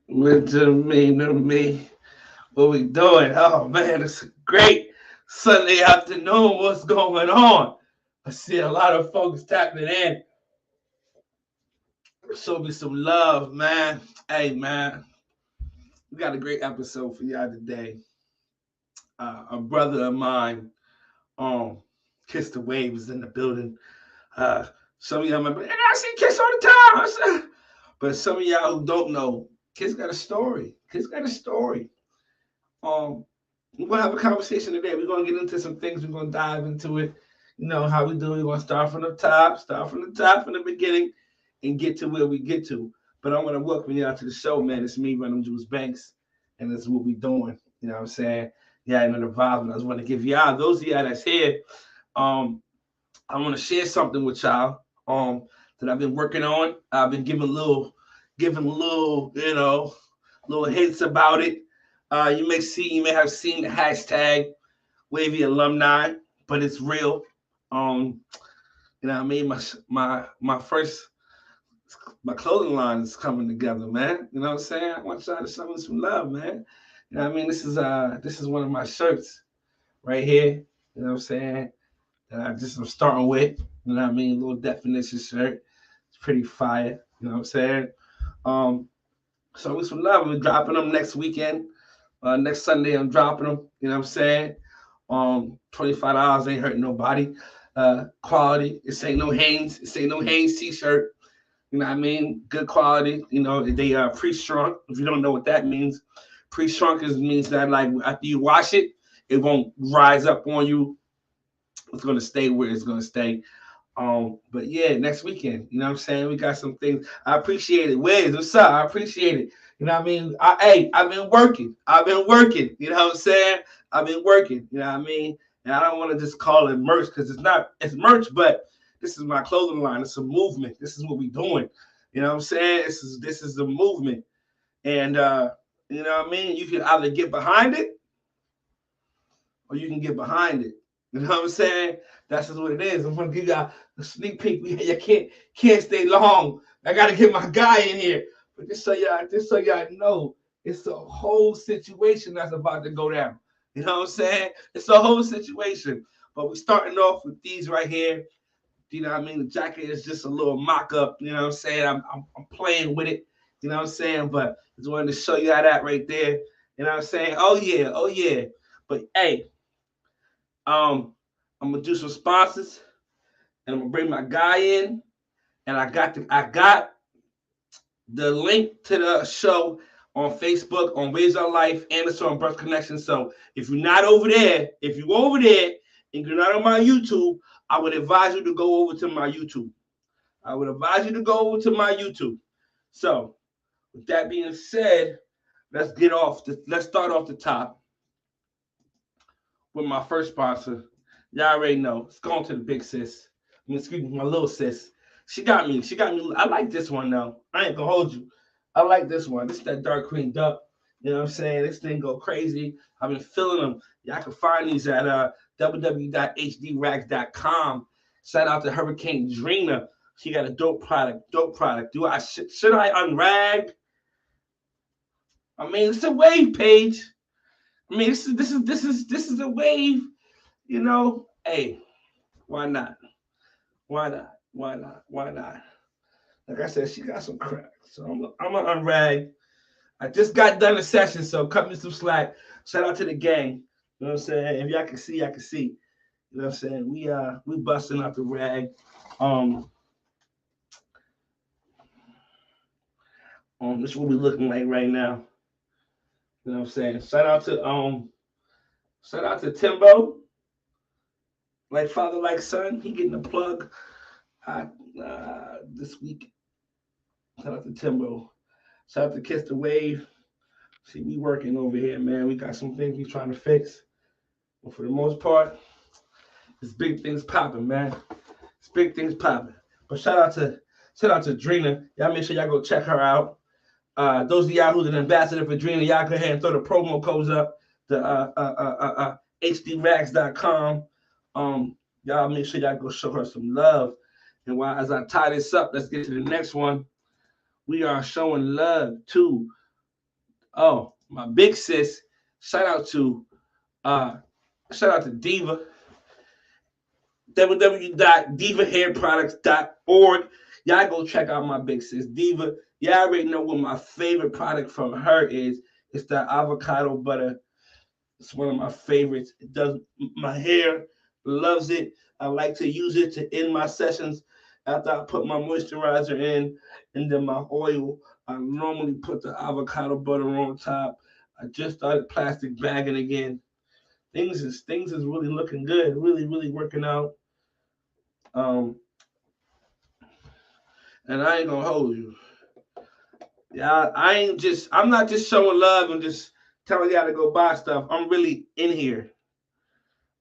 What to me? What we doing? Oh man, it's a great Sunday afternoon. What's going on? I see a lot of folks tapping in. Show me some love, man. Hey man, we got a great episode for y'all today. A brother of mine, um, KissDaWave is in the building. Uh, some of y'all remember, and I see Kiss all the time. But some of y'all who don't know, Kiss got a story. Kiss got a story. Um, we're gonna have a conversation today. We're gonna get into some things. We're gonna dive into it. You know how we do. We're gonna start from the top, from the beginning, and get to where we get to. But I want to welcome you out to the show, man. It's me, Random Juice Banks, and this is what we're doing. You know what I'm saying? Yeah, I know the vibe. And I just want to give y'all, those of y'all that's here, um, I want to share something with y'all that I've been working on. I've been giving little, little hints about it. You may have seen the hashtag Wavy Alumni, but it's real. Um, I mean, my first my clothing line is coming together, man. You know what I'm saying? I want y'all to show me some love, man. You know what I mean? This is one of my shirts right here. You know what I'm saying? That I'm starting with. You know what I mean? Little definition shirt. It's pretty fire. You know what I'm saying? Um, so with some love, we're dropping them next weekend. Next Sunday, I'm dropping them. You know what I'm saying? $25 ain't hurting nobody. Quality. This ain't no Hanes t-shirt. You know what I mean? Good quality. You know, they are pre-shrunk. If you don't know what that means, pre-shrunk means that like after you wash it, it won't rise up on you. It's gonna stay where it's gonna stay. But yeah, next weekend, you know what I'm saying? We got some things. I appreciate it. Wiz, what's up? I appreciate it. You know what I mean? I've been working. You know what I'm saying? I've been working. You know what I mean? And I don't want to just call it merch because it's merch, but this is my clothing line. It's a movement. This is what we doing. You know what I'm saying? This is a movement. And you know what I mean? You can either get behind it or you can get behind it. You know what I'm saying? That's just what it is. I'm gonna give y'all a sneak peek. You can't stay long. I gotta get my guy in here. But just so y'all know, it's a whole situation that's about to go down. You know what I'm saying? It's a whole situation. But we're starting off with these right here. You know what I mean? The jacket is just a little mock-up. You know what I'm saying? I'm playing with it. You know what I'm saying? But I just wanted to show you how that right there. You know what I'm saying? Oh yeah, oh yeah. But hey, I'm gonna do some sponsors, and I'm gonna bring my guy in, and I got the link to the show on Facebook, on Raise Our Life, and it's on Birth Connection. So if you're not over there, if you're over there and you're not on my YouTube, I would advise you to go over to my YouTube. I would advise you to go over to my YouTube. So with that being said, let's start off the top with my first sponsor. Y'all already know. It's going to the big sis. Excuse me, my little sis. She got me. She got me. I like this one though. I ain't gonna hold you. I like this one. This is that dark cream duck. You know what I'm saying? This thing go crazy. I've been feeling them. Y'all can find these at www.hdrags.com. Shout out to Hurricane Drina. She got a dope product. Dope product. Should I unrag? I mean, it's a wave page. I mean, this is a wave. You know, hey, why not? Why not? Why not? Why not? Like I said, she got some crack. So I'm gonna unrag. I just got done a session, so cut me some slack. Shout out to the gang. You know what I'm saying? If y'all can see, I can see. You know what I'm saying? We busting out the rag. Um, this is what we looking like right now. You know what I'm saying? Shout out to Timbo, like father, like son. He getting a plug this week. Shout out to Timbo. Shout out to KissDaWave. See, we working over here, man. We got some things we trying to fix. But for the most part, it's big things popping, man. It's big things popping. But shout out to Drina. Y'all make sure y'all go check her out. Those of y'all who's an ambassador for Drina, y'all go ahead and throw the promo codes up. The hdrags.com. Y'all make sure y'all go show her some love. And while as I tie this up, let's get to the next one. We are showing love to Oh, my big sis. Shout out to Diva. www.divahairproducts.org. Y'all go check out my big sis Diva. Y'all already know what my favorite product from her is. It's that avocado butter. It's one of my favorites. It does my hair, loves it. I like to use it to end my sessions after I put my moisturizer in and then my oil. I normally put the avocado butter on top. I just started plastic bagging again. Things is really looking good, really working out. Um, and I ain't gonna hold you. Yeah, I'm not just showing love and just telling y'all to go buy stuff. I'm really in here.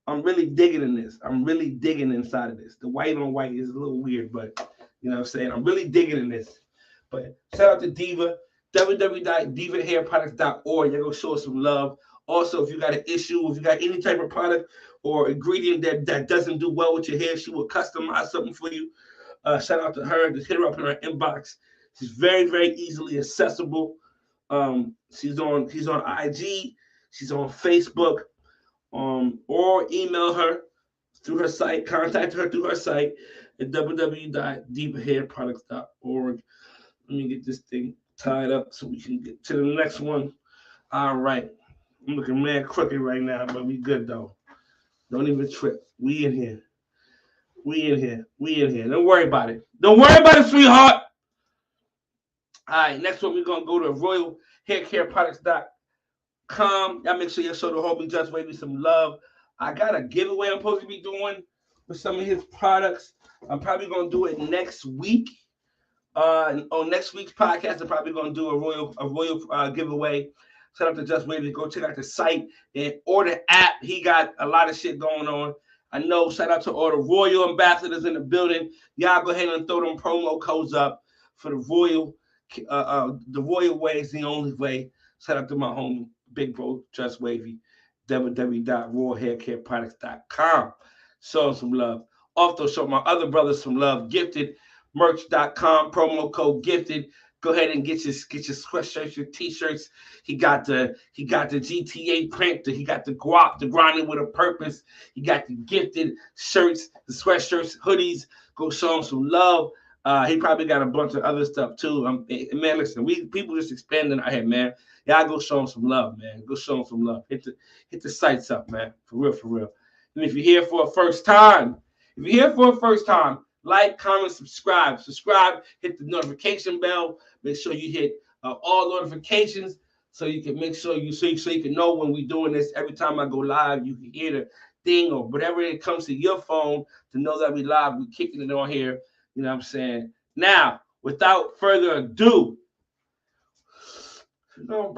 I'm really digging in this. I'm really digging inside of this. The white on white is a little weird, but you know what I'm saying? I'm really digging in this. But shout out to Diva, www.divahairproducts.org. You're going to show us some love. Also, if you got an issue, if you got any type of product or ingredient that doesn't do well with your hair, she will customize something for you. Shout out to her. Just hit her up in her inbox. She's very easily accessible. She's on IG. She's on Facebook. Or email her through her site. Contact her through her site at www.divahairproducts.org. Let me get this thing tied up so we can get to the next one. All right. I'm looking mad crooked right now, but we good though. Don't even trip. We in here. Don't worry about it. Sweetheart. All right. Next one, we're going to go to royalhaircareproducts.com. Y'all make sure you show the homie Just Wavy some love. I got a giveaway I'm supposed to be doing with some of his products. I'm probably going to do it next week. On next week's podcast, I'm probably going to do a royal giveaway. Shout out to Just Wavy. Go check out the site or the app. He got a lot of shit going on. I know. Shout out to all the royal ambassadors in the building. Y'all go ahead and throw them promo codes up for the royal. The royal way is the only way. Shout out to my homie, Big Bro Just Wavy. www.royalhaircareproducts.com. Show them some love. Also show my other brothers some love. Giftedmerch.com, promo code gifted. Go ahead and get your sweatshirts, your t-shirts. He got the GTA print. He got the guap, the grinding with a purpose. He got the gifted shirts, the sweatshirts, hoodies. Go show him some love. He probably got a bunch of other stuff too. Man, listen, people just expanding our head, man. Y'all go show him some love, man. Go show him some love. Hit the sites up, man. For real. And if you're here for a first time, like, comment, subscribe. Hit the notification bell. Make sure you hit all notifications so you can make sure so you can know when we're doing this. Every time I go live, you can hear the thing or whatever it comes to your phone to know that we live. We're kicking it on here. You know what I'm saying? Now, without further ado, we're gonna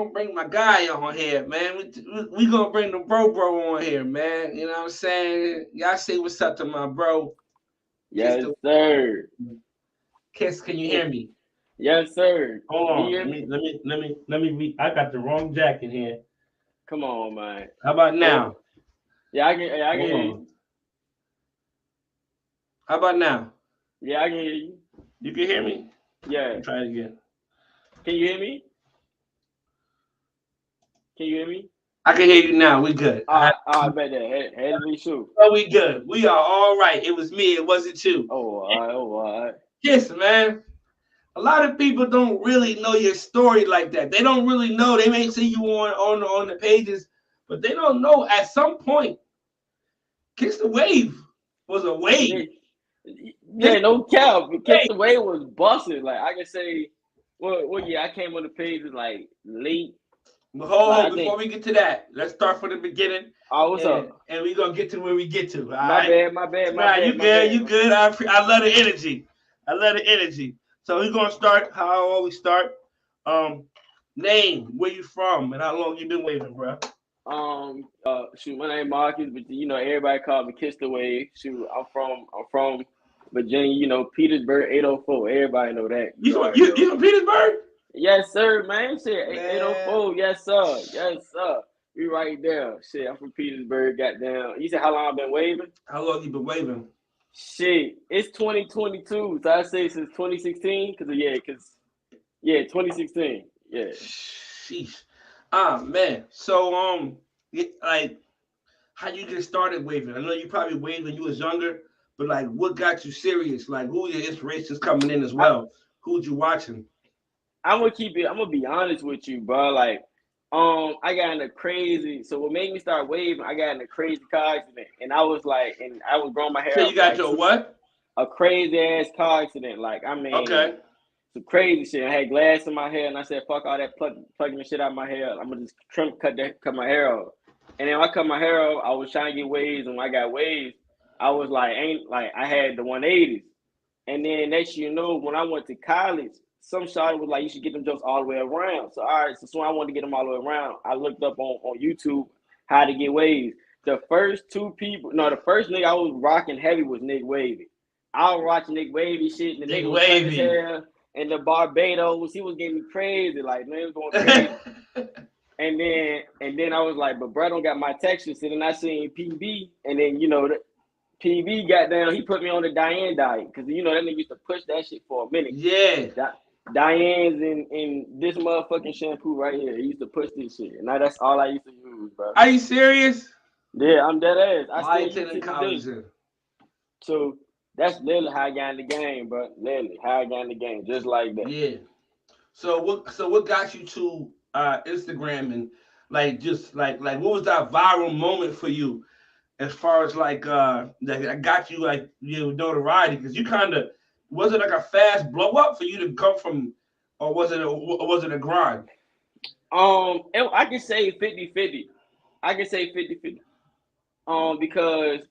bring my guy on here, man. We're gonna bring the bro on here, man. You know what I'm saying? Y'all say what's up to my bro. Yes, sir. Kiss, can you hear me? Yes, sir. Hold on. Let me read. I got the wrong jacket here. Come on, man. How about now? Yeah, I can hear you. How about now? Yeah, I can hear you. You can hear me? Yeah. Try it again. Can you hear me? I can hear you now. We good. I bet that. Had to be true. Oh, we good. We are all right. It was me. It wasn't you. Oh, all right. Yes, man. A lot of people don't really know your story like that. They don't really know. They may see you on the pages, but they don't know at some point, KissDaWave was a wave. Yeah, no cap. KissDaWave was busting. Like I can say, what year I came on the pages like late. Hold before we get to that, let's start from the beginning. Oh, what's up? And we're gonna get to where we get to. My bad. You good. I love the energy. So we're gonna start how I always start. Name, where you from, and how long you been waving, bro? Shoot, my name Marcus, but everybody call me KissDaWave. Shoot, I'm from Virginia. Petersburg, 804. Everybody know that. You from Petersburg? Yes, sir, man. Shit, 804. Yes, sir. We right there. Shit, I'm from Petersburg. Goddamn. You said how long I've been waving? How long you been waving? Shit, it's 2022. So I say since 2016. 2016. Yeah. Sheesh. Ah man. So like how you get started waving? I know you probably waved when you was younger, but like what got you serious? Like who your inspirations coming in as I, well? Who'd you watching? I'm gonna keep it. I'm gonna be honest with you, bro. Like, I got in a crazy. So what made me start waving? I got in a crazy car accident, and I was like, and I was growing my So hair you out for got like your what? a crazy ass car accident. Like, I mean, Okay. some crazy shit. I had glass in my hair, and I said, "Fuck all that plugging the shit out of my hair. I'm gonna just cut my hair off." And then when I cut my hair off, I was trying to get waves, and when I got waves, I was like, ain't like I had the 180s. And then next you know, when I went to college, some shawty was like, you should get them jokes all the way around. So all right, so I wanted to get them all the way around. I looked up on YouTube how to get waves. The first two people, no, the first nigga I was rocking heavy was Nick Wavy. I was watching Nick Wavy shit, and the Big nigga was cutting his wavy. hair. And the Barbados, he was getting me crazy, like man, it was going crazy. And then I was like, but bro, don't got my texture. So then I seen PB, and then you know, PB got down. He put me on the Diane diet because you know that nigga used to push that shit for a minute. Yeah. Diane's in this motherfucking shampoo right here. He used to push this shit, and now that's all I used to use, bro. Are you serious? Yeah, I'm dead ass. I Why still use attending it college today. then? So that's literally how I got in the game, bro. Literally how I got in the game, just like that. Yeah. So what got you to Instagram and like just like what was that viral moment for you as far as like that got you like notoriety because you kind of was it like a fast blow up for you to come from or was it a grind? I can say 50-50. I can say 50-50. Because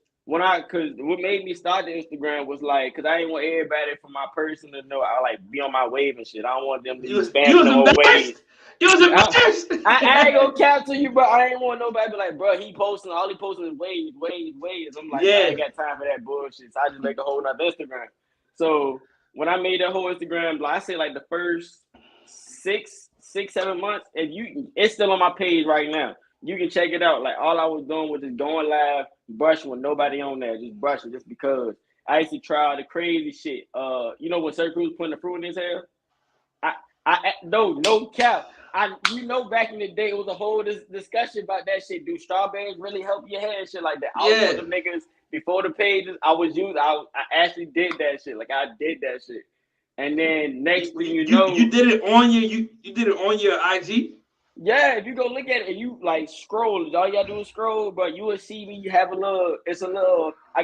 cause what made me start the Instagram was like, cause I didn't want everybody from my person to know I like be on my wave and shit. I don't want them to You be was you spamming was no more waves. embarrassed. You was I, embarrassed. I ain't gonna cap to you, bro. I ain't want nobody to be like, bro, all he posting is waves. I'm like, bro, I Yeah. ain't got time for that bullshit. So I just make a whole nother Instagram. So when I made that whole Instagram, like I say like the first 7 months, it's still on my page right now. You can check it out. Like all I was doing was just going live, brushing with nobody on there, just brushing, just because I used to try all the crazy shit. You know when Sir Cruz putting the fruit in his hair? No cap. Back in the day, it was a whole discussion about that shit. Do strawberries really help your hair and shit like that? I was one Yeah. of them niggas before the pages. I actually did that shit. Like I did that shit. And then next thing you know, you did it on you did it on your IG. yeah, if you go look at it and you like scroll, all you gotta do is scroll, but you will see me have I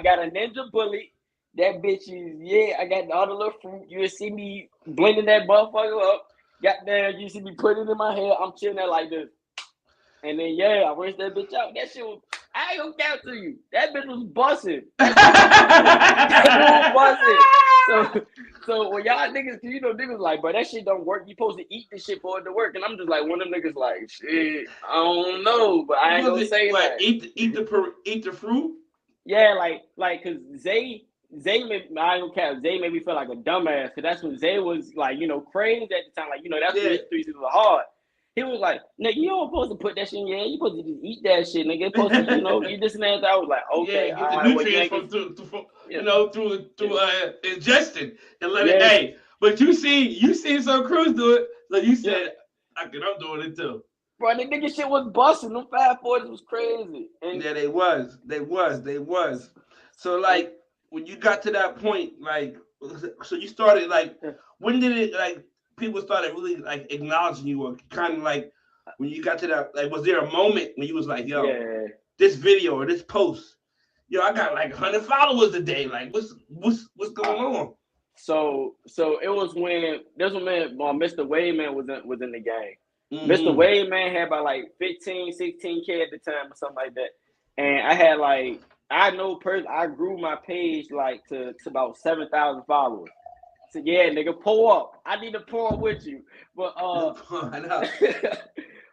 got a ninja bullet. That bitch is, yeah, I got all the little fruit. You will see me blending that motherfucker up. Got there, you see me putting it in my hair. I'm chilling there like this. And then, yeah, I rinsed that bitch out. That shit was, I ain't gonna count to you. That bitch was busting. That bitch was busting. So when y'all niggas, niggas like, bro, that shit don't work. You supposed to eat this shit for it to work. And I'm just like, one of them niggas like, shit, I don't know, but I ain't gonna say that. Eat the fruit? Yeah, cause Zay I don't care. Zay made me feel like a dumbass, cause that's when Zay was like, crazy at the time. Like, that's when his 3 seasons were hard. He was like, nigga, you don't supposed to put that shit in your head. You supposed to just eat that shit, nigga. You supposed to, eat this and that. I was like, okay, Yeah, get the nutrients through ingestion and let it. Hey, but you seen some crews do it, so you said, I'm doing it too. Bro, the nigga shit was busting. Them 540s was crazy. And yeah, they was. So like when you got to that point, like so you started like when did it like people started really like acknowledging you or kind of like when you got to that like was there a moment when you was like, yo, this video or this post, I got like 100 followers a day. Like what's going on? So it was when Mr. Wayman was in the game. Mm-hmm. Mr. Wayman had about like 15, 16K at the time or something like that. And I had like I grew my page like to about 7,000 followers. So yeah, nigga, pull up. I need to pull up with you. But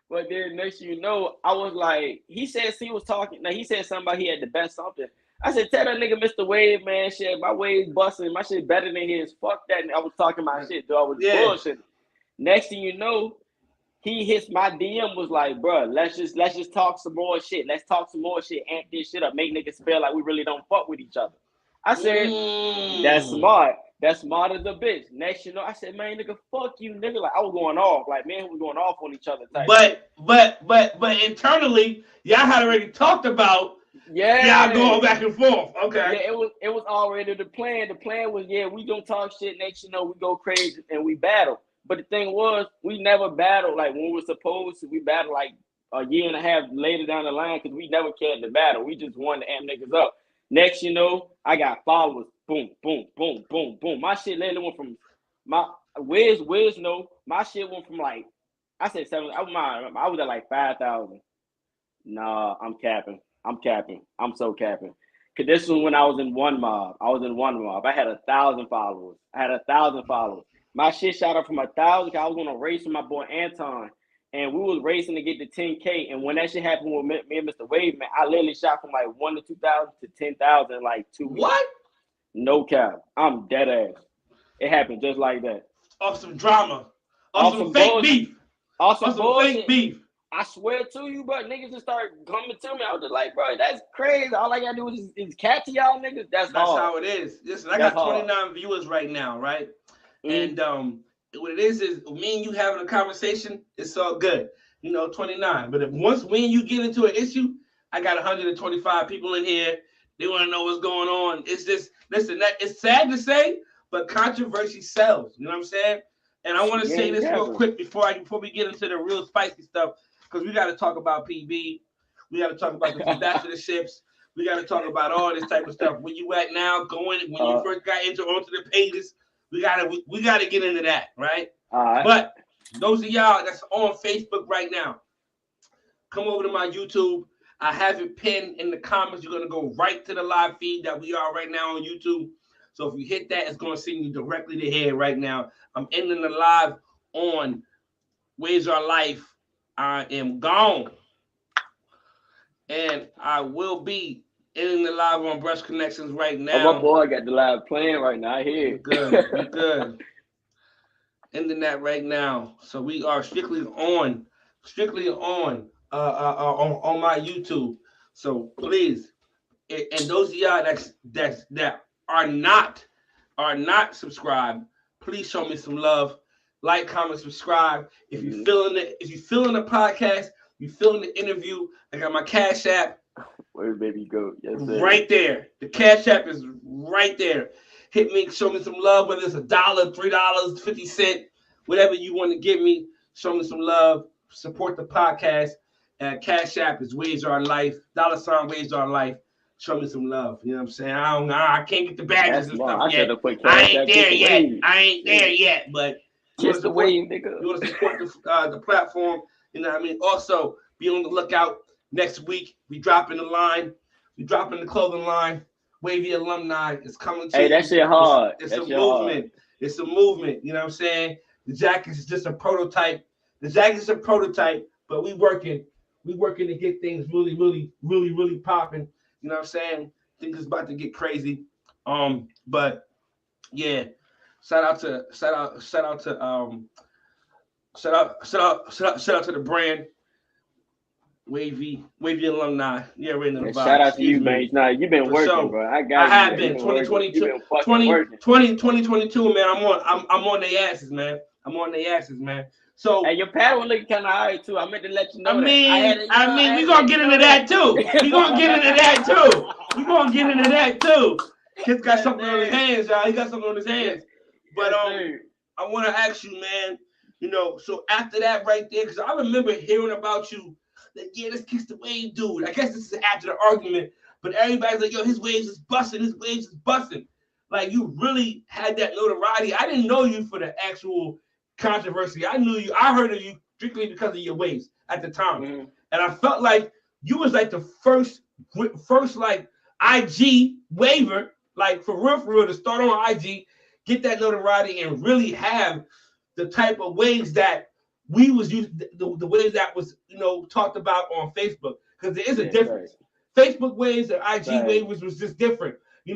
but then next you know, I was like, he said he was talking. Now he said somebody he had the best something. I said, tell that nigga Mr. Wave, man, shit, my wave's busting. My shit better than his. Fuck that. And I was talking my shit, though. I was bullshitting. Next thing you know, he hits my DM, was like, bro, let's just talk some more shit. Let's talk some more shit. Amp this shit up. Make niggas feel like we really don't fuck with each other. I said, that's smart. That's smart as a bitch. Next, you know, I said, man, nigga, fuck you, nigga. Like I was going off, like man, we was going off on each other. Type shit. But internally, y'all had already talked about y'all going back and forth. Okay. Yeah, it was already the plan. The plan was, yeah, we gonna talk shit. Next, you know, we go crazy and we battle. But the thing was, we never battled like when we were supposed to. We battled like a year and a half later down the line because we never cared to battle. We just wanted to amp niggas up. Next, you know, I got followers. Boom, boom, boom, boom, boom. My shit literally went from Wiz, no. My shit went from like, I said 7. I was at like 5,000. Nah, I'm capping. I'm so capping. Cause this was when I was in one mob. I had 1,000 followers. My shit shot up from 1,000. I was on a race with my boy Anton, and we was racing to get to 10K. And when that shit happened with me and Mr. Wave, man, I literally shot from like 1 to 2,000 to 10,000 in like 2 weeks. What? No cap. I'm dead ass. It happened just like that. Off some drama. Off some fake beef. Off some fake beef. I swear to you, bro, niggas just start coming to me. I was just like, bro, that's crazy. All I gotta do is catch y'all niggas. That's how it is. Listen, I got 29 viewers right now, right? Mm-hmm. And what it is me and you having a conversation, it's all good. You know, 29. But if once me and you get into an issue, I got 125 people in here. They want to know what's going on. It's just, listen, it's sad to say, but controversy sells. You know what I'm saying? And I want to say this real quick before we get into the real spicy stuff, because we got to talk about PB. We got to talk about the ambassadorships. We got to talk about all this type of stuff. Where you at now? When you first got onto the pages, we gotta get into that, right? All right. But those of y'all that's on Facebook right now, come over to my YouTube. I have it pinned in the comments. You're gonna go right to the live feed that we are right now on YouTube. So if you hit that, it's gonna send you directly to here right now. I'm ending the live on Waves Our Life. I am gone. And I will be ending the live on Brush Connections right now. Oh, my boy got the live playing right now. I hear it. Good. Ending that right now. So we are strictly on my YouTube. So please, and those of y'all that are not subscribed, please show me some love. Like, comment, subscribe. If you feeling the podcast, you feeling the interview, I got my Cash App. Where baby go? Yes, sir. Right there. The Cash App is right there. Hit me, show me some love, whether it's $1, $3, 50 cents, whatever you want to give me. Show me some love. Support the podcast. Cash App is Waves Our Life. $ Waves Our Life. Show me some love. You know what I'm saying? I can't get the badges and stuff yet. I ain't there yet, but Kiss the wave, nigga. You want to support the platform. You know what I mean? Also, be on the lookout. Next week, we dropping the clothing line. Wavy Alumni is coming to you. Hey, that shit hard. It's a movement. It's a movement. You know what I'm saying? The jacket is just a prototype. But we working to get things really popping. You know what I'm saying? I think it's about to get crazy. But yeah, shout out to the brand. Wavy Alumni. Yeah, right in the box. Shout out to you, man. Nah, you've been working, bro. I have been. 2022, man. I'm on their asses, man. So hey, your paddle looking kind of high too. I meant to let you know. I mean, we're gonna get into that too. Kid's got something on his hands, y'all. He got something on his hands. But I want to ask you, man. You know, so after that, right there, because I remember hearing about you. Like, yeah, let's kiss the wave, dude. I guess this is after the argument, but everybody's like, yo, his waves is busting. Like, you really had that notoriety. I didn't know you for the actual controversy. I heard of you strictly because of your waves at the time. Mm-hmm. And I felt like you was like the first like IG waver, like for real, to start on IG, get that notoriety and really have the type of waves that we was used, the waves that was, talked about on Facebook, because there is a difference. Right. Facebook waves and IG waves was just different. We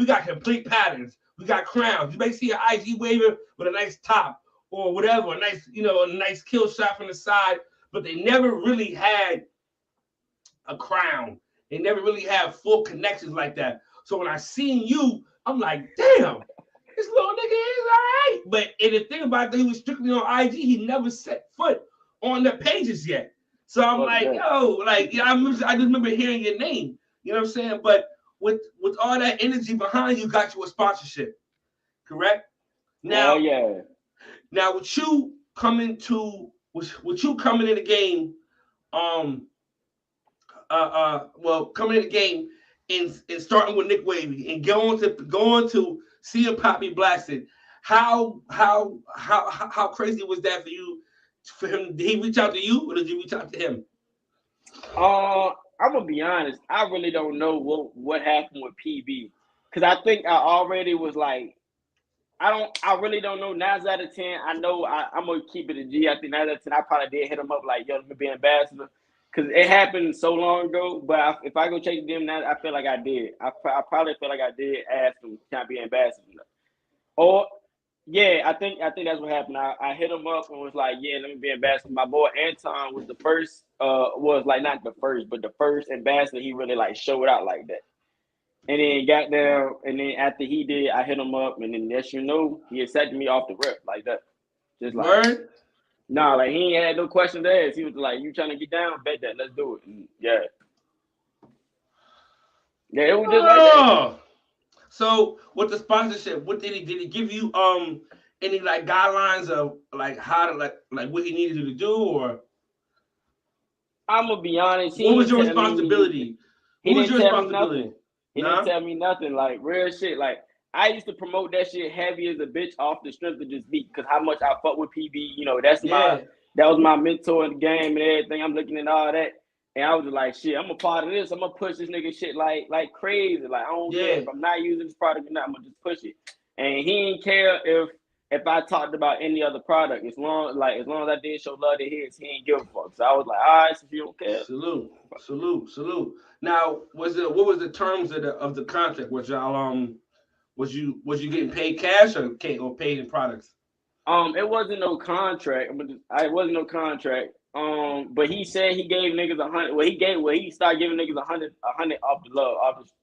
got complete patterns. We got crowns. You may see an IG waver with a nice top or whatever, a nice kill shot from the side, but they never really had a crown. They never really had full connections like that. So when I seen you, I'm like, damn, This little nigga is all right. But and the thing about it, he was strictly on IG. He never set foot on the pages yet. So I'm like, yo, like, yeah, I just remember hearing your name. You know what I'm saying? But with all that energy behind you, got you a sponsorship, correct? Now, now with you coming to in the game, coming in the game and starting with Nick Wavy and going to see him Poppy Blasted. How crazy was that for you? For him, did he reach out to you or did you reach out to him? I'm gonna be honest. I really don't know what happened with PB because I think I already was like, I really don't know. 9 out of 10, I know I'm gonna keep it a G. I think 9 out of 10, I probably did hit him up like, yo, let me be ambassador, because it happened so long ago. But if I go check them now, I feel like I did. I probably feel like I did ask him, can I be ambassador? Or yeah, I think that's what happened. I hit him up and was like, yeah, let me be ambassador. My boy Anton was the first, was like not the first, but the first ambassador he really like showed out like that. And then got there, and then after he did, I hit him up, and then yes, you know, he accepted me off the rip like that. Just like, word? Nah, like he ain't had no questions asked. He was like, you trying to get down? Bet that, let's do it. And yeah. Yeah, it was just like that. So with the sponsorship, what did he give you any like guidelines of like how to like what he needed you to do, or I'm gonna be honest, what was your responsibility? He didn't tell me nothing. He didn't tell me nothing, like real shit. Like I used to promote that shit heavy as a bitch off the strength of just beat, because how much I fuck with PB, you know, that was my mentor in the game and everything. I'm looking at all that. And I was just like, shit, I'm a part of this. I'm gonna push this nigga shit like crazy. Like I don't care if I'm not using this product or not. I'm gonna just push it. And he didn't care if I talked about any other product. As long as I did show love to his, he ain't give a fuck. So I was like, all right, so if you don't care. Salute. Now, what was the terms of the contract? Was y'all was you getting paid cash or paid in products? It wasn't no contract. It wasn't no contract. But he said he gave niggas 100. He started giving niggas 100 off the love,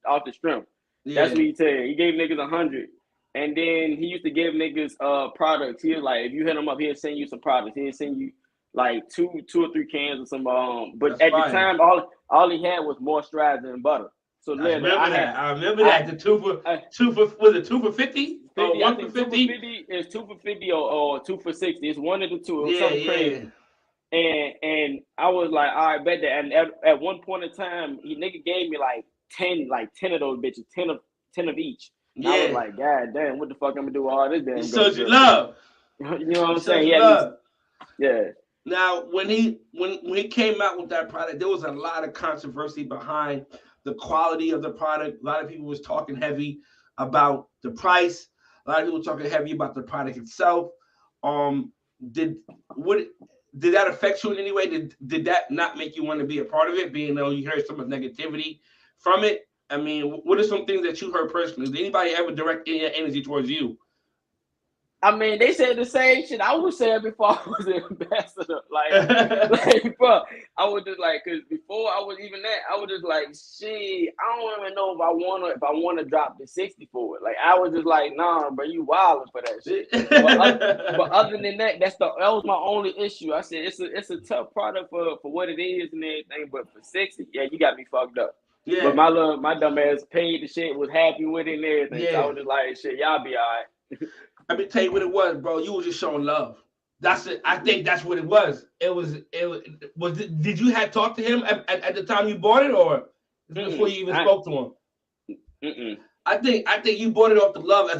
off the strength. Yeah. That's what he said. He gave niggas 100, and then he used to give niggas products. He was like, if you hit him up, he'll send you some products. He'll send you like two or three cans or some. But that's at the time, all he had was moisturizer and butter. So I remember that. The two for was it 2 for 50? 1 for 50? 2 for 50 is 2 for 50 or 2 for 60. It's one of the two. It was something crazy. And I was like, all right, bet that. And at one point in time, nigga gave me like 10 of those bitches, 10 of each. And I was like, God damn, what the fuck I'm gonna do with all this damn? He showed you love. You know what I'm saying? Yeah. Now, when he came out with that product, there was a lot of controversy behind the quality of the product. A lot of people was talking heavy about the price. A lot of people were talking heavy about the product itself. Did that affect you in any way? Did that not make you want to be a part of it, being though you heard some of the negativity from it? I mean, what are some things that you heard personally? Did anybody ever direct any energy towards you? I mean, they said the same shit I was saying before I was an ambassador. Like, bro, I was just like, because before I was even that, I was just like, shit, I don't even know if I want to drop the 60 for it. Like, I was just like, nah, bro, you wilding for that shit. but other than that, that was my only issue. I said it's a tough product for what it is and everything, but for 60, yeah, you got me fucked up. Yeah. But my dumb ass paid the shit, was happy with it and everything. Yeah. So I was just like, shit, y'all be all right. Let me tell you what it was, bro. You were just showing love. That's it. I think that's what it was. It was. Did you have talked to him at the time you bought it, or before you even spoke to him? I think you bought it off the love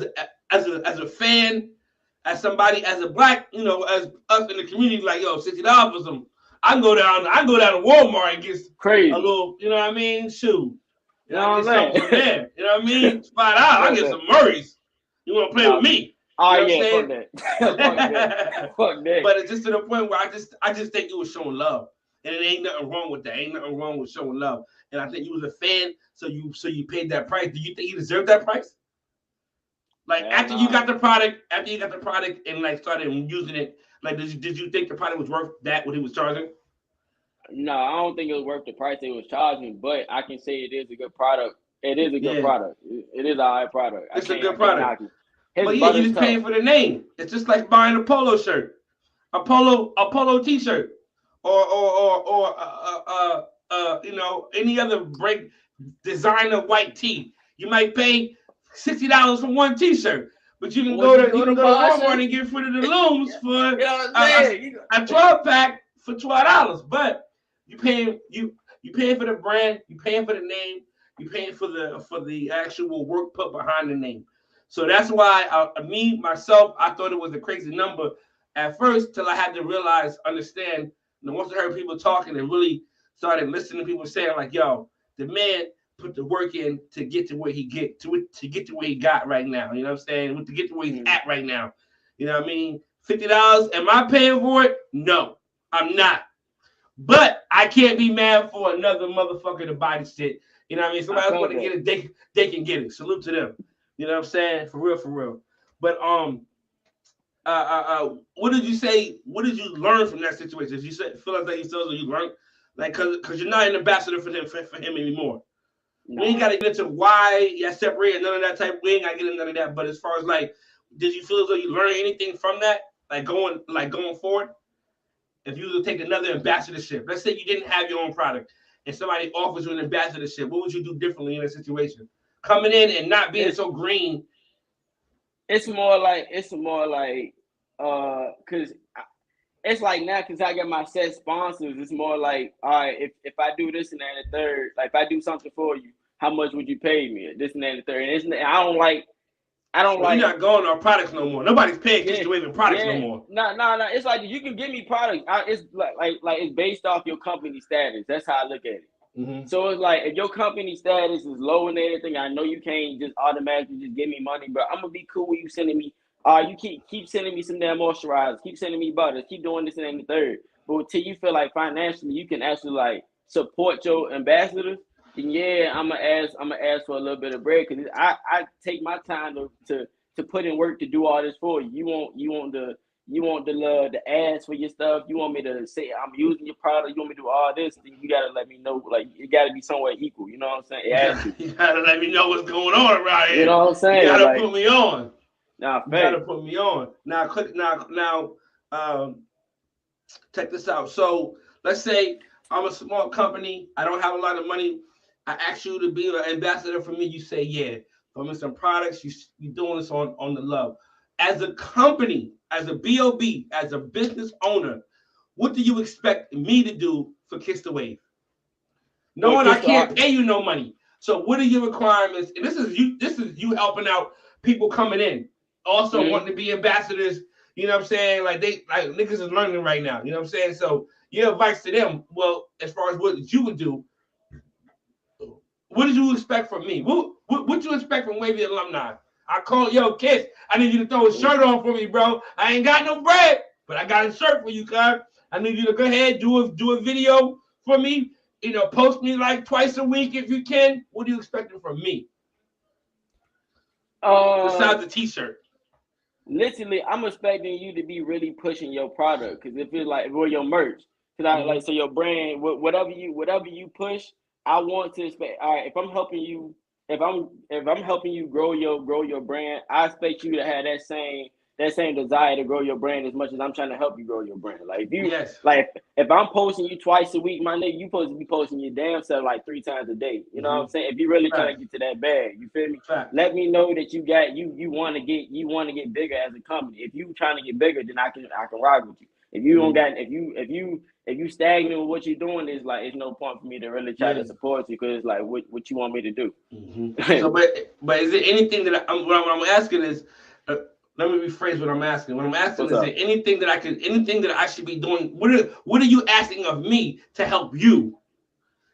as a fan, as somebody, as a black, you know, as us in the community. Like, yo, $60 for some. I can go down to Walmart and get crazy a little. You know what I mean? Shoe. You know what I mean? There. You know what I mean? $5. I get some Murray's. You want to play with me? Oh, you know fuck that. Fuck that. But it's just to the point where I just think you was showing love. And it ain't nothing wrong with that. Ain't nothing wrong with showing love. And I think you was a fan, so you paid that price. Do you think you deserved that price? Like after you got the product and like started using it, like did you think the product was worth that what he was charging? No, I don't think it was worth the price they was charging, but I can say it is a good product. It is a good product. It is a high product. It's a good product. But yeah, you just paying for the name. It's just like buying a polo shirt, a polo T-shirt, or you know, any other break designer white tee. You might pay $60 for one T-shirt, but you can go to Walmart and get rid of the looms for a 12-pack for $12. But you paying for the brand, you paying for the name, you paying for the actual work put behind the name. So that's why myself, I thought it was a crazy number at first till I had to realize, understand. And once I heard people talking and really started listening to people saying like, "Yo, the man put the work in to get to where he get to where he got right now." You know what I'm saying? To get to where he's at right now. You know what I mean? $50. Am I paying for it? No, I'm not. But I can't be mad for another motherfucker to buy the shit. You know what I mean? Somebody else want to get it, they can get it. Salute to them. You know what I'm saying? For real. But what did you say? What did you learn from that situation? Did you feel like you learned, like, because you're not an ambassador for him anymore. No. We ain't got to get into why you separated, none of that type. We ain't got to get into none of that. But as far as like, did you feel as though you learned anything from that? Like going forward, if you would take another ambassadorship, let's say you didn't have your own product and somebody offers you an ambassadorship, what would you do differently in that situation? Coming in and not being so green. It's more like because it's like now because I got my set sponsors. It's more like, all right, if I do this and that and the third, like if I do something for you, how much would you pay me? This and that and the third. And I don't like. You're not going on products no more. Nobody's paying KissDaWave in products no more. No. It's like you can give me products. It's like it's based off your company status. That's how I look at it. Mm-hmm. So it's like if your company status is low and everything, I know you can't just automatically just give me money, but I'm gonna be cool with you sending me. You keep sending me some damn moisturizers, keep sending me butters, keep doing this and that and the third. But until you feel like financially you can actually like support your ambassadors, then yeah, I'm gonna ask for a little bit of bread because I take my time to put in work to do all this for you. You want the ads for your stuff. You want me to say I'm using your product. You want me to do all this. Then you gotta let me know. Like it gotta be somewhere equal. You know what I'm saying? You gotta let me know what's going on around here. You know what I'm saying? You gotta put me on. Nah, you gotta put me on. Now, check this out. So let's say I'm a small company. I don't have a lot of money. I ask you to be an ambassador for me. You say, yeah. For me, some products. You're doing this on the love. As a company, as a B.O.B., as a business owner, what do you expect me to do for KissDaWave? Knowing I can't pay you no money. So what are your requirements? And this is you helping out people coming in. Also wanting to be ambassadors. You know what I'm saying? Like niggas is learning right now. You know what I'm saying? So your advice to them, well, as far as what you would do, what did you expect from me? What you expect from Wavy alumni? I call, yo, Kiss, I need you to throw a shirt on for me, bro. I ain't got no bread, but I got a shirt for you, cuz. I need you to go ahead, do a video for me. You know, post me like twice a week if you can. What are you expecting from me? Besides the t-shirt. Literally, I'm expecting you to be really pushing your product because if it's like or your merch, because like so your brand, whatever you push, I want to expect. All right, if I'm helping you. If I'm helping you grow your brand, I expect you to have that same desire to grow your brand as much as I'm trying to help you grow your brand. Like if I'm posting you twice a week, my nigga, you supposed to be posting your damn self like 3 times a day. You know what I'm saying? If you really trying to get to that bag, you feel me? Let me know that you want to get bigger as a company. If you trying to get bigger, then I can rock with you. If you don't got if you stagnant with what you're doing, it's like it's no point for me to really try to support you because it's like what you want me to do. So, but is there anything that what I'm asking is, let me rephrase what I'm asking. What I'm asking is there anything that I should be doing? What are you asking of me to help you?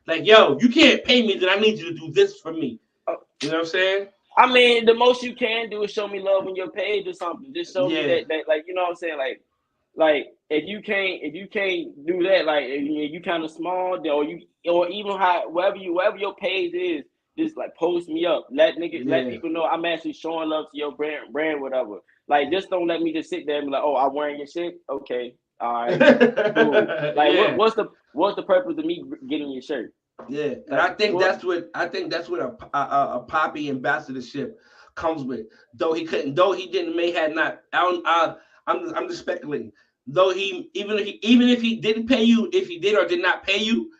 Like, yo, you can't pay me, then I need you to do this for me. You know what I'm saying? I mean, the most you can do is show me love on your page or something. Just show me that like you know what I'm saying, like if you can't do that, like if you kind of small, or even wherever your page is, just like post me up. Let people know I'm actually showing love to your brand, whatever. Like just don't let me just sit there and be like, oh, I'm wearing your shit. Okay, all right, cool. Like what's the purpose of me getting your shirt? Yeah, and I think that's what a Poppy ambassadorship comes with. Though he didn't, may had not. I'm just speculating. Though even if he didn't pay you, if he did or did not pay you,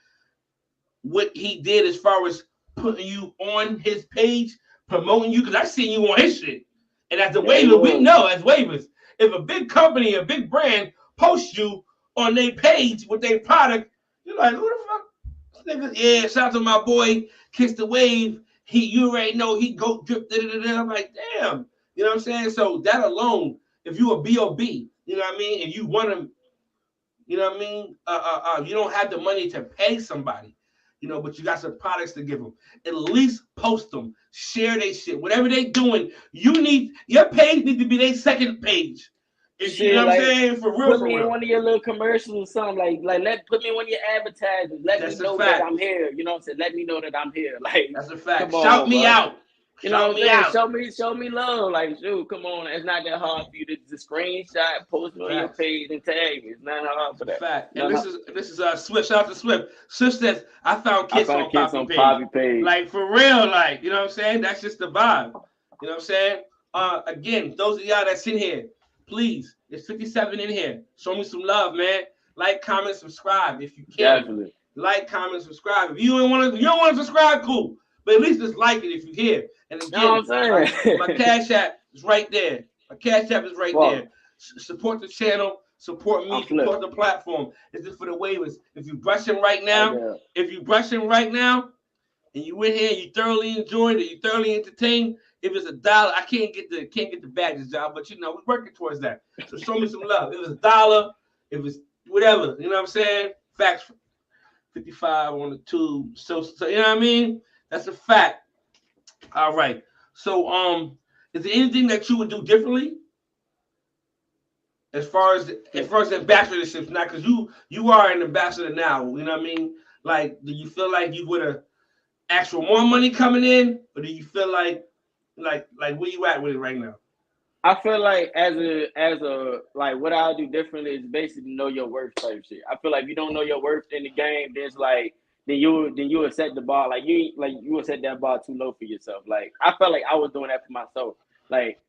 what he did as far as putting you on his page, promoting you, because I seen you on his shit. And as the waiver, we know as waivers, if a big company, a big brand posts you on their page with their product, you're like, who the fuck? Nigga, yeah, shout out to my boy, KissDaWave. You already know he go drip. I'm like, damn. You know what I'm saying? So that alone, if you a B.O.B., you know what I mean? And you want to, you know what I mean? You don't have the money to pay somebody, you know, but you got some products to give them. At least post them, share their shit, whatever they doing. Your page need to be their second page. You know what I'm saying? For real, put me in one of your little commercials or something. Put me in one of your advertisements. Let me know that I'm here. You know what I'm saying? Let me know that I'm here. Like, that's a fact. Shout me out. You know what I'm saying? Show me love. Like, dude, come on. It's not that hard for you to just screenshot, post me on your page, and tag me. It's not hard for that. Fact. And this is Swift. Shout out to Swift. Swift says, I found Kiss on Poppy page. Like, for real, like, you know what I'm saying? That's just the vibe. You know what I'm saying? Again, those of y'all that's in here, please, there's 57 in here. Show me some love, man. Like, comment, subscribe if you can. Definitely. Like, comment, subscribe. If you don't want to subscribe, cool. But at least just like it if you're here. And again, you know what I'm saying? my Cash App is right there. My Cash App is right there. Support the channel. Support me. Support the platform. This is for the waivers. If you're brushing right now, and you in here, you thoroughly enjoyed it, you thoroughly entertained. If it's $1, I can't get the badges, y'all, but you know, we're working towards that. So show me some love. If it's $1, if it's whatever, you know what I'm saying? Facts 55 on the tube. So you know what I mean? That's a fact. All right. So is there anything that you would do differently as far as ambassadorships now? Because you are an ambassador now, you know what I mean? Like, do you feel like you would have asked for more money coming in, or do you feel like where you at with it right now? I feel like as a like what I'll do differently is basically know your worth type shit. I feel like if you don't know your worth in the game, then you will set the bar you will set that bar too low for yourself. Like, I felt like I was doing that for myself. Like,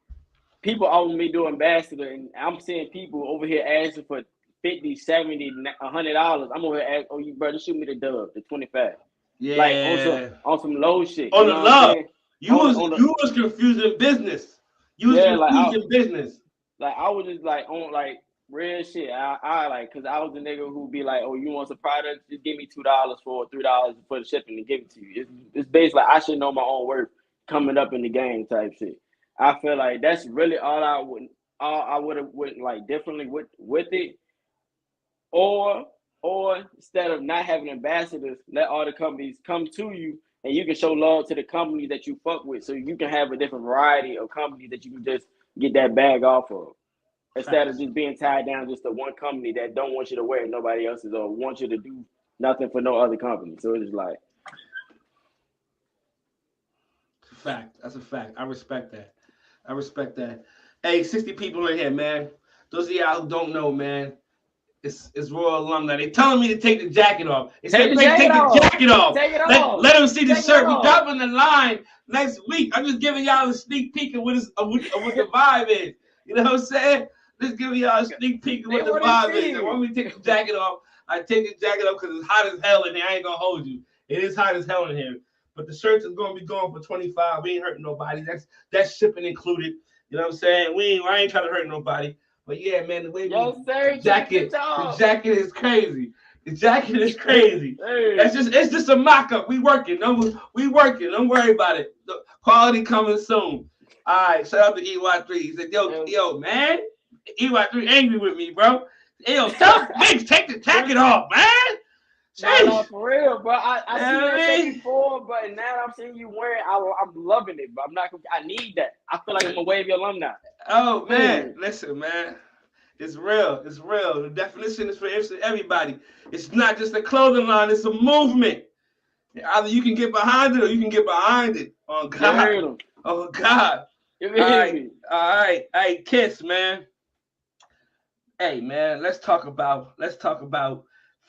people offer me do ambassador, and I'm seeing people over here asking for $50, $70, $100. I'm over here asking, oh, you brother, shoot me the dub, the 25. Yeah, like on some low shit. On the love, you was confusing business. You was confusing business. Like, I was just like on like real shit. I like, because I was the nigga who be like, oh, you want some products? Just give me $2 for $3 for the shipping and give it to you. It's basically like I should know my own worth coming up in the game type shit. I feel like that's really all I would have went like differently with it. Or instead of not having ambassadors, let all the companies come to you and you can show love to the company that you fuck with, so you can have a different variety of companies that you can just get that bag off of. Instead of just being tied down just to one company that don't want you to wear nobody else's or want you to do nothing for no other company. So it's like, fact. That's a fact. I respect that. Hey, 60 people in here, man. Those of y'all who don't know, man, it's Royal Alumni. They telling me to take the jacket off. They said, take the jacket off. Let them see the shirt. We dropping the line next week. I'm just giving y'all a sneak peek of what the vibe is. You know what I'm saying? Just giving y'all a sneak peek of what the vibe is. And when we take the jacket off, I take the jacket off because it's hot as hell in here. I ain't gonna hold you. It is hot as hell in here. But the shirts is gonna be going for $25. We ain't hurting nobody. That's shipping included. You know what I'm saying? I ain't trying to hurt nobody. But yeah, man, the way the jacket is crazy. The jacket is crazy. Hey. It's just a mock-up. We working. Don't worry about it. The quality coming soon. All right, shout out to EY3. He said, yo, man, EY3 angry with me, bro. Hey, yo, tell Biggs, take the jacket off, man. No, for real, bro. I seen that before, but now I'm seeing you wearing. I'm loving it, but I'm not. I need that. I feel like I'm a Wavy alumni. Oh man, listen, man. It's real. It's real. The definition is for everybody. It's not just a clothing line. It's a movement. Either you can get behind it or you can get behind it. Oh God. Oh God. All right. Hey, Kiss, man. Hey, man. Let's talk about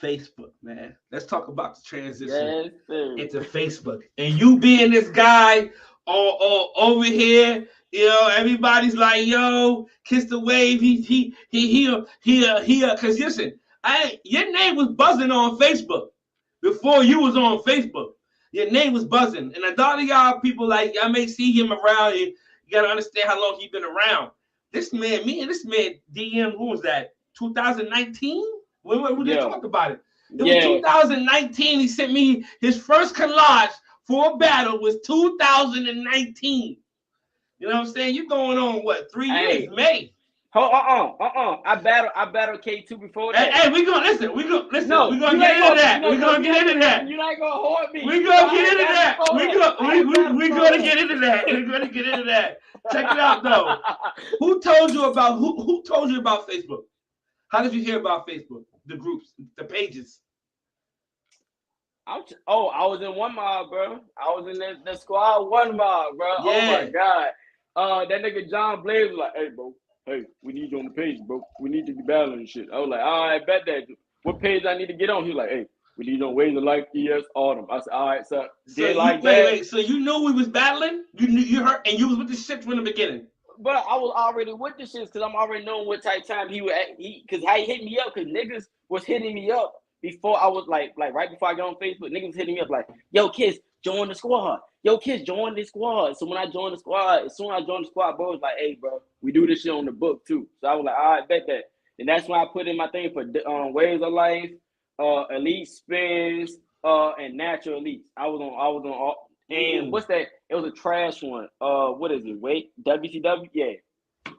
Facebook, man. Let's talk about the transition into Facebook. And you being this guy all over here. You know, everybody's like, yo, Kiss the Wave. Cause listen, your name was buzzing on Facebook before you was on Facebook. Your name was buzzing, and a lot of y'all people like I may see him around. And you gotta understand how long he been around. This man, me and this man DM. Who was that? 2019. When they talked about it. It was 2019. He sent me his first collage for a battle was 2019. You know what I'm saying? You going on what 3 years? May. I battled K2 before that. Hey, we gonna listen. We gonna listen. No, we gonna get into that. We gonna get into that. You're not gonna hold me. We gonna get into that. We gonna get into that. We're gonna get into that. Check it out though. Who told you about Facebook? How did you hear about Facebook? The groups, the pages. I was in one mob, bro. I was in the squad one mob, bro. Yeah. Oh my god. That nigga John Blaze was like, hey, bro. Hey, we need you on the page, bro. We need to be battling and shit. I was like, all right, bet that. What page I need to get on? He was like, hey, we need you on Ways of Life, ES, Autumn. I said, all right, so wait. So you knew we was battling? You heard, and you was with the shit from the beginning. But I was already with the shit because I'm already knowing what type of time he would. Because how he hit me up, because niggas was hitting me up before I was like right before I got on Facebook, niggas was hitting me up like, yo, Kiss, join the squad. Yo, Kiss, join the squad. So when I joined the squad, as soon as I joined the squad, bro was like, hey, bro, we do this shit on the book too. So I was like, all right, bet that. And that's when I put in my thing for Ways of Life, Elite Spins, and Natural Elites. I was on all. And what's that? It was a trash one. What is it? Wait, WCW? Yeah.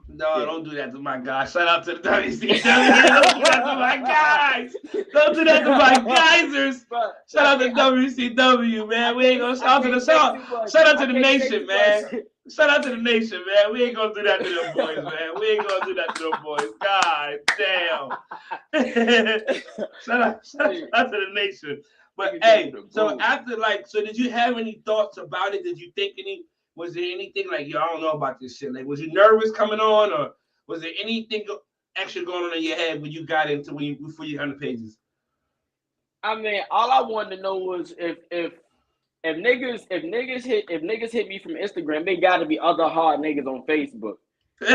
No, don't do that to my guys. Shout out to the WCW. Don't do that to my guys. Don't do that to my geysers. Shout out to WCW, man. We ain't gonna shout out to the nation, man. Shout out to the nation, man. We ain't gonna do that to them boys, man. We ain't gonna do that to them boys. God damn. shout out to the nation. But hey, so did you have any thoughts about it? Did you think was there anything like, yo, I don't know about this shit? Like, was you nervous coming on, or was there anything extra going on in your head when you got into before you got on the pages? I mean, all I wanted to know was if niggas hit me from Instagram, they got to be other hard niggas on Facebook. And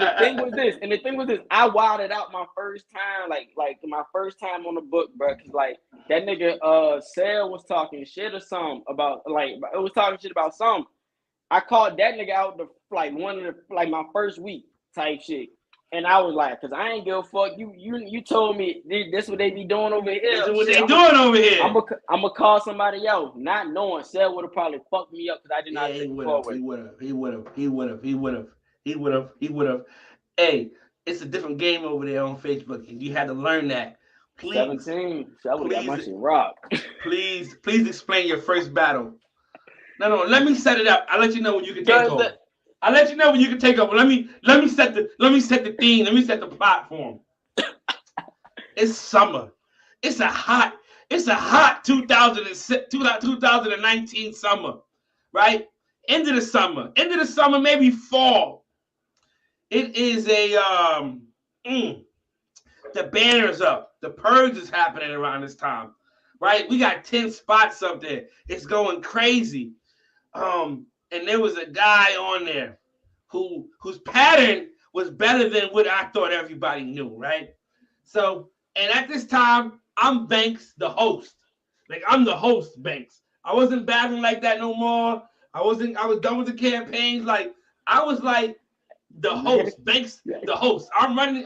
the thing was this, I wilded out my first time, like my first time on the book, bro. Cause like that nigga Sale was talking shit or something about something. I called that nigga out my first week type shit. And I was like, cause I ain't give a fuck. You told me this what they be doing over here. This is what they doing over here. I'm gonna call somebody else, not knowing Sel would have probably fucked me up because I did not take forward. He would have. Hey, it's a different game over there on Facebook, and you had to learn that. Please, 17. I would have got my shit rocked. Please explain your first battle. No, let me set it up. I'll let you know when you can take over. I'll let you know when you can take over. Let me set the theme. Let me set the platform. It's summer. It's a hot 2019 summer, right? End of the summer, maybe fall. It is the banner's up. The purge is happening around this time, right? We got 10 spots up there. It's going crazy. And there was a guy on there whose pattern was better than what I thought everybody knew, right? So, and at this time, I'm Banks, the host. Like, I'm the host, Banks. I wasn't battling like that no more. I was done with the campaigns. Like, I was like the host, Banks, the host. I'm running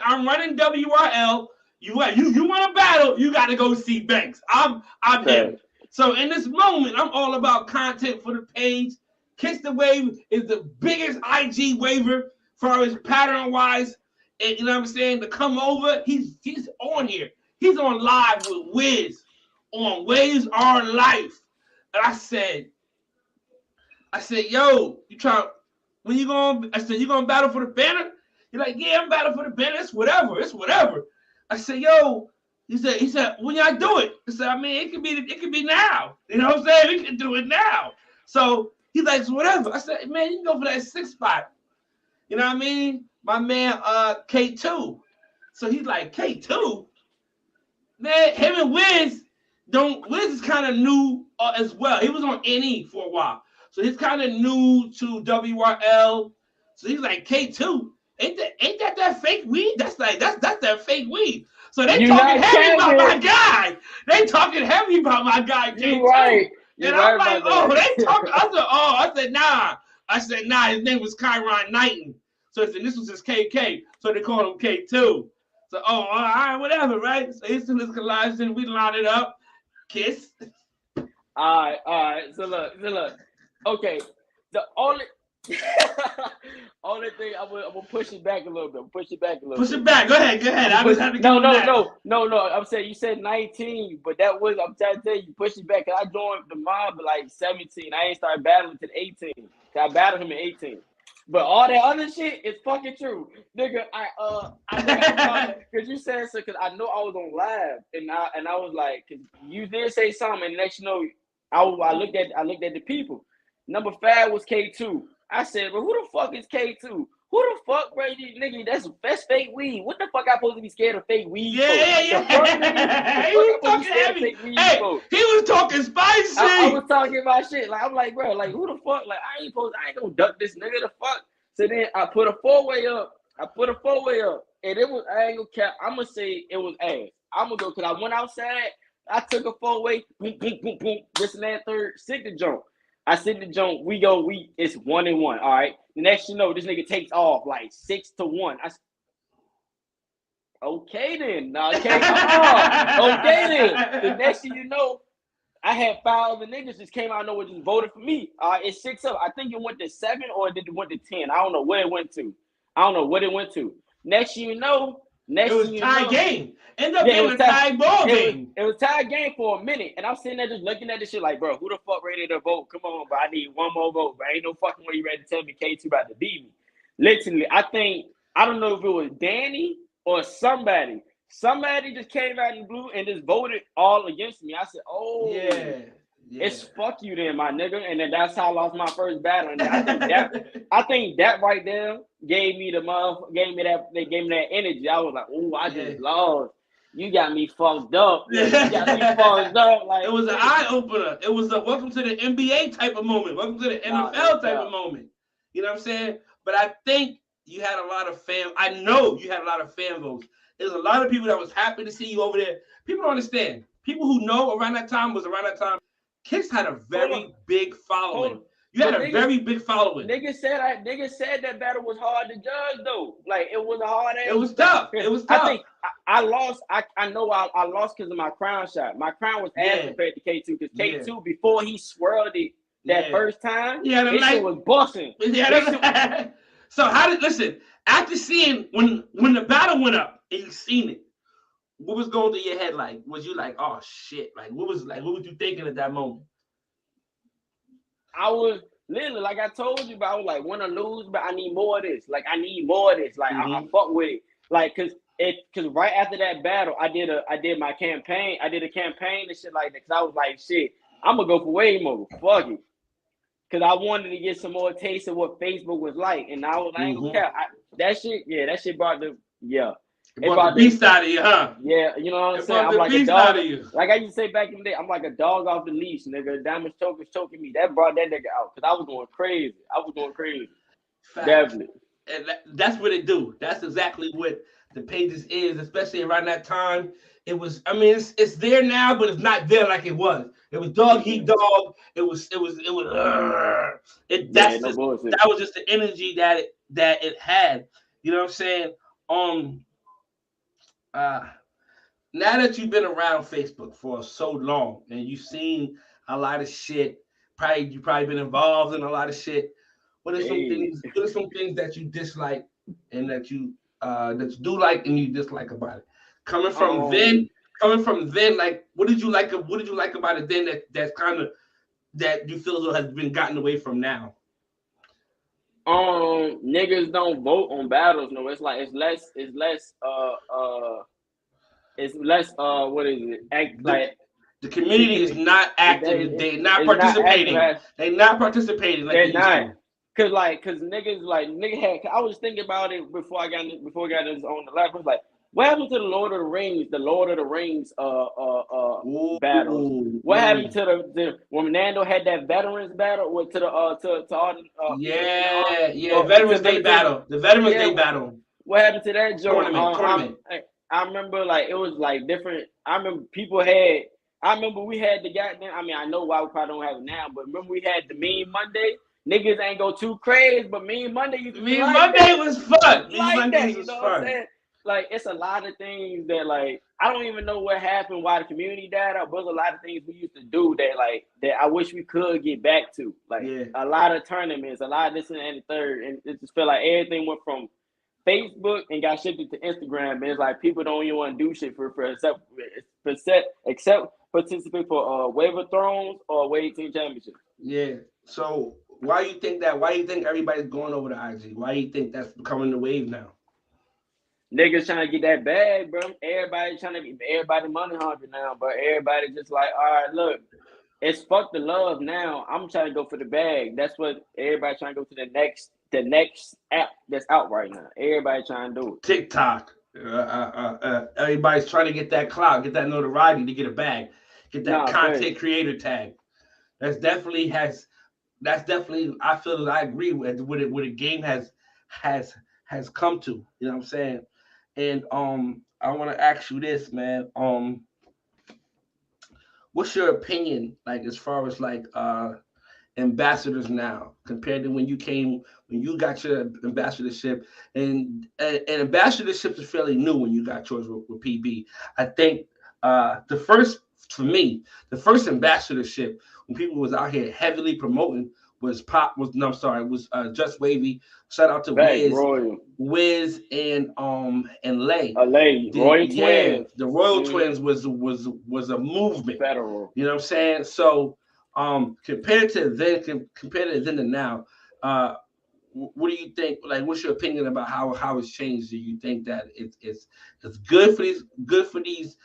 WRL. You want to battle, you got to go see Banks. I'm him. So in this moment, I'm all about content for the page. KissDaWave is the biggest IG waiver for his pattern wise. And you know what I'm saying? To come over, he's on here. He's on live with Wiz on Waves Are Life. And I said, yo, when you going? I said, you gonna battle for the banner? You're like, yeah, I'm battling for the banner. It's whatever. I said, yo. He said, when y'all do it? I said, I mean, it could be now. You know what I'm saying? We can do it now. So he's like, so whatever. I said, man, you can go for that 6th spot. You know what I mean? My man, K2. So he's like, K2? Man, him and Wiz is kind of new as well. He was on NE for a while. So he's kind of new to WRL. So he's like, K2, ain't that fake weed? That's that fake weed. So they talking heavy about my guy. They talking heavy about my guy, K2. Right. And I'm like, oh, they talking. I said, nah. I said, nah, his name was Kyron Knighton. So I said, this was his KK. So they called him K2. So, all right, whatever, right? So he's doing this collage, we line it up. Kiss. All right. So look. Okay. The only thing I'm gonna push it back a little bit. Push it back. Go ahead. I was having No. I'm saying you said 19, but that was, I'm trying to tell you, push it back. Cause I joined the mob at like 17. I ain't started battling till 18. I battled him at 18. But all that other shit is fucking true, nigga. Cause you said so. Cause I know I was on live, and I was like, cause you did say something, and next you know, I looked at the people. Number 5 was K2. I said, but who the fuck is K2? Who the fuck, bro? Nigga, that's fake weed. What the fuck I supposed to be scared of fake weed? Yeah. He was talking heavy. Hey, he was talking spicy. I was talking about shit. Like, I'm like, bro, like, who the fuck? Like, I ain't gonna duck this nigga. The fuck. So then I put a 4-way up. And it was, I ain't gonna cap. I'm gonna say it was ass. I'm gonna go, cause I went outside. I took a 4-way. Boom, boom, boom, boom. This and that third. Sick the jump. I sit the jump. It's 1-1. All right. The next, you know, this nigga takes off like 6-1. Okay then. No, okay. Okay then. The next thing you know, I had 5 other niggas just came out of nowhere, just voted for me. It's 6 up. I think it went to 7 or did it went to 10. I don't know where it went to. Next thing you know, it was tie game. Ended up being a tie ball game. It was tie game for a minute, and I'm sitting there just looking at this shit like, bro, who the fuck ready to vote? Come on, bro, I need one more vote, bro. Ain't no fucking way you ready to tell me K2 about to beat me. Literally, I don't know if it was Danny or somebody. Somebody just came out in blue and just voted all against me. I said, oh, yeah. It's fuck you then, my nigga. And then that's how I lost my first battle. And I think that right there gave me that energy. I was like, oh, I just lost. You got me fucked up. Like, it was an eye opener. It was a welcome to the NBA type of moment. Welcome to the NFL type of moment. You know what I'm saying? But I think you had a lot of I know you had a lot of fan votes. There's a lot of people that was happy to see you over there. People don't understand. People who know around that time, Kiss had a very big following. You had a very big following. Nigga said that battle was hard to judge though. Like it was a hard ass. It was tough. I think I lost. I know I lost because of my crown shot. My crown was ass compared to K2 because K2 before he swirled it that first time, this shit was busting. Yeah, so listen, after seeing when the battle went up and you seen it, what was going through your head? Like, was you like, oh shit? Like, what was you thinking at that moment? I was literally, like I told you, but I was like, win or lose, but I need more of this. Like, I need more of this. Like, I fuck with it. Like, cause right after that battle, I did my campaign. I did a campaign and shit like that. Cause I was like, shit, I'm gonna go for way more. Fuck it. Cause I wanted to get some more taste of what Facebook was like, and I was like, that shit brought the It brought the beast out of you, huh? Yeah, you know what I'm saying? I'm like a dog. Like I used to say back in the day, I'm like a dog off the leash, nigga. Diamond choker's choking me. That brought that nigga out because I was going crazy. Fact. Definitely. And that's what it do. That's exactly what the pages is, especially around that time. It was, I mean, it's there now, but it's not there like it was. It was dog eat dog. That was just the energy that it had. You know what I'm saying? Now that you've been around Facebook for so long and you've seen a lot of shit, you've probably been involved in a lot of shit. What are some things that you dislike and that you do like and you dislike about it? Coming from then, like what did you like about it then that's kind of that you feel has been gotten away from now? Niggas don't vote on battles. No, it's less what is it? The community is not active. They're not participating. They're not participating. Like they're not. Cause niggas had. I was thinking about it before I got this on the left. I was like, What happened to the Lord of the Rings? The Lord of the Rings battles. Ooh, What happened to the when Nando had that veterans battle with to the to all the people in the army? Veterans Day battle. The Veterans Day battle. What happened to that joint? Tournament. I remember like it was like different. I remember people had. I remember we had the goddamn. I mean, I know why we probably don't have it now, but remember we had the Mean Monday. Niggas ain't go too crazy, but Mean Monday used to be like Monday that. was fun. Like Monday that, you was know fun. what I'm saying? Like it's a lot of things that like I don't even know what happened, why the community died out, but there's a lot of things we used to do that I wish we could get back to. Like a lot of tournaments, a lot of this and the third, and it just felt like everything went from Facebook and got shifted to Instagram. And it's like people don't even want to do shit for except participate for Wave of Thrones or Wave Team Championship. Yeah. So why do you think that? Why do you think everybody's going over to IG? Why do you think that's becoming the wave now? Niggas trying to get that bag, bro. Everybody trying to get everybody money hungry now, but everybody just like, all right, look, it's fuck the love now. I'm trying to go for the bag. That's what everybody trying to go to the next app that's out right now. Everybody trying to do it. TikTok. Everybody's trying to get that clout, get that notoriety to get a bag, get that content creator tag. That's definitely I feel that I agree with what the game has come to. You know what I'm saying? And I want to ask you this, man. What's your opinion, like as far as like ambassadors now compared to when you got your ambassadorship, and ambassadorship is fairly new when you got yours with PB. I think the first ambassadorship when people was out here heavily promoting was Just Wavy. Shout out to Wiz and Lay. Royal Twins. The Royal Twins was a movement. Federal. You know what I'm saying? So compared to then to now, what do you think? Like, what's your opinion about how it's changed? Do you think that it's good for these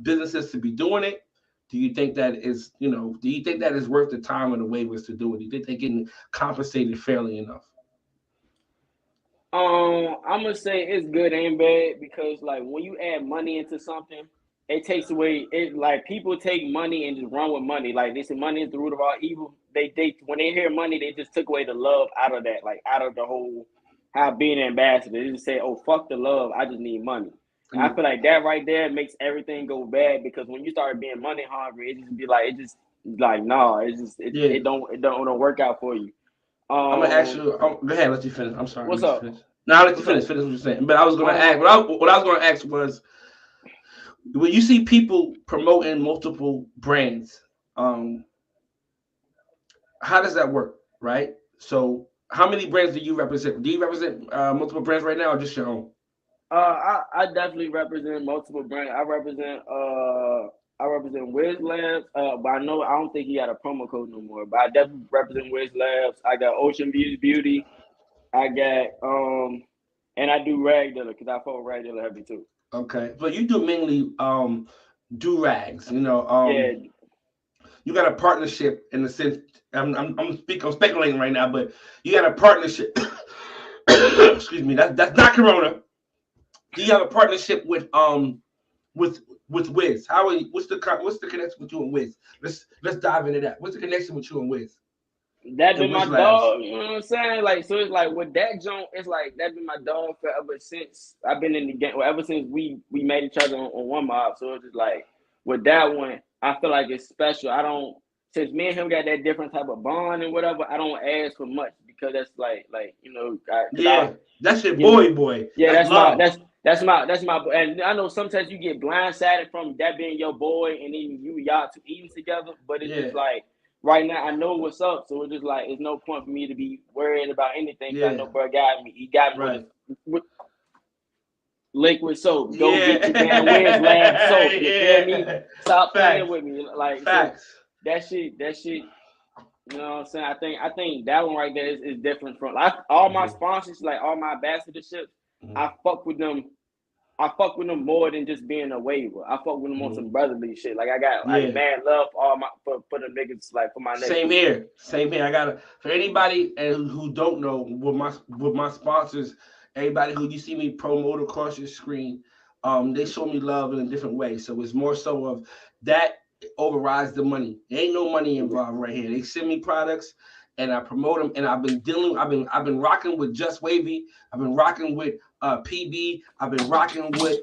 businesses to be doing it? Do you think that is worth the time and the waivers to do it? Do you think they're getting compensated fairly enough? I'm gonna say it's good and bad because like when you add money into something, it takes away it. Like people take money and just run with money. Like they say money is the root of all evil. They when they hear money, they just took away the love out of that, like out of the whole how being an ambassador. They just say, "Oh fuck the love, I just need money." And I feel like that right there makes everything go bad because when you start being money hungry, it don't work out for you. I'm gonna ask you. Go ahead, let you finish. I'm sorry. What's up? No, I'll let you finish. Finish what you're saying. But I was gonna ask. What I was gonna ask was, when you see people promoting multiple brands, how does that work, right? So, how many brands do you represent? Do you represent multiple brands right now, or just your own? I definitely represent multiple brands. I represent Wiz Labs. But I don't think he got a promo code no more. But I definitely represent Wiz Labs. I got Ocean Beauty. I got and I do Rag Dealer because I follow Rag Dealer heavy too. Okay, but you do mainly do rags. You know, you got a partnership in the sense. I'm speculating right now, but you got a partnership. Excuse me. That's not Corona. Do you have a partnership with Wiz? What's the connection with you and Wiz? Let's dive into that. What's the connection with you and Wiz? That been my dog, you know what I'm saying? Like, so it's like with that joint, it's like that been my dog forever since I've been in the game. Well, ever since we made each other on One Mob. So it's just like with that one, I feel like it's special. Since me and him got that different type of bond and whatever, I don't ask for much because that's like you know. That's your boy. Yeah, that's my boy. And I know sometimes you get blindsided from that being your boy, and then y'all two eating together. But it's just like. Right now, I know what's up, so it's just like it's no point for me to be worried about anything. I know bro got me. He got me with liquid soap. Go get your damn Wiz Lab soap. You feel me? Stop playing with me. Like facts. So that shit. You know what I'm saying? I think that one right there is different from all my sponsors, like all my ambassadorships. I fuck with them. I fuck with them more than just being a waiver. I fuck with them on some brotherly shit. Like I got like mad love for the niggas, like for my niggas. Same here. I got for anybody who don't know what my sponsors Everybody who you see me promote across your screen, they show me love in a different way. So it's more so of that overrides the money. There ain't no money involved right here. They send me products and I promote them. And I've been rocking with Just Wavy. I've been rocking with PB. I've been rocking with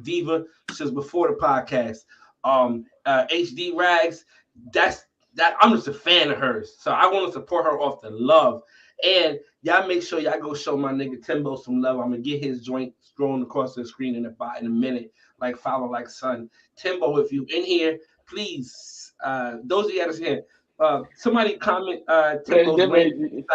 Diva since before the podcast. HD Rags. That I'm just a fan of hers. So I want to support her off the love. And y'all make sure y'all go show my nigga Timbo some love. I'm gonna get his joint scrolling across the screen in a minute. Like follow like son. Timbo, if you in here, please. Those of you that's here, somebody comment Timbo's link.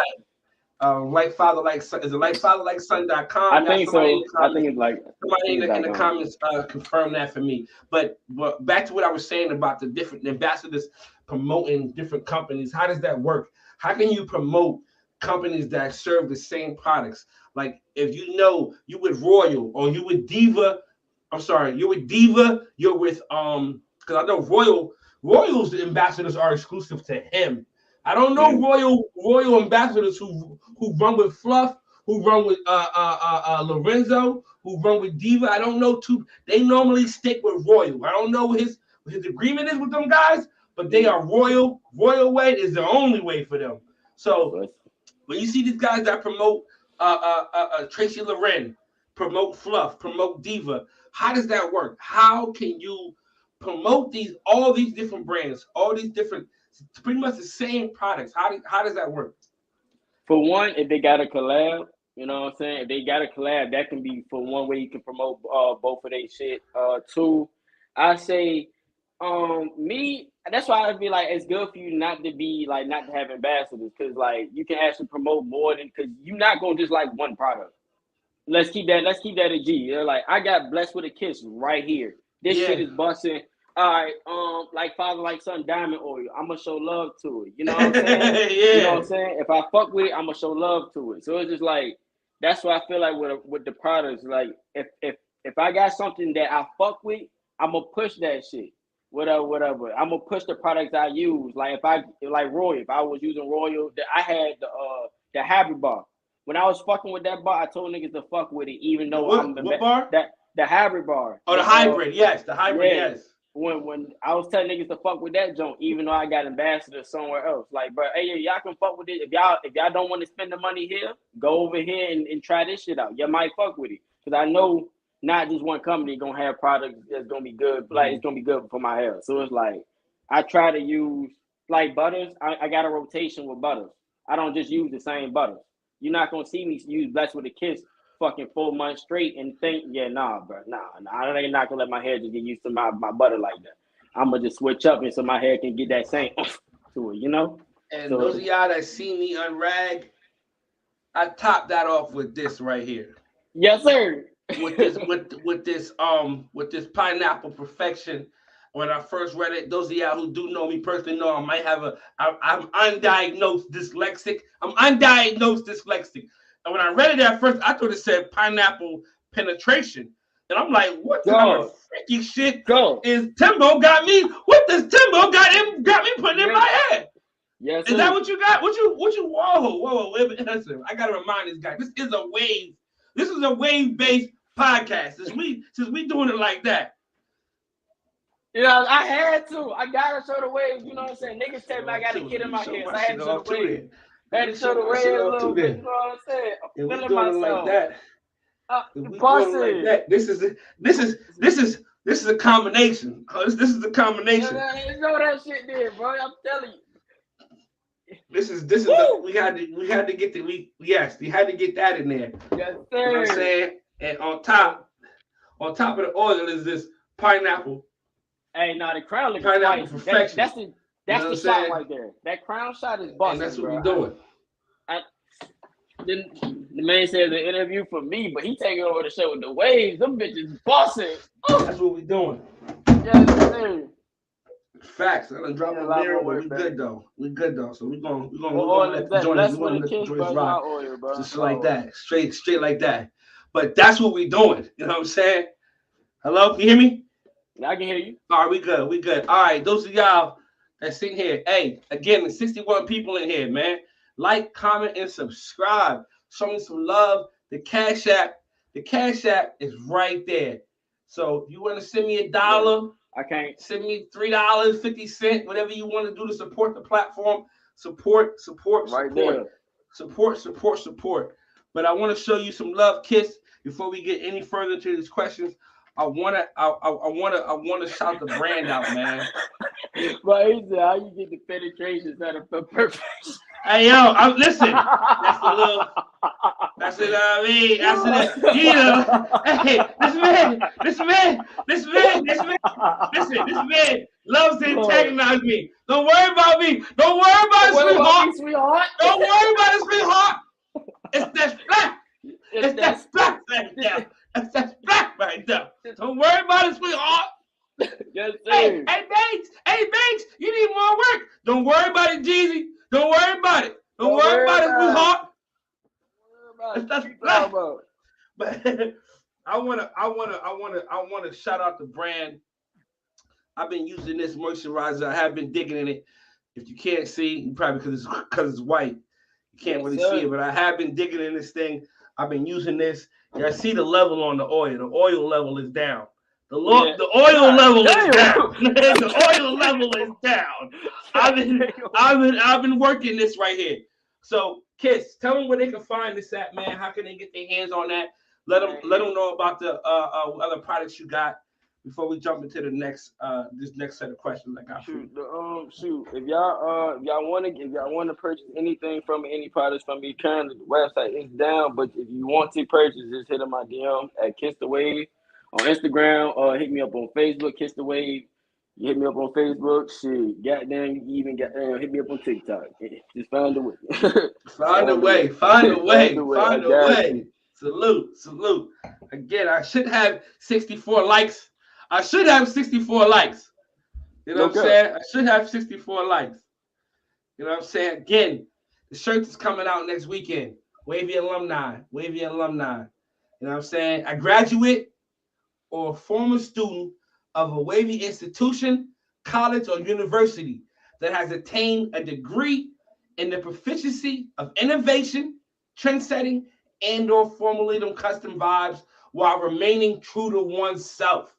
Like father like son. Is it like father like son.com? I think so. I think it's like somebody in the comments confirm that for me. But back to what I was saying about the different ambassadors promoting different companies. How does that work? How can you promote companies that serve the same products? Like if you know you with Royal or you with Diva, you're with Diva, you're with because I know Royal's ambassadors are exclusive to him. I don't know Royal ambassadors who run with Fluff, who run with Lorenzo, who run with Diva. I don't know they normally stick with Royal. I don't know what his agreement is with them guys, but they are Royal. Royal way is the only way for them. So when you see these guys that promote Tracy Loren, promote Fluff, promote Diva, how does that work? How can you promote all these different brands, all these different, pretty much the same products? How does that work? For one, if they got a collab, you know what I'm saying? If they got a collab, that can be for one way you can promote both of their shit. Two, I say, me, that's why I'd be like, it's good for you not to have ambassadors, because like you can actually promote more than, because you're not gonna just like one product. Let's keep that a G. You're like, I got blessed with a kiss right here. This shit is busting. All right, like father, like son, diamond oil. I'm gonna show love to it. You know what I'm saying? You know what I'm saying? If I fuck with it, I'm gonna show love to it. So it's just like, that's why I feel like with the products, like if I got something that I fuck with, I'm gonna push that shit. Whatever. I'm gonna push the products I use. Like Royal, if I was using Royal, I had the Hybrid bar. When I was fucking with that bar, I told niggas to fuck with it, even though what bar? The Hybrid bar. Oh, the hybrid, yes, the hybrid, yes. When I was telling niggas to fuck with that joint, even though I got ambassadors somewhere else. Like, bro, hey, y'all can fuck with it. If y'all don't want to spend the money here, go over here and try this shit out. You might fuck with it. Because I know not just one company gonna have products that's gonna be good. Like, it's gonna be good for my hair. So it's like, I try to use, like butters. I got a rotation with butters. I don't just use the same butters. You're not gonna see me use Blessed with a Kiss fucking 4 months straight and think, bro, I ain't not gonna let my hair just get used to my butter like that. I'm gonna just switch up and so my hair can get that same to it, you know. And so, those of y'all that see me unrag, I top that off with this right here. Yes, sir. with this pineapple perfection. When I first read it, those of y'all who do know me personally know I might have I'm undiagnosed dyslexic. And when I read it at first, I thought it said pineapple penetration. And I'm like, what kind of freaky shit is Timbo got me? What does Timbo got me putting in my head? Yes, is that what you got? What you whoa, listen, I gotta remind this guy. This is a wave. This is a wave-based podcast. Since we doing it like that. Yeah, I had to. I gotta show the wave. You know what I'm saying? Niggas tell me I got a kid in my head. So I had to show the wave. I had to show the wave a little bit. You know what I'm saying? I'm feeling myself. Like that. Like that. This is a combination. This is a combination. You know that shit there, bro. I'm telling you. This is we had to get we had to get that in there. Yes, sir. You know what I'm saying? And on top of the oil is this pineapple. Hey, no, the crown looks pineapple perfection. That's the shot right there. That crown shot is busting. And that's what we're doing. The man says an interview for me, but he taking over the show with the waves. Them bitches busting. That's what we're doing. Yes, sir. Facts. I'm gonna drop a mirror, but we good though. So we're gonna let the joints rock. Just like that. Straight like that. But that's what we're doing. You know what I'm saying? Hello? Can you hear me? I can hear you. All right, we good. All right, those of y'all that's in here. Hey, again, there's 61 people in here, man. Like, comment, and subscribe. Show me some love. The Cash App is right there. So if you want to send me $1, I can't send me $3.50, whatever you want to do to support the platform. Support. right there. Support. But I want to show you some love, Kiss. Before we get any further to these questions, I wanna shout the brand out, man. But he said, how you get the penetration out of perfection? Hey yo, listen. That's a little. That's it. I mean, that's it. You know, hey, this man. Listen, this man loves to antagonize me. Don't worry about me. Don't worry about it, sweetheart. Don't worry about it, sweetheart. It's that splash. It's that splash right there. It's that splash right there. Don't worry about it, sweetheart. Yes, hey, Banks, you need more work. Don't worry about it, Jeezy. Don't worry about it. Don't worry about it, sweetheart. It's that splash. But I wanna shout out the brand. I've been using this moisturizer. I have been digging in it. If you can't see, probably because it's white, you can't really see it. But I have been digging in this thing. I've been using this. I see the level on the oil. The oil level is down. The oil level is down. The oil level is down. I've been working this right here. So, Kiss, tell them where they can find this at, man. How can they get their hands on that? Let them know about the other products you got before we jump into the next this next set of questions I got. Shoot. If y'all want to purchase anything from me, any products from me, currently the website is down. But if you want to purchase, just hit on my DM at KissDaWave on Instagram, or hit me up on Facebook, KissDaWave. You hit me up on Facebook, shit. Goddamn, you even hit me up on TikTok. Just find a way. Find a way. Salute. Again, I should have 64 likes. You know what I'm saying? I should have 64 likes. You know what I'm saying? Again, the shirt is coming out next weekend. Wavy alumni. You know what I'm saying? A graduate or a former student of a Wavy institution, college, or university that has attained a degree in the proficiency of innovation, trendsetting, and/or formulating custom vibes while remaining true to oneself.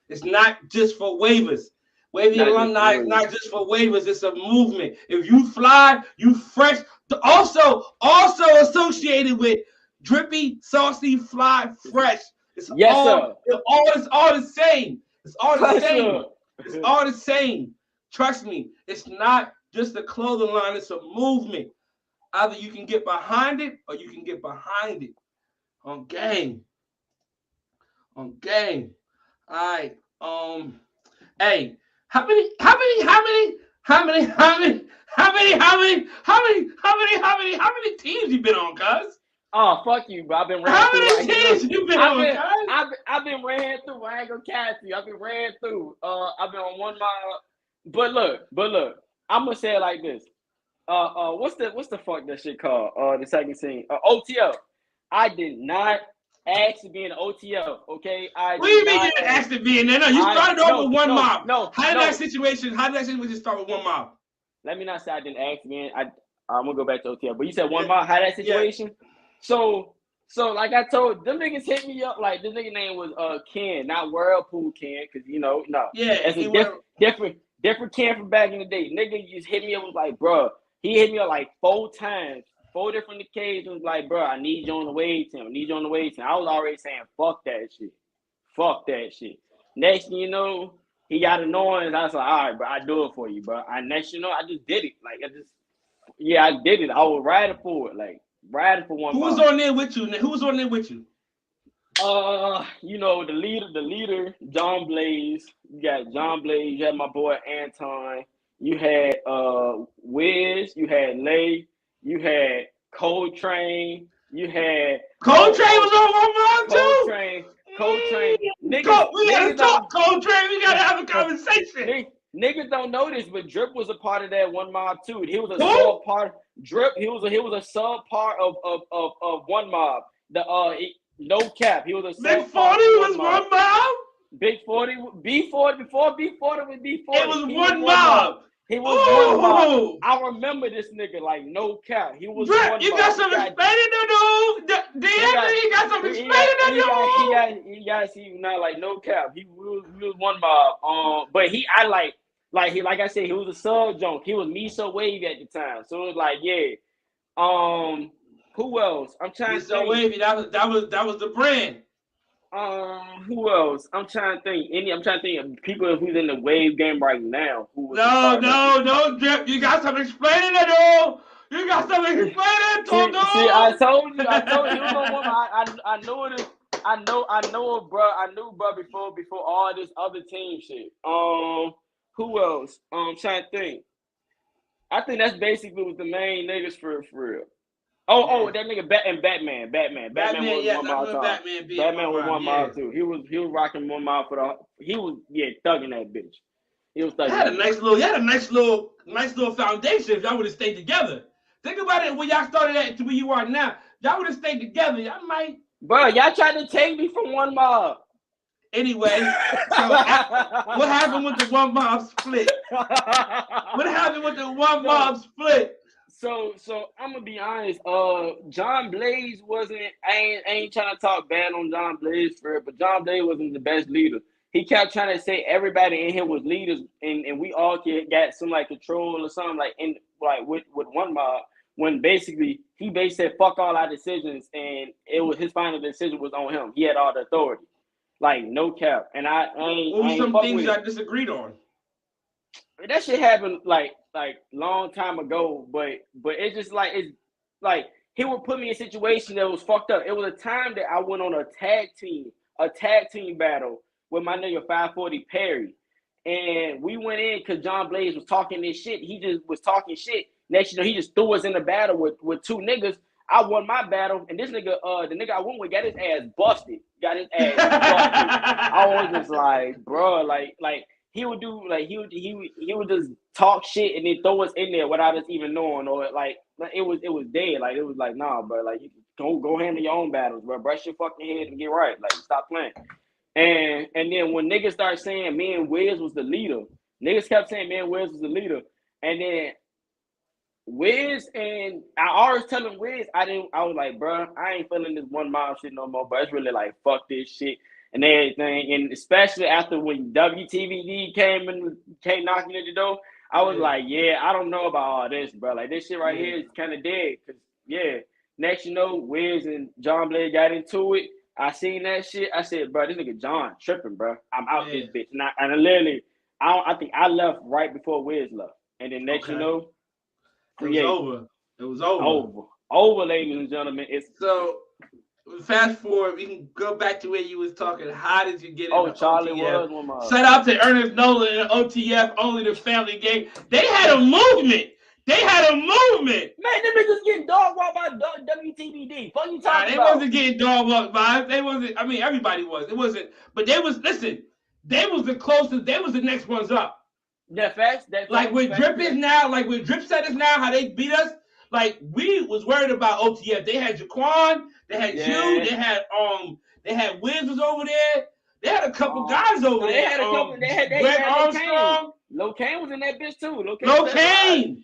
It's not just for waivers. Wavy alumni is not just for waivers. It's a movement. If you fly, you fresh. Also associated with drippy, saucy, fly, fresh. It's all the same. It's all the same. Trust me. It's not just a clothing line. It's a movement. Either you can get behind it or you can get behind it. On game. All right. Hey, how many teams you been on, cuz? Oh, fuck you, bro. I've been ran How through. many teams you been on, cuz? I've been ran through. I ain't gonna catch you. I've been ran through. I've been on 1 mile. But look. I'm gonna say it like this. What's the fuck that shit called? The second scene. OTL. I did not ask to be in the OTL. Okay. What do you mean you didn't ask to be in there? No, you started off with 1 mob. No. How did that situation start with 1 mob? Let me not say I didn't ask to be in. I'm gonna go back to OTL. But you said 1 mob. How that situation? Yeah. So like I told them niggas hit me up, like this nigga name was Ken, not Whirlpool Ken, because no. Yeah, it's a different Ken from back in the day. Nigga just hit me up, was like, bro, he hit me up like 4 times, 4 different occasions, like, bro, I need you on the wave team. I was already saying fuck that shit. Next thing you know, he got annoying. I was like, all right, bro, I do it for you, bro. I just did it. Like I did it. I was riding for it, like. Riding for 1 Who was on there with you? The leader, John Blaze. You got John Blaze. You had my boy Anton. You had Wiz. You had Lay. You had Coltrane. You had Coltrane was on 1 mob too. Coltrane. We gotta talk, Coltrane. We gotta have a conversation. Niggas don't know this, but Drip was a part of that 1 mob too. He was a sub part. Drip, he was a sub part of 1 mob. No cap. He was a sub Big 40 part was 1 mob. Big 40, B40 before B40 was B40. It was 1 mob. He was one mob. I remember this nigga, like, no cap. He was Bruh, one you mob. got some explaining to do. You got some explaining to do. He got see now, like, no cap. He was one mob. But like I said, he was a sub junk. He was Miso Wavy at the time. So it was like, yeah. Who else? I'm trying to think. Miso Wavy, that was the brand. Who else? I'm trying to think. I'm trying to think of people who's in the wave game right now. No, Drip. You got some explaining to do. You got some explaining to do. See, I told you. He was on one. I know it. I know, bro. I knew, bro, before all this other team shit. Who else? I'm trying to think. I think that's basically what the main niggas for real. Oh, that nigga Batman. Batman was one mile time. Batman was 1 mile too. He was rocking 1 mile for the. He was thugging that bitch. He was thugging. He had a nice little foundation. If y'all would have stayed together. Think about it when y'all started at to where you are now. Y'all would have stayed together. Y'all might. Bro, y'all tried to take me from 1 mile. Anyway, so what happened with the 1 mile split? What happened with the 1 mile split? So I'm gonna be honest. John Blaze wasn't. I ain't trying to talk bad on John Blaze for it, but John Blaze wasn't the best leader. He kept trying to say everybody in here was leaders, and we all got some like control or something with 1 mob. When basically he said fuck all our decisions, and it was his final decision was on him. He had all the authority, like no cap. And I ain't. What were some things I disagreed on? That shit happened like long time ago, but it's like he would put me in a situation that was fucked up. It was a time that I went on a tag team battle with my nigga 540 Perry, and we went in because John Blaze was talking this shit. He just was talking shit. Next, he just threw us in the battle with 2 niggas. I won my battle, and this nigga, the nigga I went with, got his ass busted. I was just like, bro, like. He would do like he would just talk shit and then throw us in there without us even knowing, or like it was dead. Like it was like, nah, bro, like you go handle your own battles, bro. Brush your fucking head and get right. Like stop playing. And then when niggas started saying me and Wiz was the leader, niggas kept saying me and Wiz was the leader. And then Wiz and I always telling Wiz, I was like, bro, I ain't feeling this 1 mile shit no more, but it's really like fuck this shit. And everything, and especially after when WTVD came knocking at the door, I was like, yeah, I don't know about all this, bro. Like this shit right here is kind of dead. Cause next you know, Wiz and John Blaze got into it. I seen that shit. I said, bro, this nigga John tripping, bro. I'm out this bitch. And I literally, I think I left right before Wiz left. And then next you know, it was over. It was over. Over, ladies and gentlemen. It's so. Fast forward, we can go back to where you was talking. How did you get into Charlie OTF? was one more. Shout out to Ernest Nolan and OTF, Only the Family Game. They had a movement. Man, them niggas getting dog walked by WTVD. Fuck you talking about? They wasn't getting dog walked by. They wasn't. I mean, everybody was. It wasn't. But they was. Listen, they was the closest. They was the next ones up. That facts. Like where Drip is now. Like where Drip set is now. How they beat us. Like we was worried about OTF. They had Jaquan. They had you. They had Wiz was over there. They had a couple guys over there. They had a couple. They had Armstrong. Lil Kane was in that bitch too. Lil Kane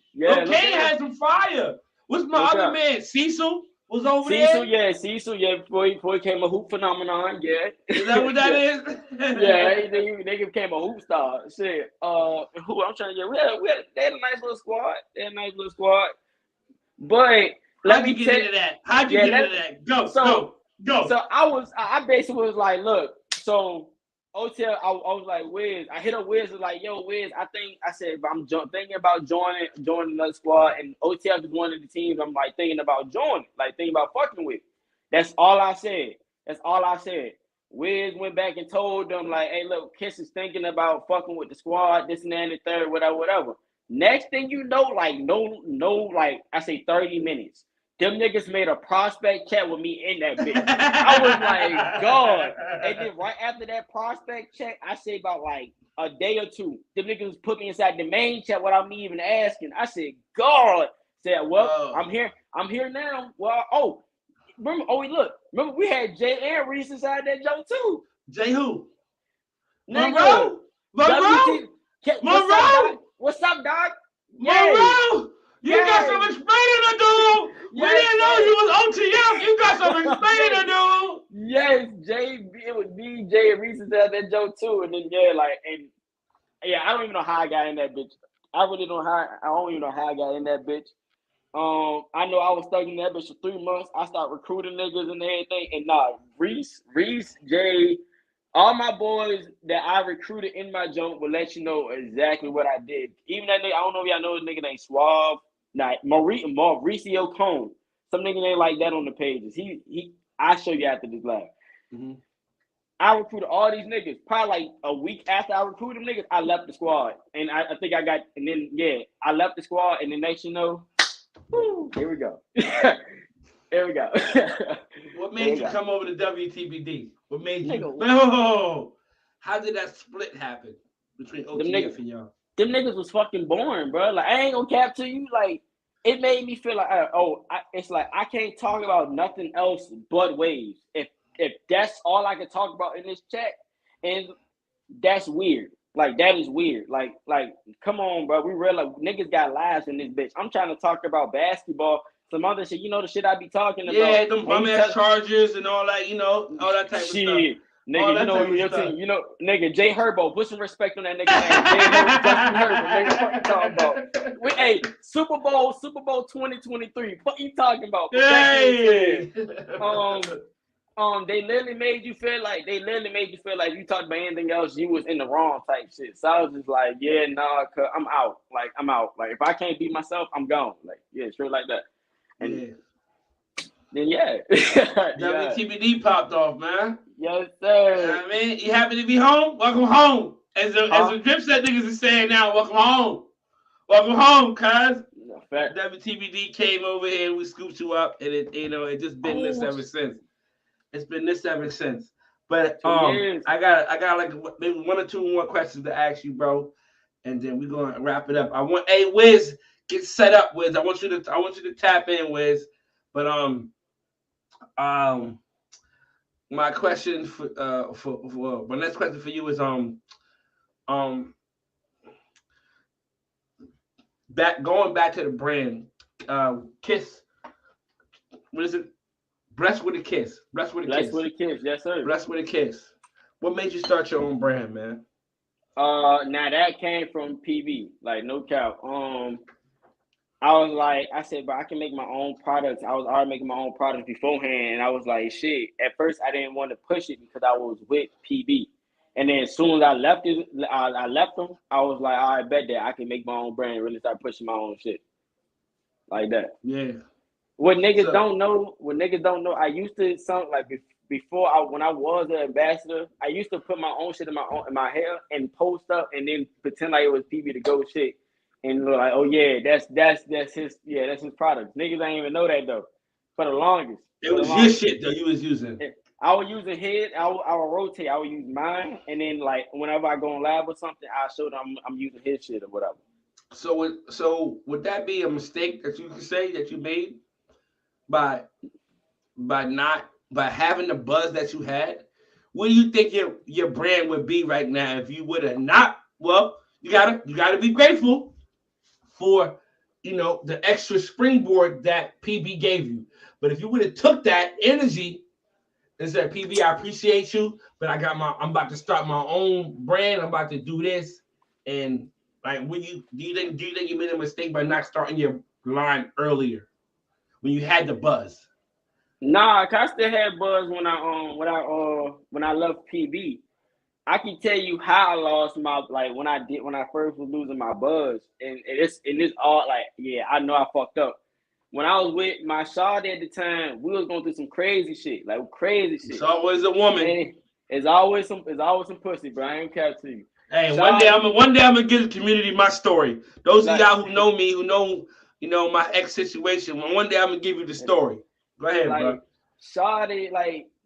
had some fire. What's my other man? Cecil was over there. Cecil. Before he became a hoop phenomenon. Yeah. Is that what that is? they became a hoop star. Shit. Who I'm trying to get? They had a nice little squad. But how'd you get into that? Go. So I basically was like, look, so OTL, I was like, Wiz. I hit up Wiz, was like, yo, Wiz, I'm thinking about joining another squad, and OTL is one of the teams I'm like thinking about joining, like thinking about fucking with. That's all I said. Wiz went back and told them, like, hey, look, Kiss is thinking about fucking with the squad, this and that and the third, whatever. Next thing you know, like, like, I say 30 minutes. Them niggas made a prospect chat with me in that bitch. I was like, God. And then right after that prospect chat, I say about like a day or two, them niggas put me inside the main chat without me even asking. I said, God. Said, well, I'm here now. Well, remember we had Jay and Reese inside that joke too. Jay who? Monroe. What's up, dog? Monroe, you got some explaining to do. We didn't know you was OTF. You got some explaining to do. Yes, it was me, Jay, and Reese said that joke too, and then I don't even know how I got in that bitch. I don't even know how I got in that bitch. I know I was stuck in that bitch for 3 months. I started recruiting niggas and everything, and Reese, Jay, all my boys that I recruited in my jump will let you know exactly what I did. Even that nigga, I don't know if y'all know this nigga named Suave. Mauricio Cone. Some nigga ain't like that on the pages. I'll show you after this live. Mm-hmm. I recruited all these niggas. Probably like a week after I recruited them niggas, I left the squad. And I think I left the squad, and the next you know, here we go. Here we go. What made you come over to WTBD? What made you? No. How did that split happen between OTF and y'all? Them niggas was fucking boring, bro. Like, I ain't gonna cap to you. Like, it made me feel like, it's like I can't talk about nothing else but waves. If that's all I can talk about in this chat, and that's weird. Like, that is weird. Like, come on, bro. We realize niggas got lives in this bitch. I'm trying to talk about basketball, some other shit. You know the shit I be talking about. Yeah, them bum ass charges and all that. You know, all that type of stuff. Nigga, you know your team. You know, nigga, Jay Herbo. Put some respect on that nigga name. Justin Herbert. Nigga, what you talking about? Hey, Super Bowl 2023. What you talking about? Hey. They literally made you feel like you talked about anything else, you was in the wrong type shit. So I was just like, yeah, nah, cause I'm out. Like, I'm out. Like, if I can't be myself, I'm gone. Like, yeah, straight like that. And then WTBD popped off, man. Yes, sir. You know what I mean? You happy to be home? Welcome home. As the Dripset niggas is saying now, welcome home. Welcome home, cuz. WTBD came over here and we scooped you up, and it just been this ever since. It's been this ever since. But I got like maybe 1 or 2 more questions to ask you, bro, and then we're gonna wrap it up. Wiz, get set up, Wiz. I want you to tap in, Wiz. But my question for my next question for you is going back to the brand, Kiss. What is it? Blessed with a Kiss. Blessed with a Kiss, yes, sir. Blessed with a Kiss. What made you start your own brand, man? Now that came from PB, like no cap. I was like, I said, but I can make my own products. I was already making my own products beforehand, and I was like, shit. At first, I didn't want to push it because I was with PB, and then as soon as I left them, I was like, I bet that I can make my own brand and really start pushing my own shit, like that. Yeah. What niggas don't know, I used to when I was an ambassador, I used to put my own shit in my hair and post up and then pretend like it was PB to go shit. And look like, oh yeah, that's his product. Niggas ain't even know that though. For the longest. It was your shit that you was using. I was using his, I would rotate, I would use mine, and then like whenever I go on live or something, I show them I'm using his shit or whatever. So would that be a mistake that you could say that you made by having the buzz that you had? What do you think your brand would be right now if you would have not? Well, you gotta be grateful for the extra springboard that PB gave you. But if you would have took that energy and said, PB, I appreciate you, but I'm about to start my own brand. I'm about to do this. And like, do you think you made a mistake by not starting your line earlier when you had the buzz? Nah, cause I still had buzz when I left PB. I can tell you how I lost my when I first was losing my buzz, and it's all like, yeah, I know I fucked up. When I was with my shawty at the time, we was going through some crazy shit, It's always a woman. And it's always some pussy, bro. I ain't care to you. Hey, one day I'm gonna give the community my story. Those of y'all who know me, who know my ex situation, one day I'm gonna give you the story. Go ahead, bro. Shawty,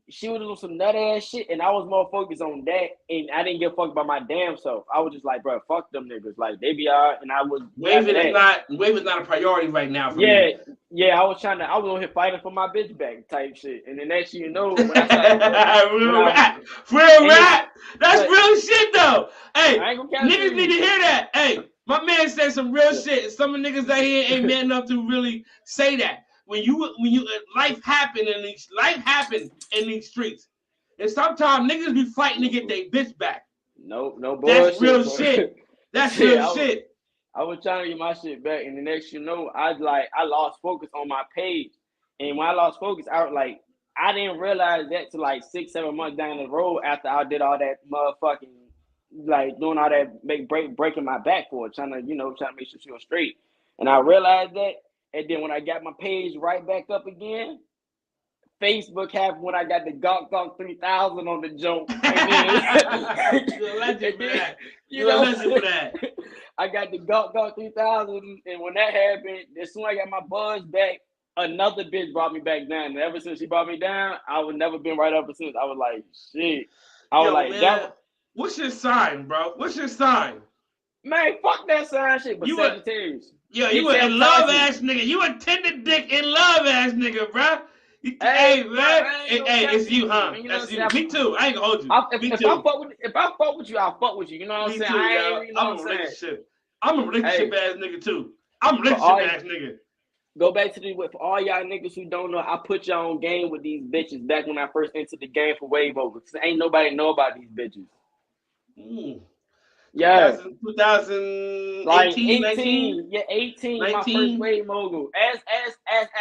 she was doing some nut ass shit, and I was more focused on that, and I didn't give a fuck about my damn self. I was just like, bro, fuck them niggas. Like, they be alright, and I was Wave is not a priority right now for me. Yeah, I was on here fighting for my bitch back type shit, and then next thing you know, when I started real rap. That's real shit though. Hey, niggas need to hear that. Hey, My man said some real shit. Some of the niggas out here ain't man enough to really say that. When you life happen in these streets, and sometimes niggas be fighting to get their bitch back. No bullshit. That's real shit. That's real shit. I was trying to get my shit back, and the next you know, I lost focus on my page, and when I lost focus, I didn't realize that till like 6-7 months down the road after I did all that motherfucking doing all that breaking my back for it, trying to make sure she was straight, and I realized that, and then when I got my page right back up again. Facebook happened when I got the Gawk 3000 on the joke. You're a legend for that. You're a legend for that. I got the Gawk 3000, and when that happened, as soon as I got my buzz back, another bitch brought me back down. And ever since she brought me down, I would never been right ever since. I was like, shit. Man, what's your sign, bro? What's your sign? Man, fuck that sign shit, but Sagittarius. Yo, you a love ass nigga. You a tender dick in love ass nigga, bro. Hey, man. Hey, it's you, huh? That's you. Me too. I ain't gonna hold you. If I fuck with you, I'll fuck with you. You know what I'm saying? I'm a relationship. I'm a relationship ass nigga too. I'm a relationship ass nigga. Go back to for all y'all niggas who don't know, I put y'all on game with these bitches back when I first entered the game for Wave Mogul. Cause ain't nobody know about these bitches. Yeah. 2018, like 18, 19? Yeah, 18, 19? My first Wave Mogul. Ask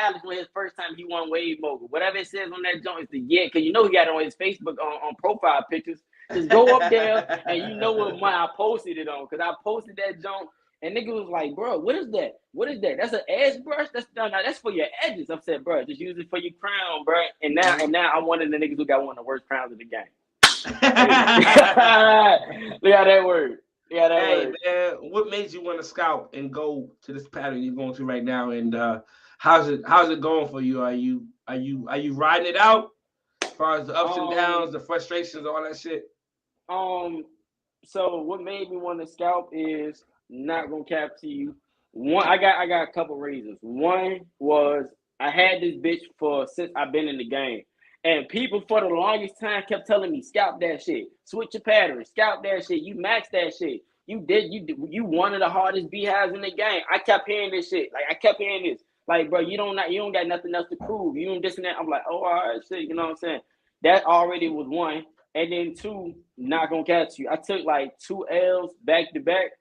Alex when his first time he won Wave Mogul. Whatever it says on that joint is the year, because he got it on his Facebook on profile pictures. Just go up there and you know what month I posted it on, because I posted that joint and nigga was like, bro, what is that? What is that? That's an edge brush? That's for your edges. I said, bro, just use it for your crown, bro. And now I'm one of the niggas who got one of the worst crowns in the game. Look at that word. Yeah, man, what made you want to scout and go to this pattern you're going to right now? And how's it going for you? Are you riding it out as far as the ups and downs, the frustrations, all that shit? So what made me want to scout is not gonna cap to you. One, I got a couple reasons. One was I had this bitch since I've been in the game. And people for the longest time kept telling me, scalp that shit, switch your pattern, scalp that shit, you max that shit. You one of the hardest beehives in the game. I kept hearing this shit. Like, I kept hearing this. Like, bro, you don't got nothing else to prove. You don't this and that. I'm like, oh, all right, shit, you know what I'm saying? That already was one. And then two, not gonna catch you. I took like 2 L's back to back,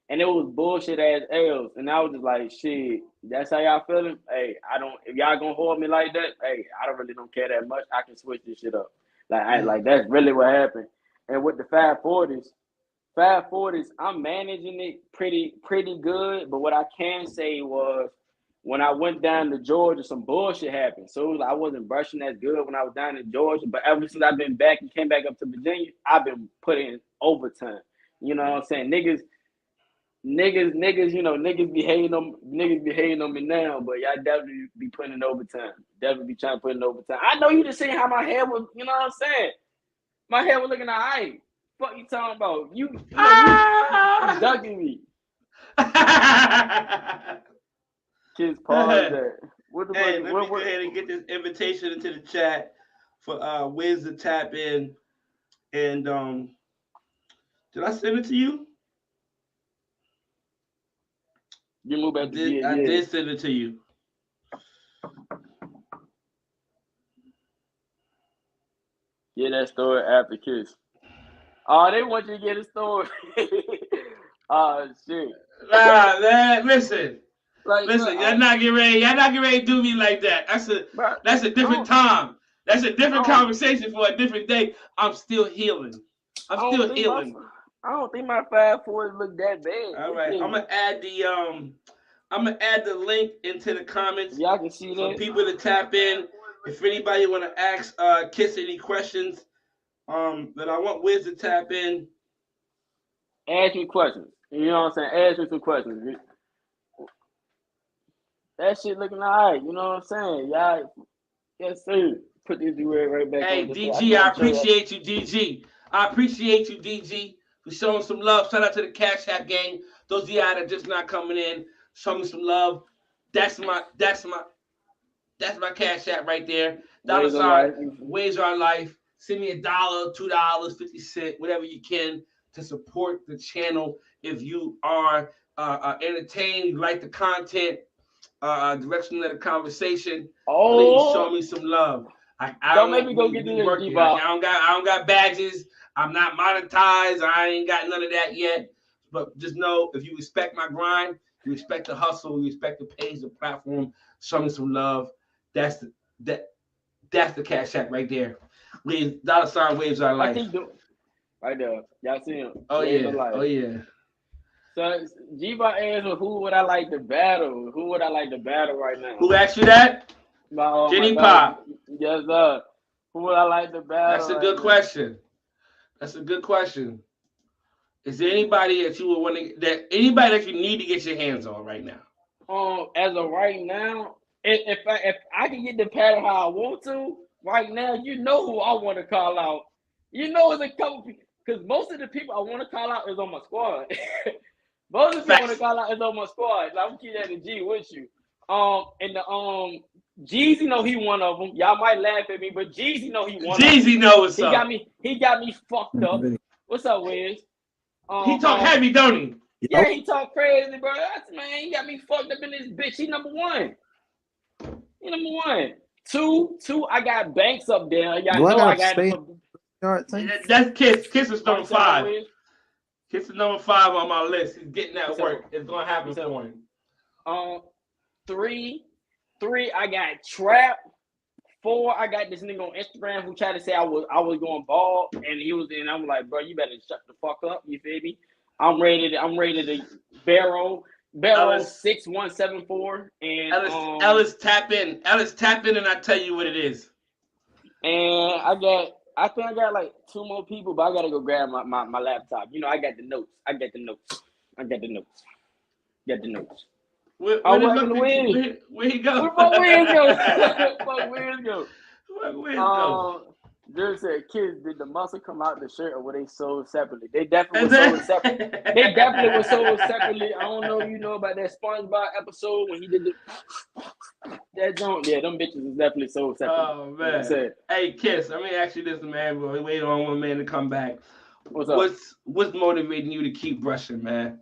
and it was bullshit ass L's. And I was just like, shit, that's how y'all feeling? Hey, if y'all gonna hold me like that, hey, I don't care that much. I can switch this shit up. Like that's really what happened. And with the 540s, I'm managing it pretty good. But what I can say was, when I went down to Georgia, some bullshit happened. So I wasn't brushing as good when I was down in Georgia. But ever since I've been back and came back up to Virginia, I've been putting in overtime. You know what I'm saying? Niggas, niggas be hating on me now, but y'all definitely be putting in overtime. Definitely be trying to put in overtime. I know you just seen how my hair was, you know what I'm saying? My hair was looking all right. Fuck you talking about? You ducking me. Kids, pause that. Let me go ahead and get this invitation into the chat for Wiz to tap in. And did I send it to you? You move back to I did send it to you. Get that story after Kiss. Oh, they want you to get a story. Oh shit. Nah, man, listen. Listen, y'all not getting ready to do me like that. That's a different time. That's a different conversation for a different day. I'm still healing. I don't think my 540 look that bad. All right, I'm gonna add the link into the comments. Y'all can see for that. people to tap in. If anybody want to ask Kiss any questions, that I want Wiz to tap in. Ask me questions. You know what I'm saying? Ask me some questions. That shit looking all right. You know what I'm saying? Y'all, yes, sir. Put this dude right back. Hey, DG, I appreciate you, DG. I appreciate you, DG, for showing some love. Shout out to the Cash App gang. Those of y'all that are just not coming in, show me some love. That's my Cash App right there. $, Ways on Life. Send me $1, $2, 50 cents, whatever you can to support the channel. If you are entertained, you like the content, direction of the conversation, please show me some love. I don't make me go get this working. I don't got badges. I'm not monetized. I ain't got none of that yet. But just know, if you respect my grind, you respect the hustle, you respect the page, the platform, show me some love. That's the cash app right there. $ waves our life. I keep doing right there. Y'all see him? Oh yeah. Oh yeah. So G-Bot asked, who would I like to battle? Who would I like to battle right now? Who asked you that? Jenny Pop. Yes, sir. Who would I like to battle? That's a good question. That's a good question. Is there anybody that you would want to anybody that you need to get your hands on right now? As of right now, if I can get the pattern how I want to, right now, you know who I want to call out. You know, it's a couple people, because most of the people I want to call out is on my squad. Most of the people I want to call out is on my squad. Like, I'm keeping that in G with you. And the Jeezy know he one of them. Y'all might laugh at me, but Jeezy know he one. Jeezy know what's up. He got me fucked up. What's up, Wiz? He talk heavy, don't he? Yeah, he talk crazy, bro. Man, he got me fucked up in this bitch. He number one. Two, I got Banks up there. Y'all know I got. That's Kiss. Kiss is number 5. Kiss is number 5 on my list. He's getting that work. It's gonna happen for him. 3, I got Trap. 4, I got this nigga on Instagram who tried to say I was going bald, and I'm like, bro, you better shut the fuck up. You feel me? I'm ready to barrel 6174 and Ellis tap in, and I tell you what it is. And I think I got like 2 more people, but I gotta go grab my laptop. You know, I got the notes. Where he go? Where go? Just said, kids, did the muscle come out the shirt or were they sold separately? They definitely were sold separately. I don't know if you know about that SpongeBob episode when he did that joint. Yeah, them bitches is definitely sold separately. Oh man. Hey, Kiss, let me ask you this, man. We wait on one man to come back. What's up? What's motivating you to keep brushing, man?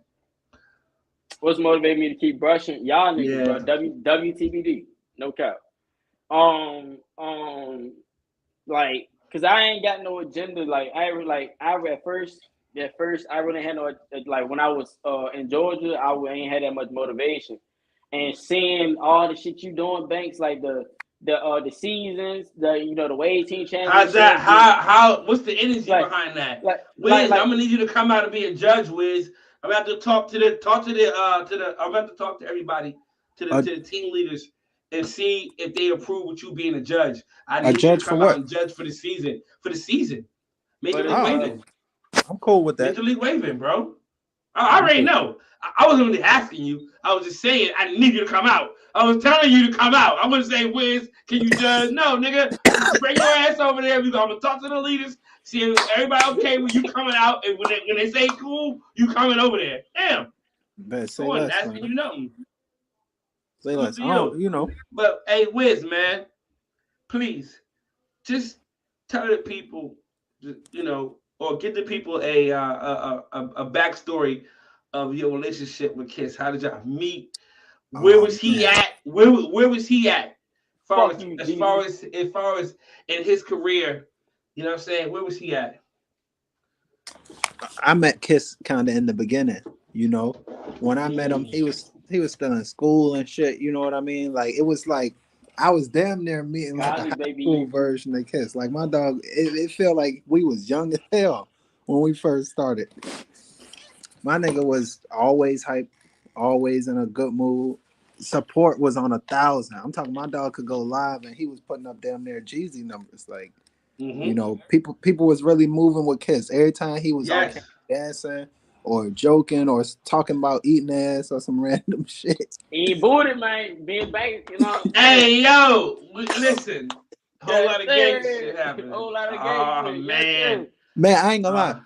What's motivating me to keep brushing? Y'all niggas, bro. WTBD. No cap. Like, cause I ain't got no agenda. Like, I at first I really had no, like, when I was in Georgia, I ain't had that much motivation. And seeing all the shit you doing, Banks, like the seasons, the Wave Team Championship. How's that? How? What's the energy behind that? Wiz, I'm gonna need you to come out and be a judge, Wiz. I'm gonna have to talk to everybody, to the team leaders, and see if they approve with you being a judge. I need you to come out and judge for the season. Major League Waving. I'm cool with that. Major League Waving, bro. I already know. I wasn't really asking you. I was just saying I need you to come out. I was telling you to come out. I wasn't saying, Wiz, can you judge? No, nigga. Bring your ass over there. I'm gonna talk to the leaders. See if everybody okay with you coming out. And when they say cool, you coming over there. Damn. Say less, asking you nothing. Say less. You know. But hey, Wiz, man, please just tell the people, or give the people a backstory of your relationship with Kiss. How did y'all meet? Where was he at? Where was he at? As far as in his career, you know what I'm saying? Where was he at? I met Kiss kind of in the beginning. When I met him, he was still in school and shit. You know what I mean? Like, it was like I was damn near meeting like a high school version of Kiss. Like, my dog, it felt like we was young as hell when we first started. My nigga was always hype, always in a good mood. Support was on 1,000. I'm talking, my dog could go live and he was putting up damn near Jeezy numbers. Like, people was really moving with Kiss. Every time he was on dancing or joking or talking about eating ass or some random shit. He ain't booted, man. Being back, Hey, yo, listen. Whole lot of gang shit happening. Whole lot of gang shit. Man. Man, I ain't gonna lie.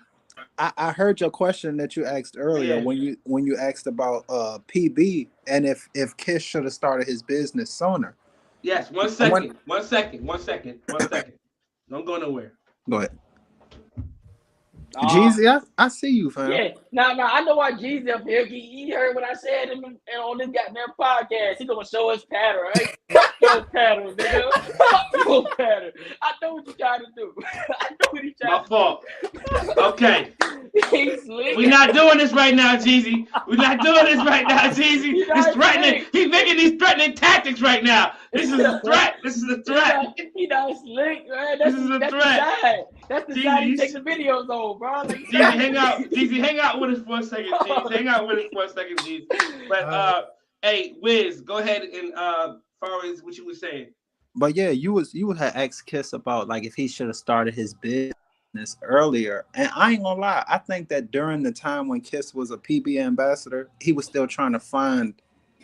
I heard your question that you asked earlier when you asked about PB and if Kiss should have started his business sooner. Yes, one second. Don't go nowhere. Go ahead. Jeezy, I see you, fam. Yeah, now I know why Jeezy up here. He heard what I said on this goddamn podcast. He gonna show us pattern, right? Fuck your pattern, nigga. Fuck your pattern. I know what you trying to do. I know what he trying My fault. Okay. We're not doing this right now, Jeezy. We're not doing this right now, Jeezy. He's threatening. He's making these threatening tactics right now. This is a threat. This is a threat. He not slick, man. This is a threat. That's the side he takes the videos on, bro. Like, Jeezy, hang out. Jeezy, hang out with us for a second, Jeezy. Hang out with us for a second, Jeezy. But hey, Wiz, go ahead and far as what you were saying. But yeah, you had asked Kiss about like if he should have started his business earlier, and I ain't gonna lie, I think that during the time when Kiss was a PB ambassador, he was still trying to find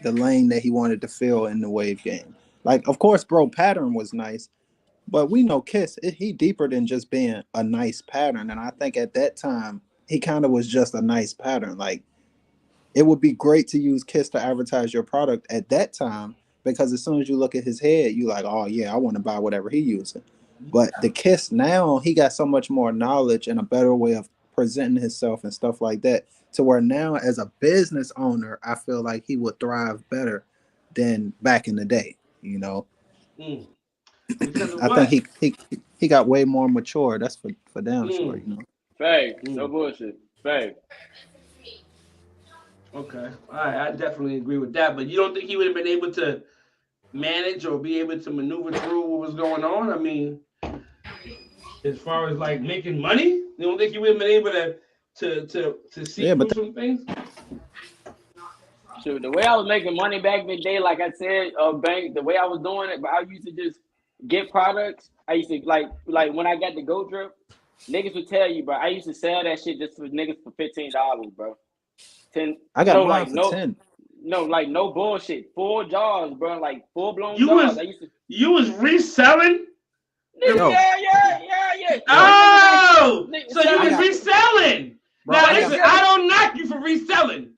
the lane that he wanted to fill in the wave game. Like, of course, bro, pattern was nice, but we know Kiss, he deeper than just being a nice pattern, and I think at that time he kind of was just a nice pattern. Like, it would be great to use Kiss to advertise your product at that time, because as soon as you look at his head, you like, oh yeah, I want to buy whatever he using. But the Kiss now, he got so much more knowledge and a better way of presenting himself and stuff like that, to where now as a business owner, I feel like he would thrive better than back in the day, you know. I think he got way more mature. That's for damn sure, you know. Fake, no bullshit. Fake. Okay, all right, I definitely agree with that. But you don't think he would have been able to manage or be able to maneuver through what was going on? I mean, as far as like making money, you don't think he would have been able to see through some things? Sure, the way I was making money back in the day, like I said, bank, the way I was doing it, but I used to just get products. I used to like when I got the Go Drip, niggas would tell you, bro. I used to sell that shit just for niggas for $15, bro. 10. I got mine for 10. No, like no bullshit. 4 jars, bro. Like full blown jars. You was reselling? Yeah. Oh, so you was reselling. Bro, now listen, I don't knock you for reselling.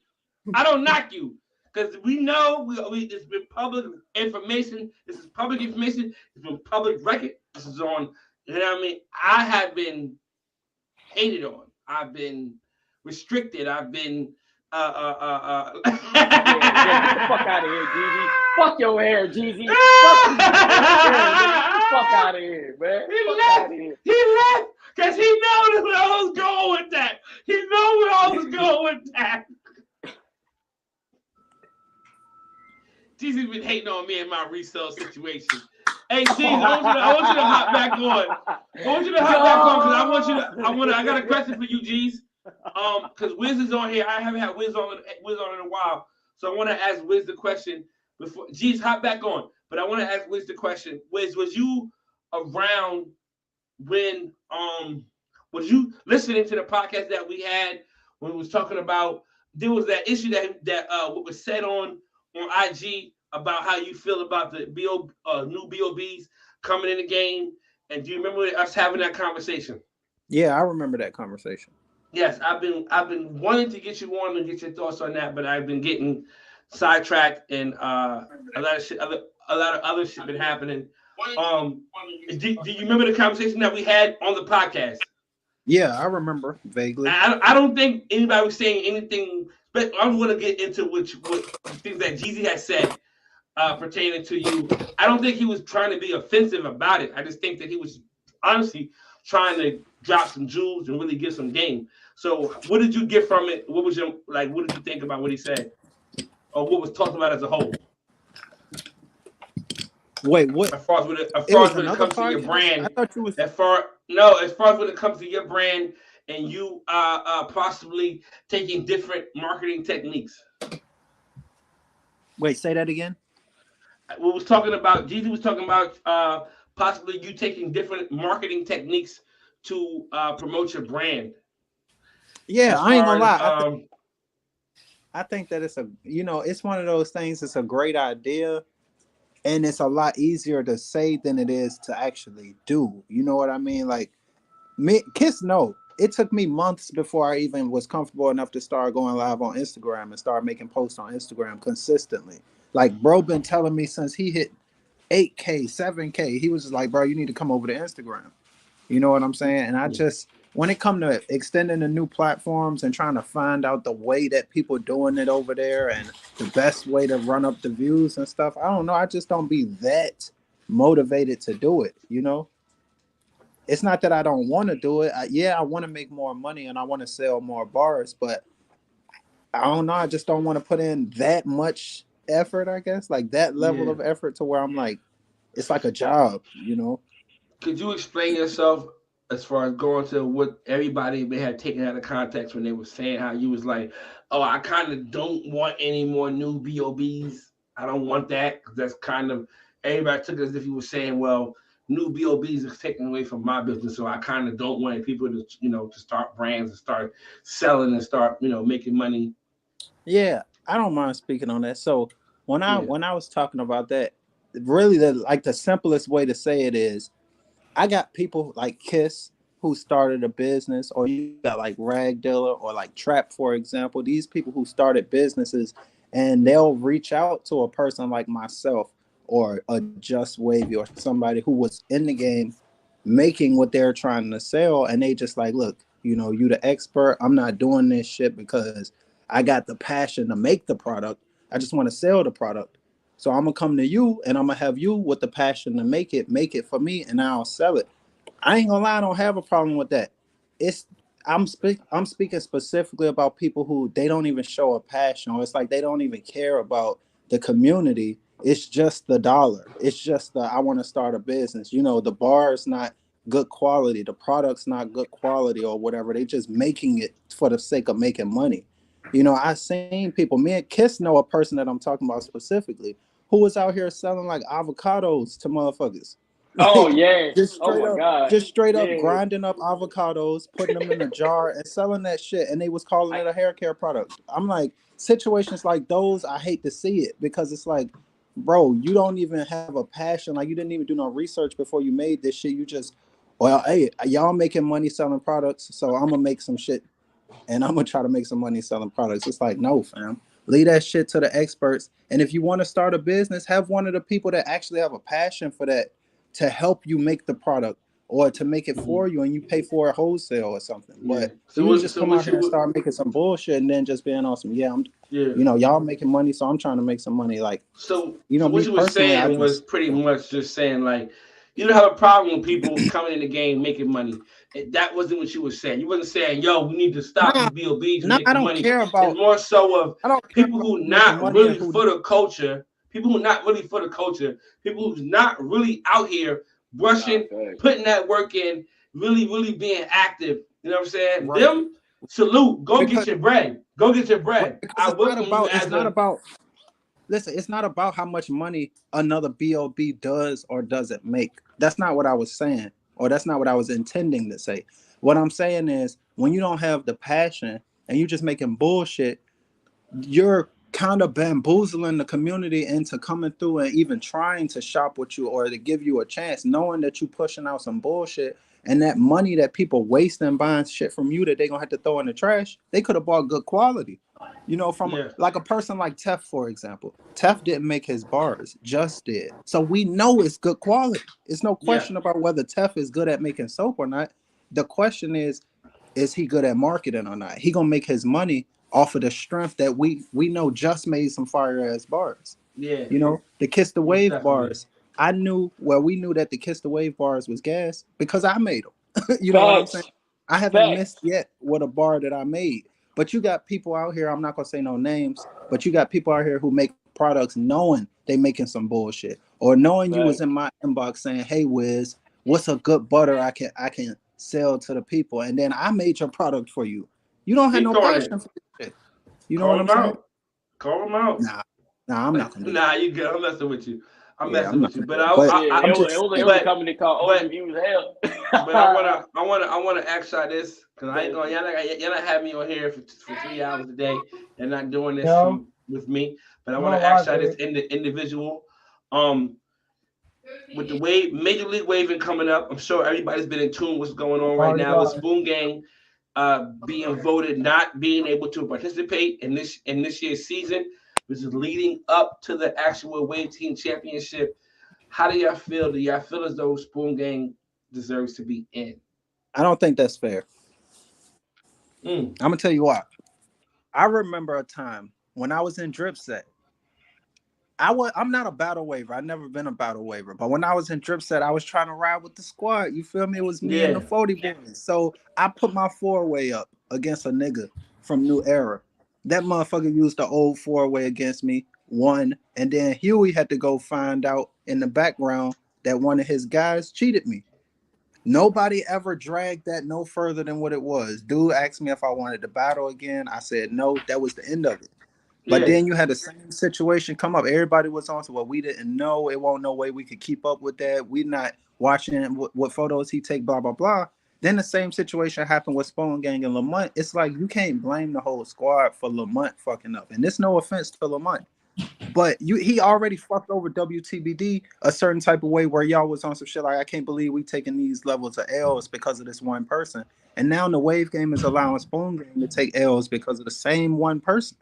I don't knock you, because we know it's been public information. This is public information. It's been public record. This is on. You know what I mean? I have been hated on. I've been restricted. I've been Get the fuck out of here, Jeezy. Fuck your hair, Jeezy. Fuck out of here, man. He left because he knew where I was going with that. He knew where I was going with that. Jeezy's been hating on me in my resale situation. Hey, Jeezy, I want you to hop back on. Because I got a question for you, Jeez. Because Wiz is on here. I haven't had Wiz on in a while, so I want to ask Wiz the question before. Jeez, hop back on. But I want to ask Wiz the question. Wiz, was you around when was you listening to the podcast that we had when we was talking about there was that issue that what was said on IG about how you feel about the new BOBs coming in the game? And do you remember us having that conversation? Yeah, I remember that conversation. Yes, I've been wanting to get you on and get your thoughts on that, but I've been getting sidetracked and a lot of other shit been happening. Do you remember the conversation that we had on the podcast? Yeah, I remember vaguely. I don't think anybody was saying anything, but I'm going to get into what things that Jeezy has said pertaining to you. I don't think he was trying to be offensive about it. I just think that he was honestly trying to drop some jewels and really give some game. So what did you get from it? What did you think about what he said? Or what was talked about as a whole? Wait, what? As far as when it comes to your brand. I thought you was as far as when it comes to your brand and you possibly taking different marketing techniques. Wait, say that again. We was talking about Jeezy was talking about possibly you taking different marketing techniques to promote your brand. Yeah, I ain't gonna lie. I think that it's it's one of those things. It's a great idea, and it's a lot easier to say than it is to actually do. You know what I mean? Like, Kiss, no. It took me months before I even was comfortable enough to start going live on Instagram and start making posts on Instagram consistently. Like, bro been telling me since he hit 8K, 7K, he was just like, bro, you need to come over to Instagram. You know what I'm saying? And I just, when it comes to extending the new platforms and trying to find out the way that people doing it over there and the best way to run up the views and stuff, I don't know. I just don't be that motivated to do it. You know, it's not that I don't want to do it. I want to make more money and I want to sell more bars, but I don't know. I just don't want to put in that much effort, I guess, like that level of effort to where I'm like, it's like a job, you know? Could you explain yourself as far as going to what everybody may have taken out of context when they were saying how you was like, oh, I kind of don't want any more new BOBs. I don't want that because that's kind of everybody took it as if you were saying, well, new BOBs is taken away from my business, so I kind of don't want people to, to start brands and start selling and start, making money. Yeah, I don't mind speaking on that. So when I was talking about that, really the simplest way to say it is I got people like Kiss who started a business, or you got like Rag Dealer or like Trap, for example. These people who started businesses and they'll reach out to a person like myself or a Just Wavy or somebody who was in the game making what they're trying to sell. And they just like, look, you the expert. I'm not doing this shit because I got the passion to make the product. I just want to sell the product. So I'm gonna come to you and I'm gonna have you with the passion to make it for me, and I'll sell it. I ain't gonna lie, I don't have a problem with that. I'm speaking specifically about people who they don't even show a passion, or it's like they don't even care about the community. It's just the dollar. It's just the I want to start a business. The bar is not good quality, the product's not good quality or whatever. They just making it for the sake of making money. I seen people, me and Kiss know a person that I'm talking about specifically who was out here selling like avocados to motherfuckers. Oh yeah. just straight Oh my up, God. just straight up grinding up avocados, putting them in a jar and selling that shit. And they was calling it a hair care product. I'm like, situations like those, I hate to see it because it's like, bro, you don't even have a passion. Like you didn't even do no research before you made this shit. You just, well, hey, y'all making money selling products, so I'm gonna make some shit and I'm gonna try to make some money selling products. It's like, no, fam. Leave that shit to the experts. And if you want to start a business, have one of the people that actually have a passion for that to help you make the product or to make it for you, and you pay for it wholesale or something. But you just come out here and start making some bullshit and then just being awesome. Y'all making money, so I'm trying to make some money. Like, so what you were saying was pretty much just saying like, you don't have a problem with people coming in the game making money. That wasn't what you were saying. You wasn't saying, yo, we need to stop these BOBs and make money. Care about, it's more so of people who not really for the culture, people who not really for the culture, people who's not really out here brushing, putting that work in, really, really being active. You know what I'm saying? Right. Them, salute. Go get your bread. Go get your bread. Listen, it's not about how much money another BOB does or doesn't make. That's not what I was saying, or that's not what I was intending to say. What I'm saying is when you don't have the passion and you're just making bullshit, you're kind of bamboozling the community into coming through and even trying to shop with you or to give you a chance, knowing that you're pushing out some bullshit. And that money that people wasting buying shit from you that they're going to have to throw in the trash, they could have bought good quality. From like a person like Tef, for example. Tef didn't make his bars, Just did. So we know it's good quality. It's no question about whether Tef is good at making soap or not. The question is he good at marketing or not? He going to make his money off of the strength that we know Just made some fire ass bars. Yeah. The KissDaWave bars. We knew that the KissDaWave bars was gas because I made them. You know what I'm saying? I haven't missed yet with a bar that I made. But you got people out here, I'm not gonna say no names, but you got people out here who make products knowing they making some bullshit. Or knowing you was in my inbox saying, hey Wiz, what's a good butter I can sell to the people? And then I made your product for you. You don't have no passion for this shit. You know what I'm saying? Call them out. Nah, I'm not gonna do that. You good. I'm messing with you. I'm it was coming to call views hell. But I wanna ask y'all this because I ain't gonna y'all not have me on here for 3 hours a day. You're not doing this with me. But I want to ask y'all this individual. With the wave, Major League Waving coming up, I'm sure everybody's been in tune with what's going on right now. The Spoon Gang being voted not being able to participate in this year's season, which is leading up to the actual Wave Team Championship. How do y'all feel? Do y'all feel as though Spoon Gang deserves to be in? I don't think that's fair. I'm gonna tell you why. I remember a time when I was in Drip Set. I'm not a battle waver. I've never been a battle waver. But when I was in Drip Set, I was trying to ride with the squad. You feel me? It was me and the 40 boys. So I put my 4-way up against a nigga from New Era. That motherfucker used the old 4-way against me, won, and then Huey had to go find out in the background that one of his guys cheated me. Nobody ever dragged that no further than what it was. Dude asked me if I wanted to battle again. I said no. That was the end of it. But then you had the same situation come up. Everybody was on to what we didn't know. It won't no way we could keep up with that. We not watching what photos he take, blah, blah, blah. Then the same situation happened with Spoon Gang and Lamont. It's like you can't blame the whole squad for Lamont fucking up. And it's no offense to Lamont. But he already fucked over WTBD a certain type of way where y'all was on some shit like, I can't believe we taking these levels of L's because of this one person. And now the Wave game is allowing Spoon Gang to take L's because of the same one person.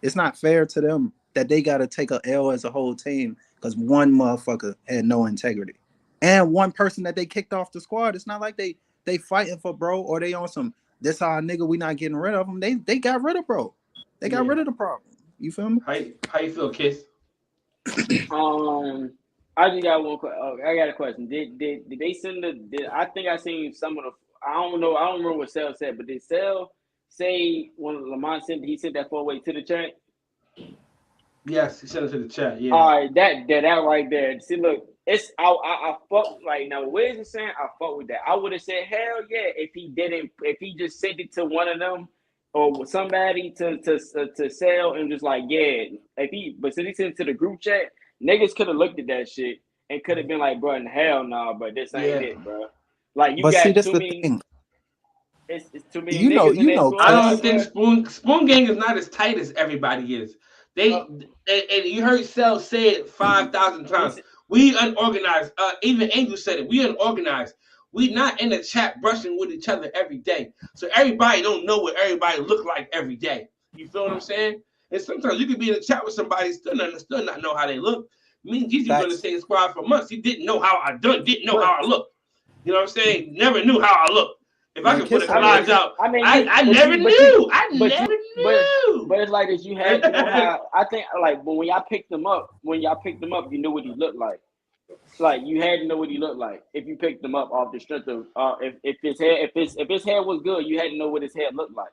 It's not fair to them that they got to take a L as a whole team because one motherfucker had no integrity. And one person that they kicked off the squad. It's not like they fighting for bro or they on some, this our nigga, we not getting rid of him. They got rid of bro. They got rid of the problem. You feel me? How you feel, Kiss? I just got one. I got a question. Did they send I think I seen some of the. I don't know. I don't remember what Cell said, but did Cell say when Lamont sent that 4-way to the chat? Yes, he sent it to the chat. Yeah. All right, that right there. See, look, it's I fuck like now. Where's it saying? I fuck with that. I would have said hell yeah if he just sent it to one of them. Or somebody to sell and just like, but since he sent it to the group chat, niggas could have looked at that shit and could have been like, bro, hell no, but this ain't it, bro. Like you got too many. It's too many. You know. I don't think Spoon Gang is not as tight as everybody is. And you heard Cell say it 5,000 times. We unorganized. Even Angel said it. We unorganized. We not in the chat brushing with each other every day. So everybody don't know what everybody look like every day. You feel what I'm saying? And sometimes you could be in the chat with somebody still not know how they look. Me and Gigi were in the same squad for months. He didn't know how I didn't know how I look. You know what I'm saying? Never knew how I look. If I could put a collage out, I never knew. I never knew. But it's like this. You had to know how. I think like when y'all picked him up, you knew what he looked like. Like you had to know what he looked like if you picked him up off the strength of if his hair was good, you had to know what his hair looked like.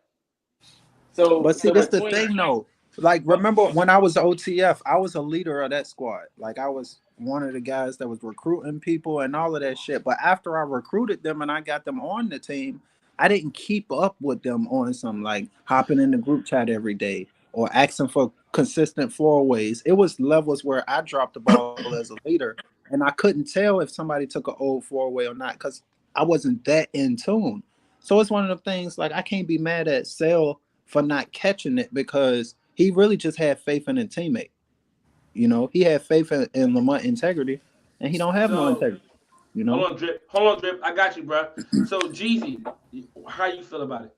So, but see, that's the thing though. Like, remember when I was OTF, I was a leader of that squad. Like, I was one of the guys that was recruiting people and all of that shit. But after I recruited them and I got them on the team, I didn't keep up with them on some like hopping in the group chat every day or asking for consistent 4-ways. It was levels where I dropped the ball as a leader. And I couldn't tell if somebody took an old 4-way or not because I wasn't that in tune. So it's one of the things like I can't be mad at Cell for not catching it because he really just had faith in a teammate. You know, he had faith in Lamont integrity, and he don't have no integrity. You know. Hold on, Drip. I got you, bro. So Jeezy, how you feel about it?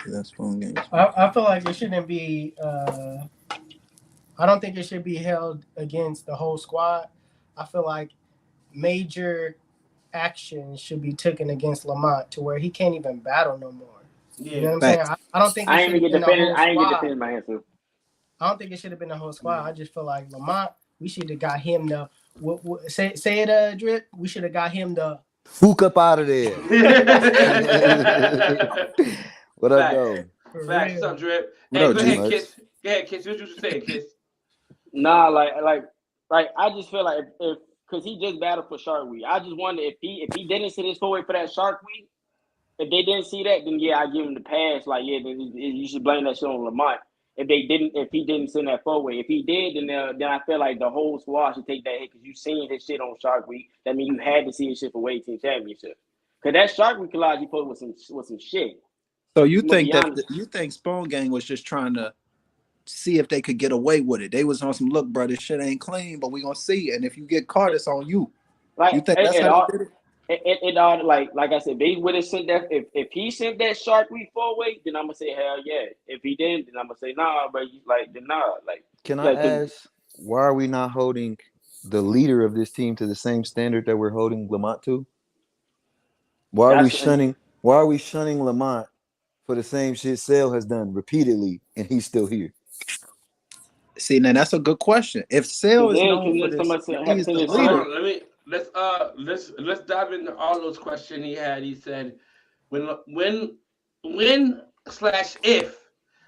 That's phone games. I feel like it shouldn't be. I don't think it should be held against the whole squad. I feel like major action should be taken against Lamont to where he can't even battle no more. Yeah. You know what I'm saying? I don't think I ain't get defended my answer. I don't think it should have been the whole squad. I just feel like Lamont, we should have got him the say it, Drip. We should have got him the Fook up out of there. What up, though? Facts. What's up, Drip? Hey, go ahead, Kiss. Go ahead, Kiss. What you saying, Kiss? Nah, like I just feel like if because he just battled for Shark Week. I just wonder if he didn't sit his forward for that Shark Week, if they didn't see that, then I give him the pass. Like then you should blame that shit on Lamont. If he didn't send that forward, if he did, then I feel like the whole squad should take that hit because you seen his shit on Shark Week. That means you had to see his shit for Wave Team Championship. Because that Shark Week collage you put with some shit. So you think Spoon Gang was just trying to see if they could get away with it? They was on some, look, bro, this shit ain't clean, but we gonna see. And if you get caught, it's on you. Like, you think that's how they did it? It all like I said, they would have sent that if he sent that Shark Week 4-way, then I'm gonna say hell yeah. If he didn't, then I'm gonna say nah, but then nah. Like, can I ask why are we not holding the leader of this team to the same standard that we're holding Lamont to? Why are we shunning Lamont for the same shit Sale has done repeatedly, and he's still here? See, now that's a good question. If Sale is known for this, he's the leader. Let's dive into all those questions he had. He said, when / if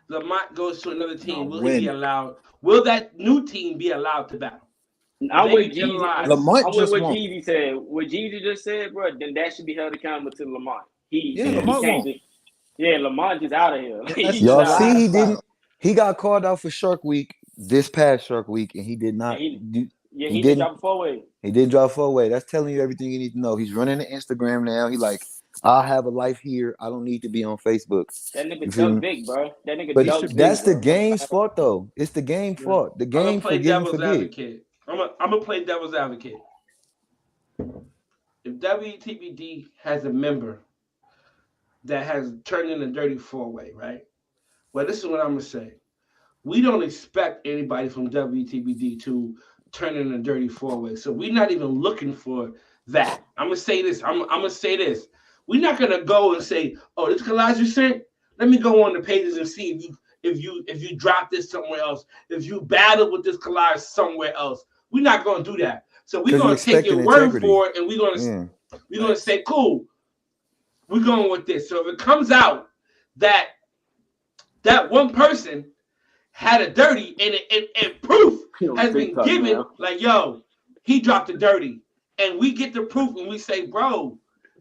Lamont goes to another team, will he be allowed? Will that new team be allowed to battle? I'm with Jeezy. Lamont I'm just with what won't. Jeezy said. What Jeezy just said, bro, then that should be held accountable to Lamont. Lamont won't. Yeah, Lamont just out of here. Y'all see, he didn't. He got called out for Shark Week this past Shark Week, and he did not. He didn't drop a 4-way. He didn't drop a 4-way. That's telling you everything you need to know. He's running the Instagram now. He like, I have a life here. I don't need to be on Facebook. That nigga Doug big, bro. That nigga but Doug that's big, the game's fault, though. It's the game fault. The game forgive and forget. I'm gonna play devil's advocate. If WTBD has a member that has turned in a dirty 4-way, right? Well, this is what I'm gonna say. We don't expect anybody from WTBD to turn in a dirty 4-way, so we're not even looking for that. I'm gonna say this. I'm gonna say this. We're not gonna go and say, "Oh, this collage you sent. Let me go on the pages and see if you drop this somewhere else. If you battle with this collage somewhere else." We're not gonna do that. So we're gonna take your word for it, and we're gonna say, "Cool, we're going with this." So if it comes out that one person had a dirty and proof has been given, like, yo, he dropped a dirty, and we get the proof and we say, bro,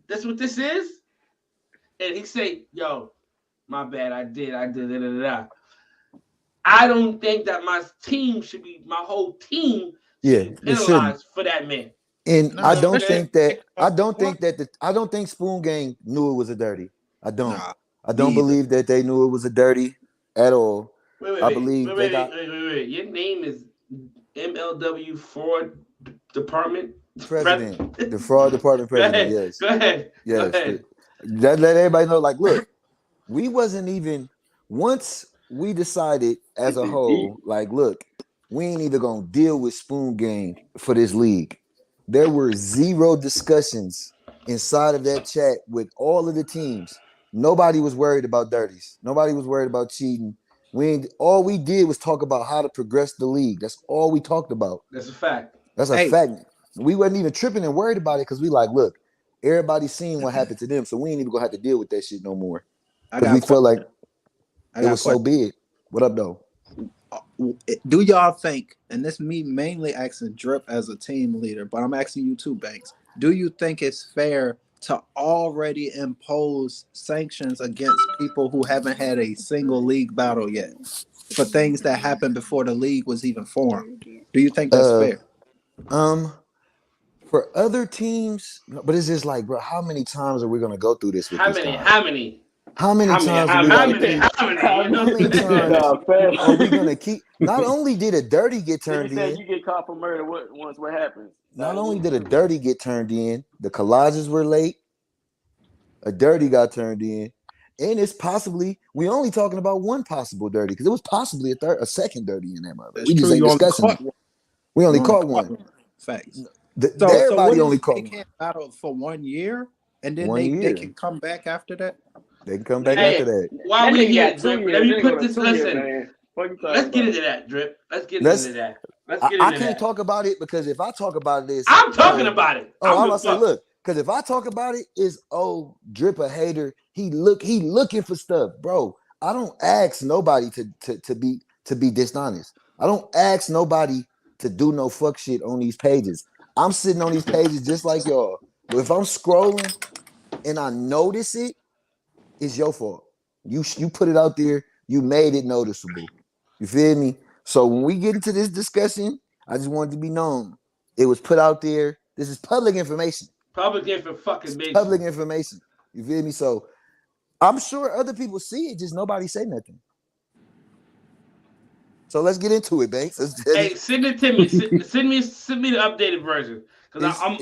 that's what this is, and he say, yo, my bad, I did I don't think that my whole team should be penalized for that man. And I don't think Spoon Gang knew it was a dirty. I don't believe that they knew it was a dirty at all. I believe wait. Your name is MLW Fraud Department President. The Fraud Department President. Yes. Go ahead. Let everybody know. Like, look, we wasn't even once we decided as a whole. Like, look, we ain't even gonna deal with Spoon Gang for this league. There were zero discussions inside of that chat with all of the teams. Nobody was worried about dirties. Nobody was worried about cheating. All we did was talk about how to progress the league. That's all we talked about. That's a fact. That's a fact. We wasn't even tripping and worried about it because we like, look, everybody's seen what happened to them, so we ain't even gonna have to deal with that shit no more. Because we feel like it was so big. What up, though? Do y'all think, and this me mainly asking Drip as a team leader, but I'm asking you too, Banks, do you think it's fair to already impose sanctions against people who haven't had a single league battle yet for things that happened before the league was even formed? Do you think that's fair? For other teams, but it's just like, bro, how many times are we gonna go through this? How many times are we gonna keep? Not only did a dirty get turned in, you get caught for murder. What happens? Not only did a dirty get turned in, the collages were late. A dirty got turned in, and it's possibly we only talking about one possible dirty because it was possibly a second dirty in that mother. We just ain't discussing. We only caught one. Facts. Everybody only caught. They can't battle for 1 year, and then they can come back after that. They can come back after that. While we here, Drip, let me put this. Listen, let's get into that, Drip. Let's get into that. I can't talk about it because if I talk about it, I'm talking about it. I'm gonna say, look, because if I talk about it, it's Drip a hater. He looking for stuff, bro. I don't ask nobody to be dishonest. I don't ask nobody to do no fuck shit on these pages. I'm sitting on these pages just like y'all. But if I'm scrolling and I notice it, it's your fault. You put it out there. You made it noticeable. You feel me? So when we get into this discussion, I just wanted to be known. It was put out there. This is public information. Public information. Public information. You feel me? So I'm sure other people see it, just nobody say nothing. So let's get into it, Banks. Hey, send it to me. Send me the updated version because I'm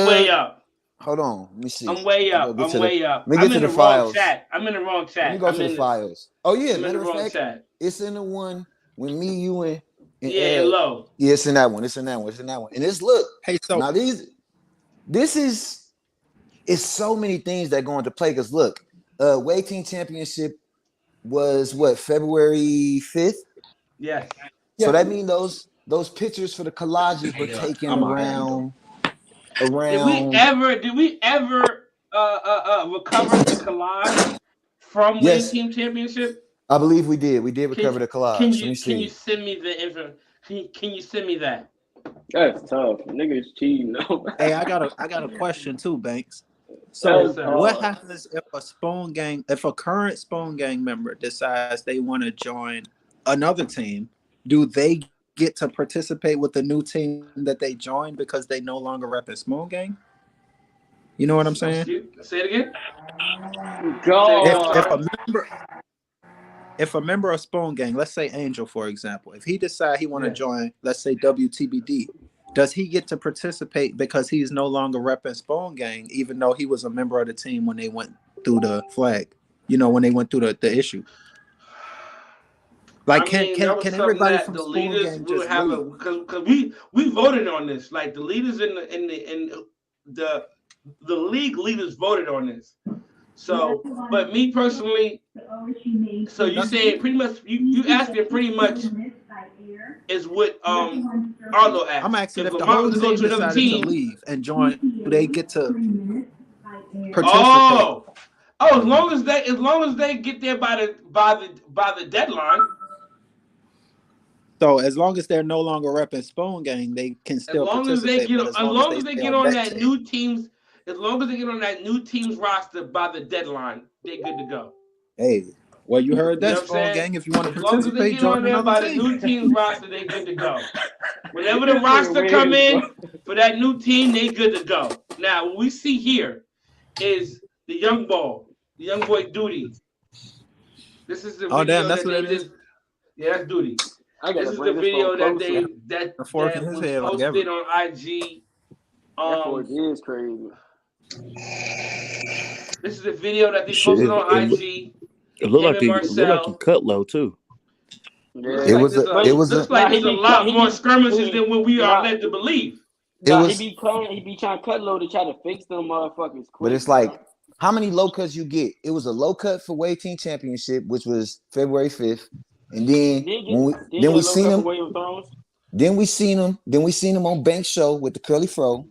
way up. Hold on, let me see. I'm way up. Let me I'm get to the files. I'm in the wrong chat. Let me go to the files. Oh yeah, matter of fact, chat. It's in the one with me, you, and Low. Yeah, it's in that one. And it's look. Hey, so now it's so many things that go into play. Because look, Weight Team Championship was what, February 5th? Yes. So that means those pictures for the collages were taken around. Did we ever recover the collage from winning team championship? I believe we did. We did recover the collage. Can you send me the info? Can you send me that? That's tough. Niggas cheating. No. Hey, I got a question too, Banks. So what happens if a current Spoon Gang member decides they want to join another team? Do they get to participate with the new team that they joined because they no longer rep a Spoon Gang? You know what I'm saying? Say it again. If a member of Spoon Gang, let's say Angel, for example, if he decides he want to join, let's say WTBD, does he get to participate because he's no longer repping Spoon Gang, even though he was a member of the team when they went through the flag? You know, when they went through the issue. Like, can everybody from Spoon Gang just leave? Because we voted on this. Like the leaders in the league leaders voted on this. So, but me personally, so you say pretty much you asking pretty much is what Arlo asked. I'm asking if the whole team decided to leave and join, do they get to participate? As long as they get there by the deadline. So as long as they're no longer repping Spoon Gang, they can still participate. As long as they get on that new team's. As long as they get on that new team's roster by the deadline, they're good to go. Hey, well, you heard that, Spoon Gang. If you want to participate, join there by the new team's roster, they're good to go. Whenever the roster come in for that new team, they good to go. Now, what we see here is the young boy Duty. This is the video that's what it is. Yeah, that's Duty. This is the video that was posted on IG. That is crazy. This is a video that they posted on IG. It looked like he cut low too. Yeah. It was looks like there's a lot more skirmishes than what we are led to believe. He be trying to cut low to try to fix them motherfuckers. But it's like, how many low cuts you get? It was a low cut for Wave Team Championship, which was February 5th, and then we seen him on Bank Show with the curly fro.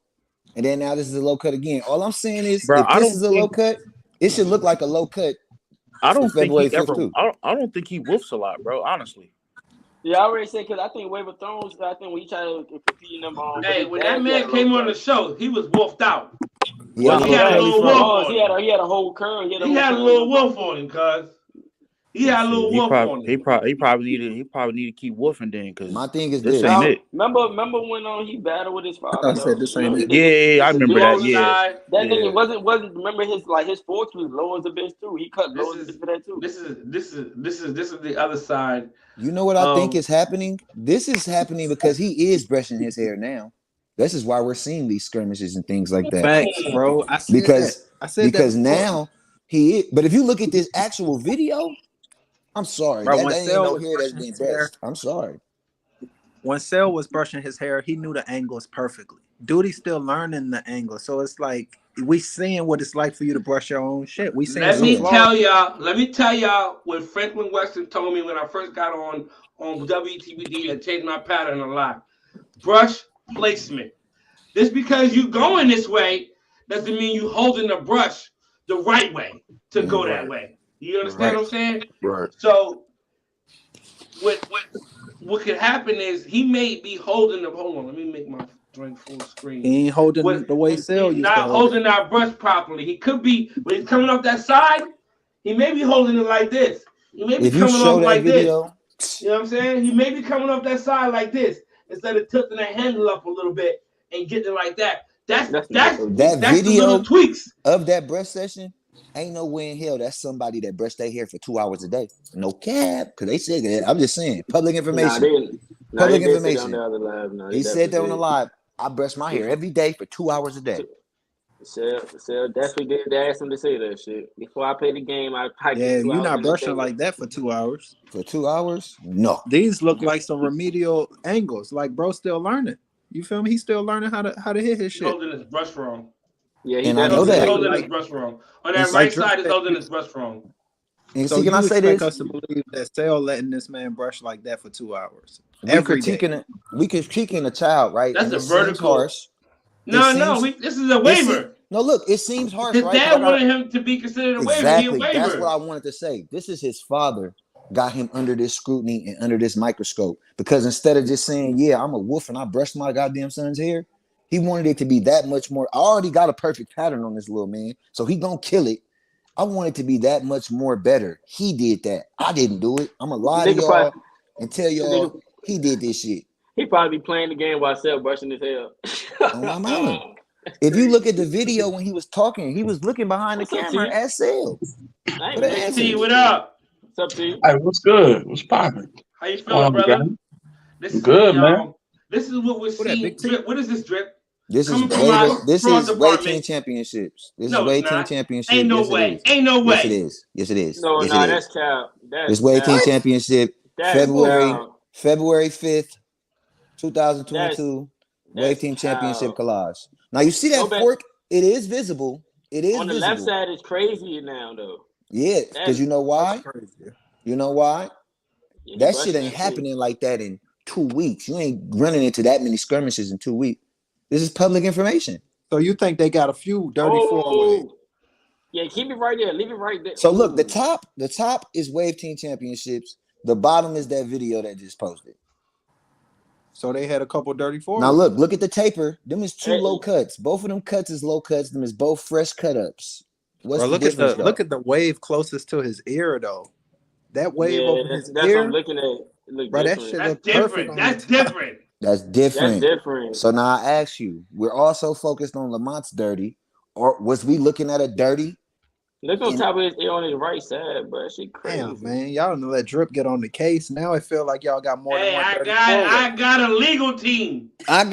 And then now this is a low cut again. All I'm saying is, if this is a low cut, it should look like a low cut. I don't think he woofs a lot, bro. Honestly. Yeah, I already said because I think Wave of Thrones. I think when he tried to compete in them. Hey, when that man came on the show, he was wolfed out. Yeah, he had a little wolf. He had a whole curl. He had a little wolf on him, cuz. He had a little wolf on him. He probably need to keep woofing then, because my thing is this ain't it. Remember when he battled with his father? I said this ain't it. Yeah, I remember that. Yeah, that nigga wasn't. Remember his forks was low as a bitch too. He cut low as a bitch for that too. This is the other side. You know what I think is happening? This is happening because he is brushing his hair now. This is why we're seeing these skirmishes and things like that. Facts, bro. Because now he is. But if you look at this actual video, I'm sorry. Bro, that ain't no hair that's being brushed. I'm sorry. When Cell was brushing his hair, he knew the angles perfectly. Duty's still learning the angle. So it's like we seeing what it's like for you to brush your own shit. Let me tell y'all what Franklin Weston told me when I first got on WTBD and changed my pattern a lot. Brush placement. Just because you going this way doesn't mean you holding the brush the right way to go that way. You understand what I'm saying? Right. So what could happen is he may be holding the. Hold on, let me make my drink full screen. He ain't holding the way Cell used to hold. Not holding our brush properly. He could be when he's coming off that side. He may be holding it like this. He may be coming off like video, this. You know what I'm saying? He may be coming off that side like this instead of tilting the handle up a little bit and getting it like that. That's video the tweaks of that brush session. Ain't no way in hell that's somebody that brushed their hair for 2 hours a day. No cap, because they said that. I'm just saying, public information. Public information. He said that on the live. I brush my hair every day for 2 hours a day. Sell definitely did ask him to say that shit. Before I play the game, you're not brushing like that for 2 hours. For 2 hours? No. These look like some remedial angles. Like bro still learning. You feel me? He's still learning how to hit his shit. Holding his brush wrong. Yeah, and I know that. He's holding his brush wrong. On that right side, he's holding his brush wrong. And so see, can I say expect this? us to believe that Sale letting this man brush like that for 2 hours We every day? we critiquing a child, right? That's and a it seems vertical. harsh. No, this is a waiver. No, look, it seems harsh, His right? dad wanted him to be considered a waiver. Exactly. He a waiver. That's what I wanted to say. This is his father got him under this scrutiny and under this microscope, because instead of just saying, yeah, I'm a wolf and I brushed my goddamn son's hair, he wanted it to be that much more. I already got a perfect pattern on this little man, so he gonna kill it. I want it to be that much more better. He did that. I didn't do it. I'm gonna lie to y'all and tell y'all he did this shit. He probably be playing the game while Sel brushing his hair. Oh, my mama. If you look at the video when he was talking, he was looking behind the camera at Sel. What up? What's up, T? Hey, what's good? What's poppin'? How you feeling, brother? This is good, man. This is what we're seeing. Drip. What is this, Drip? This is Wave Team Championships. This is Wave Team Championships. Ain't no way. Ain't no way. Yes, it is. Yes, it is. No, that's cap. It's Wave Team Championship. February 5th, 2022. Wave Team Championship collage. Now you see that fork? It is visible. It is on the visible. left side. It's crazy now, though. Yeah, because you know why? You know why? Yeah, that shit ain't happening like that in 2 weeks. You ain't running into that many skirmishes in 2 weeks. This is public information. So you think they got a few dirty four-way? Yeah, keep it right there. Leave it right there. So look, the top is Wave Team Championships. The bottom is that video that just posted. So they had a couple dirty four. Now look at the taper. Them is two low cuts. Both of them cuts is low cuts. Them is both fresh cut ups. What's the difference? Look at the wave closest to his ear though. That wave over his that's ear. What I'm looking at. Bro, that shit look perfect. That's different. That's different. That's different. So now I ask you, we're also focused on Lamont's dirty, or was we looking at a dirty? Look on top of his ear on his right side, but she crazy. Damn, man, y'all don't let Drip get on the case. Now I feel like y'all got more than one. I got a legal team. I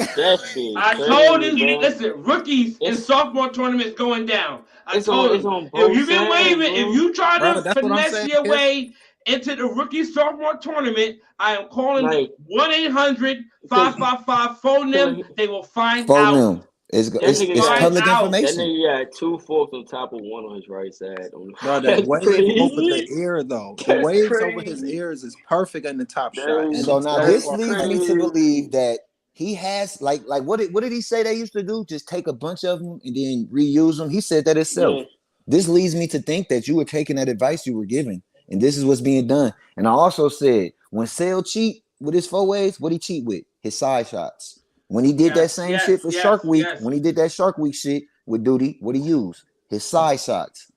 told you, listen, rookies in sophomore tournaments going down. I told you, if you've been waving, if you try to finesse your way into the rookie sophomore tournament, I am calling 1-800-555 phone them. They will find out. It's public information. That nigga got 2 forks on top of one on his right side. Bro, that wave over the ear though. The waves over his ears is perfect in the top shot. And so now this leads me to believe that he has like what did he say they used to do? Just take a bunch of them and then reuse them. He said that himself. Yeah. This leads me to think that you were taking that advice you were given, and this is what's being done. And I also said when Sale cheat with his 4-ways, what he cheat with? His side shots. When he did that same shit for Shark Week, when he did that Shark Week shit with Duty, what he used? His side shots.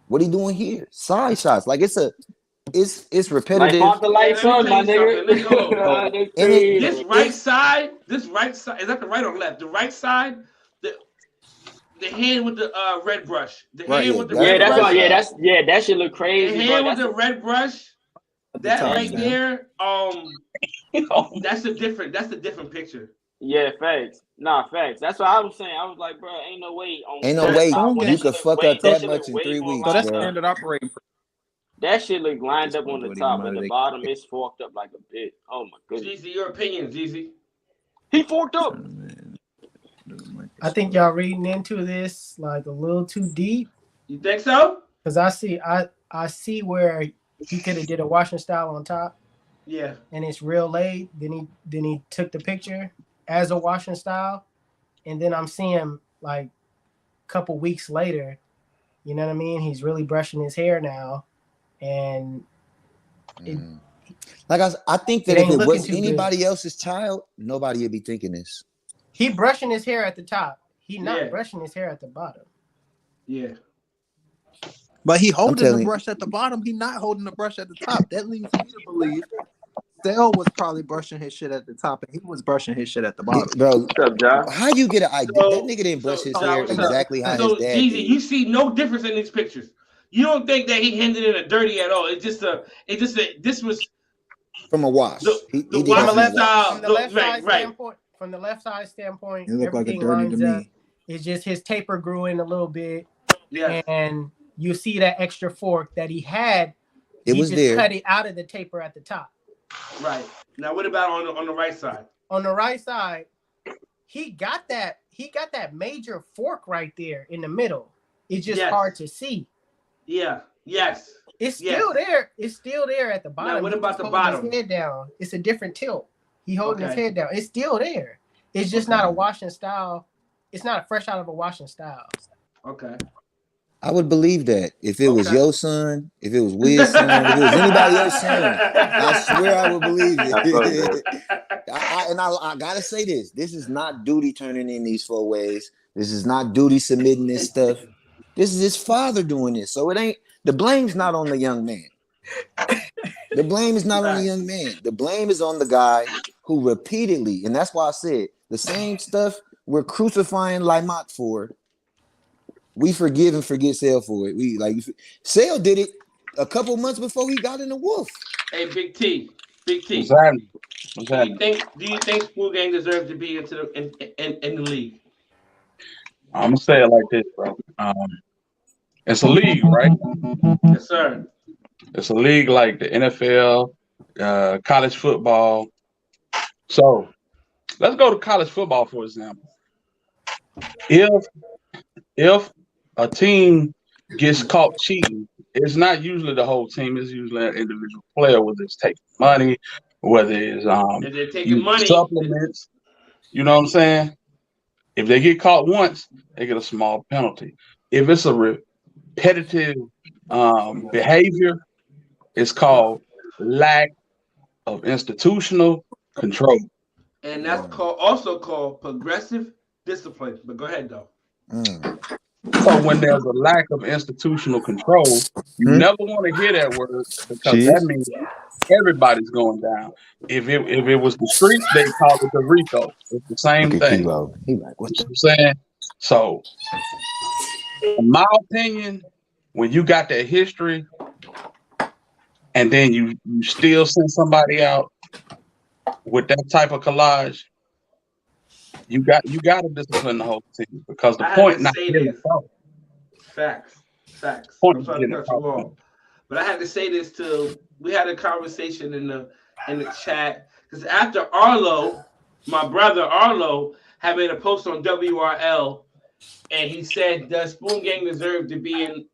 What he doing here? Side shots. Like it's repetitive. Like the lights on, my nigga. This right side, is that the right or left? The right side, the hand with the red brush. The hand with the red brush. That shit look crazy. The hand with the red brush. That right there, that's a different picture. Yeah, facts. Nah, facts. That's what I was saying. I was like, bro, ain't no way. You could fuck up that much in 3 weeks. So that's standard operating. That shit look lined up on the top, but the bottom is forked up like a bit. Oh my goodness. Jeezy, your opinion, Jeezy. He forked up. I think y'all reading into this like a little too deep. You think so? Because I see where he could have did a washing style on top. Yeah. And it's real laid. Then he took the picture as a washing style, and then I'm seeing him like a couple weeks later. You know what I mean? He's really brushing his hair now, and I think that if it was anybody else's child, nobody would be thinking this. He brushing his hair at the top. He not brushing his hair at the bottom. Yeah. But he holding the brush at the bottom. He not holding the brush at the top. That leads me to believe Sale was probably brushing his shit at the top, and he was brushing his shit at the bottom. Bro, what's up, John? How you get an idea? That nigga didn't brush his hair exactly how his dad did. You see no difference in these pictures. You don't think that he handed in a dirty at all. This was from a wash. From the left side standpoint, it looked like a dirty to me. It's just his taper grew in a little bit. Yeah. And you see that extra fork that he had. It was there. Cut it out of the taper at the top. Right. Now what about on the right side? On the right side, he got that major fork right there in the middle. It's just hard to see. Yeah. Yes. It's still there. It's still there at the bottom. Now, what about the bottom? His head down. It's a different tilt. He holding his head down. It's still there. It's just not a washing style. It's not fresh out of a washing style. Okay. I would believe that if it was your son, if it was Will's son, if it was anybody else's son, I swear I would believe it. I gotta say this. This is not Duty turning in these 4 ways. This is not Duty submitting this stuff. This is his father doing this. So it ain't, the blame's not on the young man. The blame is not on the young man. The blame is on the guy who repeatedly, and that's why I said the same stuff we're crucifying Lamont for, we forgive and forget Sale for it. We like Sale did it a couple months before he got in the wolf. Hey, Big T. What's happening? Do you think Spoon Gang deserves to be in the league? I'm gonna say it like this, bro. It's a league, right? Yes, sir. It's a league like the NFL, college football. So let's go to college football, for example. If a team gets caught cheating, it's not usually the whole team. It's usually an individual player, whether it's taking money, whether it's if they're taking money, supplements. You know what I'm saying? If they get caught once, they get a small penalty. If it's a repetitive behavior, it's called lack of institutional control. And that's also called progressive discipline. But go ahead, though. So when there's a lack of institutional control, you never want to hear that word, because that means everybody's going down. If it was the streets, they call it the RICO. It's the same thing. He like, what you know what I'm saying? So, in my opinion, when you got that history, and then you still send somebody out with that type of collage, you got to discipline the whole team, because the point not getting it. Facts. I'm sorry to cut you off, but I had to say this too. We had a conversation in the chat, because after Arlo, my brother Arlo had made a post on WRL, and he said, "Does Spoon Gang deserve to be in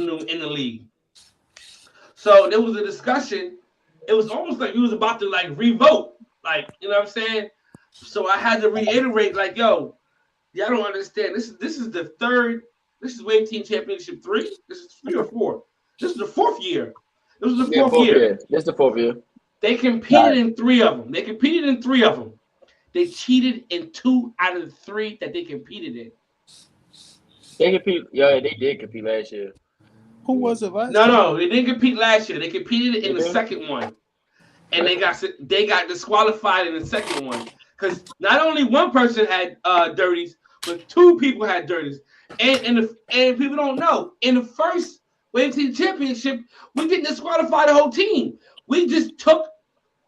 the league?" So there was a discussion. It was almost like we was about to like revote, like, you know what I'm saying. So I had to reiterate, like, yo, y'all don't understand. This is the third. This is Wave Team Championship 3. This is 3 or 4. This is the 4th year. This was the 4th year. This is the 4th year. They competed in 3 of them. They cheated in 2 out of the 3 that they competed in. They did compete last year. Who was it last? No, they didn't compete last year. They competed in the second one, and they got disqualified in the second one, because not only one person had dirties, but 2 people had dirties. And people don't know, in the first Wave Team Championship, we didn't disqualify the whole team. We just took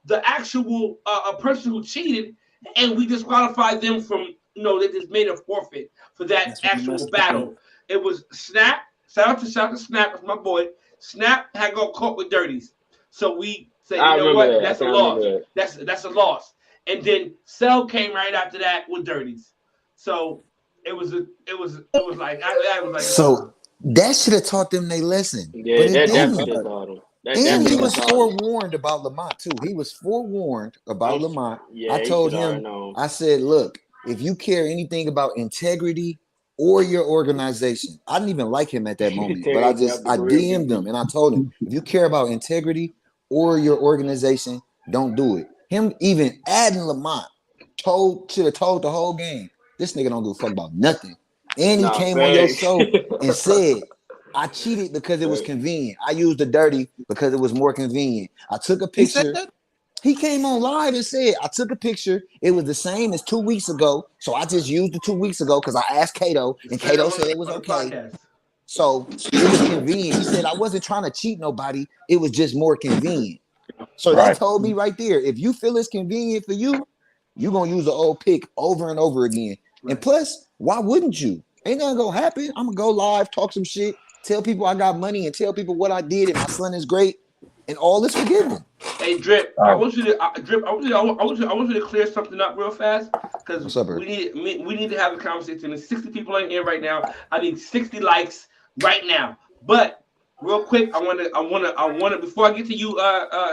the actual a person who cheated, and we disqualified them from, they just made a forfeit for that actual battle. It was Snap. Shout out to Snap, that's my boy. Snap had got caught with dirties, so we said, you know what, that's a loss. That's a loss. And then Cell came right after that with dirties. So it was like I was like. So that should have taught them their lesson. Yeah, but that definitely taught them. And he was forewarned about Lamont too. He was forewarned about Lamont. Yeah, I told him, I said, look, if you care anything about integrity or your organization, I didn't even like him at that moment, but I DM'd him and I told him, if you care about integrity or your organization, don't do it. Him even adding Lamont should have told the whole game, this nigga don't give a fuck about nothing. And he came on your show and said, I cheated because it was convenient. I used the dirty because it was more convenient. I took a picture. He came on live and said, I took a picture. It was the same as 2 weeks ago. So I just used it 2 weeks ago because I asked Kato, and Kato said it was okay. So it was convenient. He said, I wasn't trying to cheat nobody. It was just more convenient. So that told me right there, if you feel it's convenient for you, you're going to use the old pick over and over again. And plus, why wouldn't you? Ain't nothing going to happen. I'm going to go live, talk some shit, tell people I got money, and tell people what I did, and my son is great, and all is forgiven. Hey, Drip, I want you to clear something up real fast, because we need to have a conversation. There's 60 people in here right now. I need 60 likes right now. But real quick, I wanna before I get to you,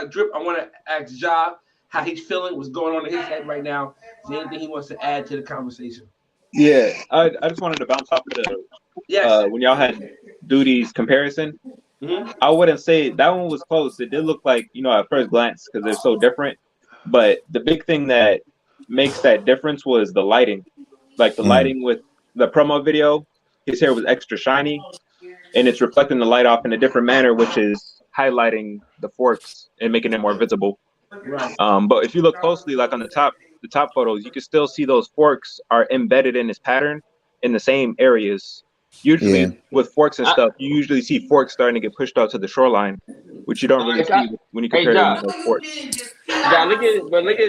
Drip, I wanna ask Ja how he's feeling, what's going on in his head right now. Is there anything he wants to add to the conversation? Yeah, I just wanted to bounce off of the when y'all had Duty's comparison. Mm-hmm. I wouldn't say that one was close. It did look like, at first glance, because they're so different. But the big thing that makes that difference was the lighting. Like the lighting with the promo video, his hair was extra shiny, and it's reflecting the light off in a different manner, which is highlighting the forks and making it more visible. Right. But if you look closely, like on the top photos, you can still see those forks are embedded in this pattern in the same areas. Usually with forks and stuff, you usually see forks starting to get pushed out to the shoreline, which you don't really see when you compare them to forks. Yeah, look at his.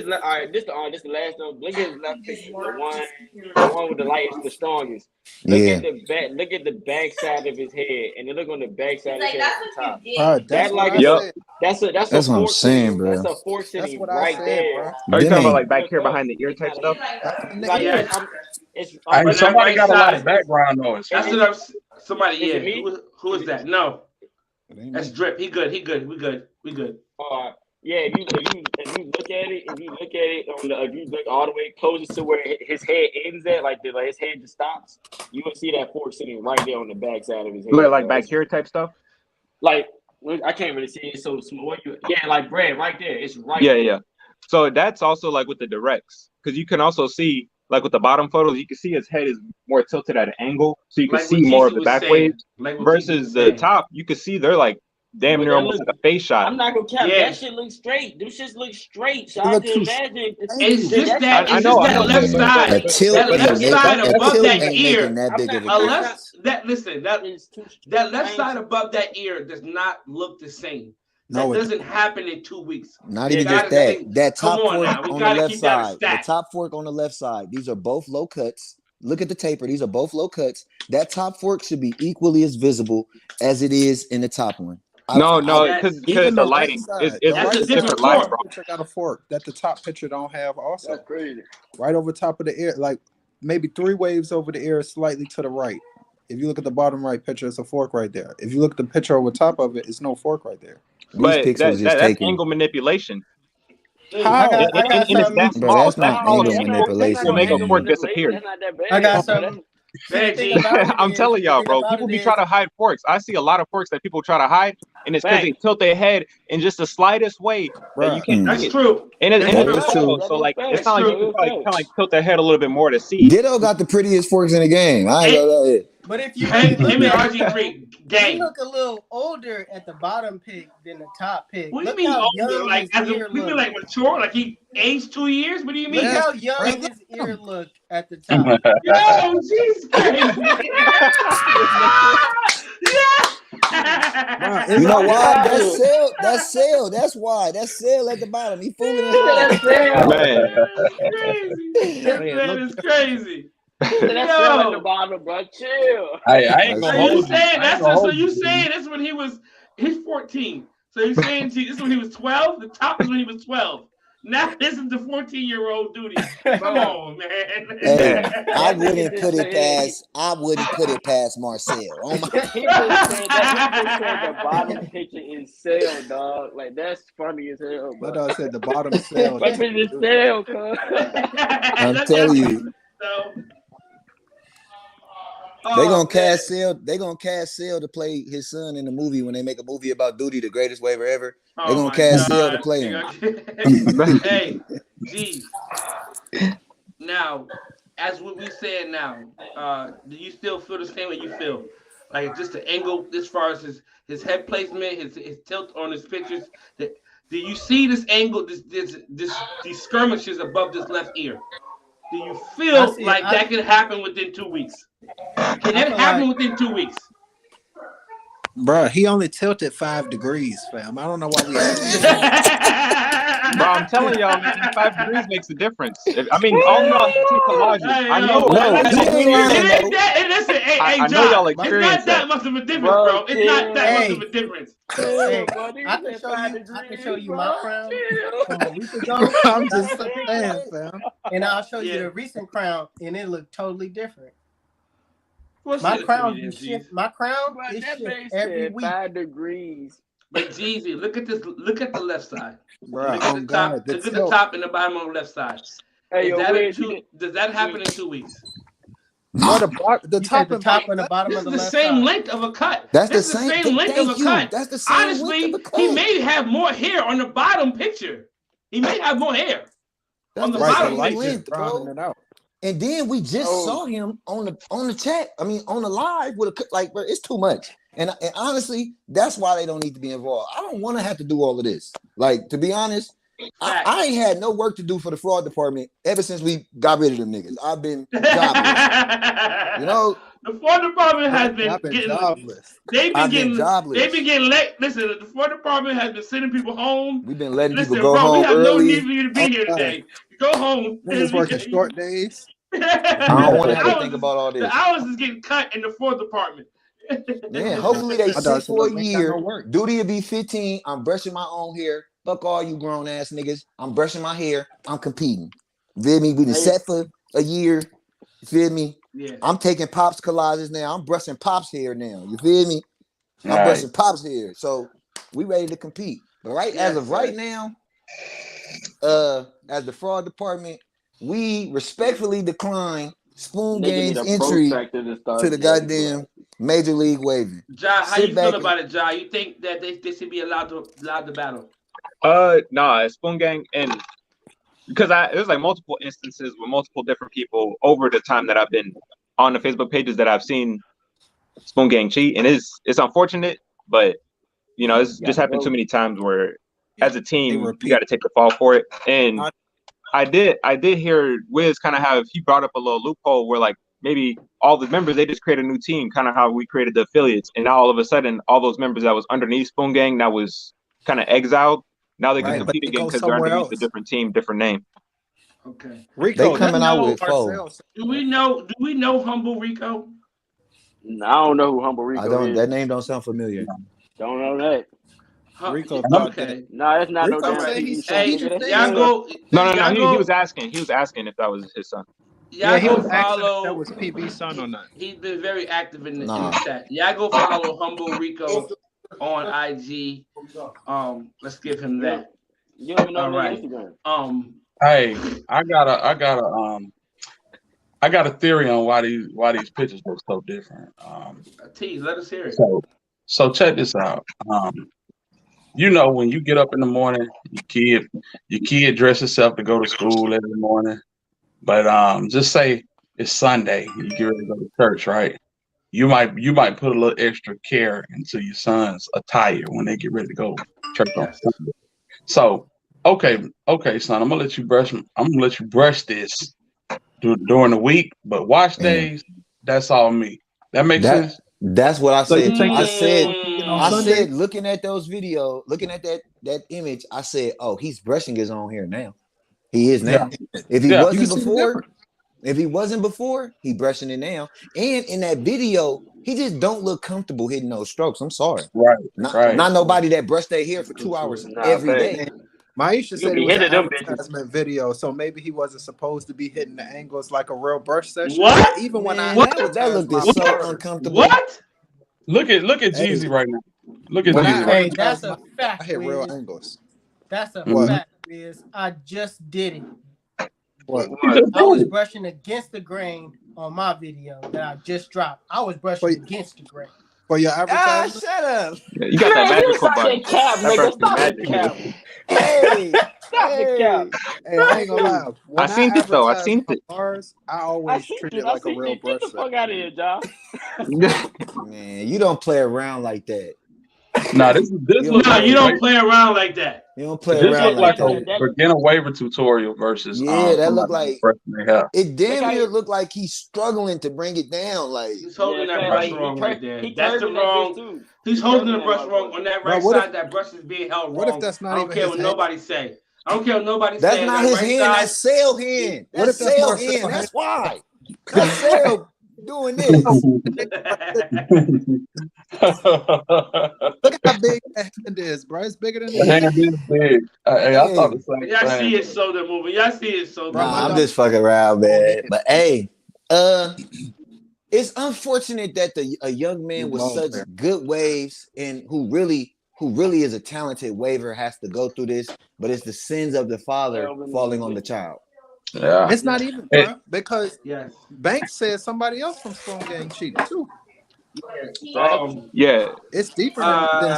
All right, this the last one. Look at his left picture, the one with the light is the strongest. Look at the back. Look at the back side of his head, and then look on the back side of his head at the top. That's what I'm saying, bro. That's a fork sitting right there. Are you talking about like back here behind the ear type stuff? Somebody got a lot of background noise. That's what somebody. Yeah, who is that? No, that's Drip. He good. We good. Yeah, if you look at it, if you look all the way closer to where his head ends at, like his head just stops, you will see that fork sitting right there on the back side of his head. Like back here type stuff. Like I can't really see it, so small. Yeah, like Brad, right there. It's right. Yeah. So that's also like with the directs, because you can also see like with the bottom photos, you can see his head is more tilted at an angle, so you can see more of the back waves. Versus the top, you can see they're like damn near almost like a face shot. I'm not gonna count. That shit looks straight. Them shits look straight. So I can imagine. It's just that left side. That left side above that ear. That left side above that ear does not look the same. That doesn't happen in 2 weeks. Not even just that. That top fork on the left side. The top fork on the left side. These are both low cuts. Look at the taper. These are both low cuts. That top fork should be equally as visible as it is in the top one. No, because the lighting is a different light. Picture got a fork that the top picture don't have. Also, that's crazy. Right over top of the ear, like maybe 3 waves over the ear, slightly to the right. If you look at the bottom right picture, it's a fork right there. If you look at the picture over top of it, it's no fork right there. But that's angle manipulation. How? That's not angle manipulation. Will make a fork disappear. I got something. I'm telling y'all, bro. People be trying to hide forks. I see a lot of forks that people try to hide, and it's because they tilt their head in just the slightest way that you can't. That's true. And it's true. So like, it's not like you kind of like tilt their head a little bit more to see. Ditto got the prettiest forks in the game. I ain't gonna lie. But if you him and RG3 game, look a little older at the bottom pick than the top pick. What do you mean older? Like you mean like mature? Like he aged 2 years? What do you mean? Look how young his ear looked at the top. Yo, jeez. You know why? That's sale. That's why. That's sale at the bottom. He fooling us. Man, it's crazy. That's at the bottom, bro. Chill. I ain't gonna hold you. So you saying that's when he's 14. So you're saying this is when he was 12? The top is when he was 12. Now this is the 14-year-old Duty. Come on, man. Hey, I wouldn't put it past Marcel. Oh my. He just said the bottom picture is sale, dog. Like that's funny as hell. My dog said the bottom sale. But it's sale, cuz. I'm telling you. They gonna cast Sale. They gonna cast Sale to play his son in the movie when they make a movie about Duty, the greatest waiver ever. They gonna cast Sale to play him. Hey, geez. Now, as what we said now, do you still feel the same way you feel? Like just the angle as far as his head placement, his tilt on his pictures. Do you see this angle, these skirmishes above this left ear? Do you feel like that can happen within 2 weeks? Can it happen within 2 weeks? Bro, he only tilted 5 degrees, fam. I don't know why we. Bro, I'm telling y'all, man, 5 degrees makes a difference. I mean, all y'all take logic. I know. I know y'all experience it's not that much of a difference, bro. It's not that much of a difference. I can show you my crown from a week ago. I'm just saying, fam. And I'll show you the recent crown, and it looked totally different. My crown be shift. My crown is shift every week. 5 degrees. But Jeezy, look at this. Look at the left side. Bro, look at the top. Look at the top and the bottom on the left side. Hey, does that happen in 2 weeks? No, the top and the bottom of the left side. It's the same side. length of a cut. That's the same length of a cut. That's the same Honestly, length of a cut. he may have more hair on the bottom picture. He may have more hair on the bottom length, bro. And then we just saw him on the chat. I mean, on the live with a bro, it's too much. And honestly, that's why they don't need to be involved. I don't want to have to do all of this. Like, to be honest, I ain't had no work to do for the fraud department ever since we got rid of them niggas. I've been jobless. You know, the fraud department has been getting jobless. They've been getting late. Listen, the fraud department has been sending people home. We've been letting people go home we have early. No need for you to be here today. Go home. Niggas working short days. I don't want to have to think about all this. The hours is getting cut in the fraud department. Yeah, hopefully they sit for a year. Duty will be 15. I'm brushing my own hair. Fuck all you grown ass niggas. I'm brushing my hair. I'm competing. You feel me? We been set for a year. You feel me? Yeah. I'm taking Pop's collages now. I'm brushing Pop's hair now. You feel me? I'm brushing Pop's hair. So we ready to compete. But as of right now, as the fraud department, we respectfully decline Spoon Gang's entry to the goddamn Major League Waving. Ja, how you feel about it, Ja? You think that they should be allowed to battle? Nah, Spoon Gang, and because there's like multiple instances with multiple different people over the time that I've been on the Facebook pages that I've seen Spoon Gang cheat, and it's unfortunate, but you know, it's just happened too many times where as a team you got to take the fall for it. And I did hear Wiz kind of have, he brought up a little loophole where like maybe all the members, they just create a new team, kind of how we created the affiliates, and now all of a sudden all those members that was underneath Spoon Gang that was kind of exiled, now they can compete again because they're underneath a different team, different name. Okay. Rico, they coming out with foes. Do we know Humble Rico? No, I don't know who Humble Rico is. That name don't sound familiar. Don't know that. Rico, okay. No, that's not Rico no damn. He was asking if that was his son. Yeah, he was follow. That was PB's son or not? He's been very active in the chat. Y'all go follow Humble Rico on IG. Let's give him that. You don't even know Instagram. Hey, I got a theory on why these pictures look so different. Tease, let us hear it. So check this out. You know, when you get up in the morning, your kid dress herself to go to school every morning. But just say it's Sunday, you get ready to go to church, right? You might put a little extra care into your son's attire when they get ready to go to church on Sunday. So, okay, son, I'm gonna let you brush this during the week, but wash days, that's all me. That makes sense. That's what I said. I said, looking at those videos, looking at that image, I said, oh, he's brushing his own hair now. He is now. Yeah. If he wasn't before, he brushing it now. And in that video, he just don't look comfortable hitting those strokes. I'm sorry. Not nobody that brushed their hair for 2 hours every day. Maisha said it was an advertisement video, so maybe he wasn't supposed to be hitting the angles like a real brush session. What? Even when that looked so uncomfortable. What? Look at Jeezy right now. Look at Jeezy. Hey, that's a fact. I hit real angles. That's a fact, Wiz. I just did it. What? I was brushing against the grain on my video that I just dropped. I was brushing against the grain. For your advertisement? Shut up. Yeah, you got that magical button. Cap, nigga. Stop the cap. Hey, stop the cap. Hey, I ain't gonna lie. I seen it though. I seen it. Bars, I always treat it like a real brush. Get the fuck out of here, John. Man, you don't play around like that. No, this you don't play around like that. You don't play around like that. A beginner waiver tutorial versus that looked like it damn near looked looked like he's struggling to bring it down. Like he's holding that brush wrong right there. That's the wrong. He's holding the brush wrong on that right side. That brush is being held wrong. What if that's not? I don't care what nobody say. I don't care what nobody say. That's not his hand. That's Sale hand. That's Sale hand. That's why. That's Sale doing this. Look at how big that hand is, bro. It's bigger than the hand is big. Hey, I thought the same Y'all see his shoulder moving. Y'all see his shoulder. I'm just fucking around, man. But hey, It's unfortunate that a young man with such good waves and who really is a talented waver has to go through this, but it's the sins of the father falling on the child. Yeah. It's not even, bro, because Banks said somebody else from Spoon Gang cheated too. Yeah, it's deeper than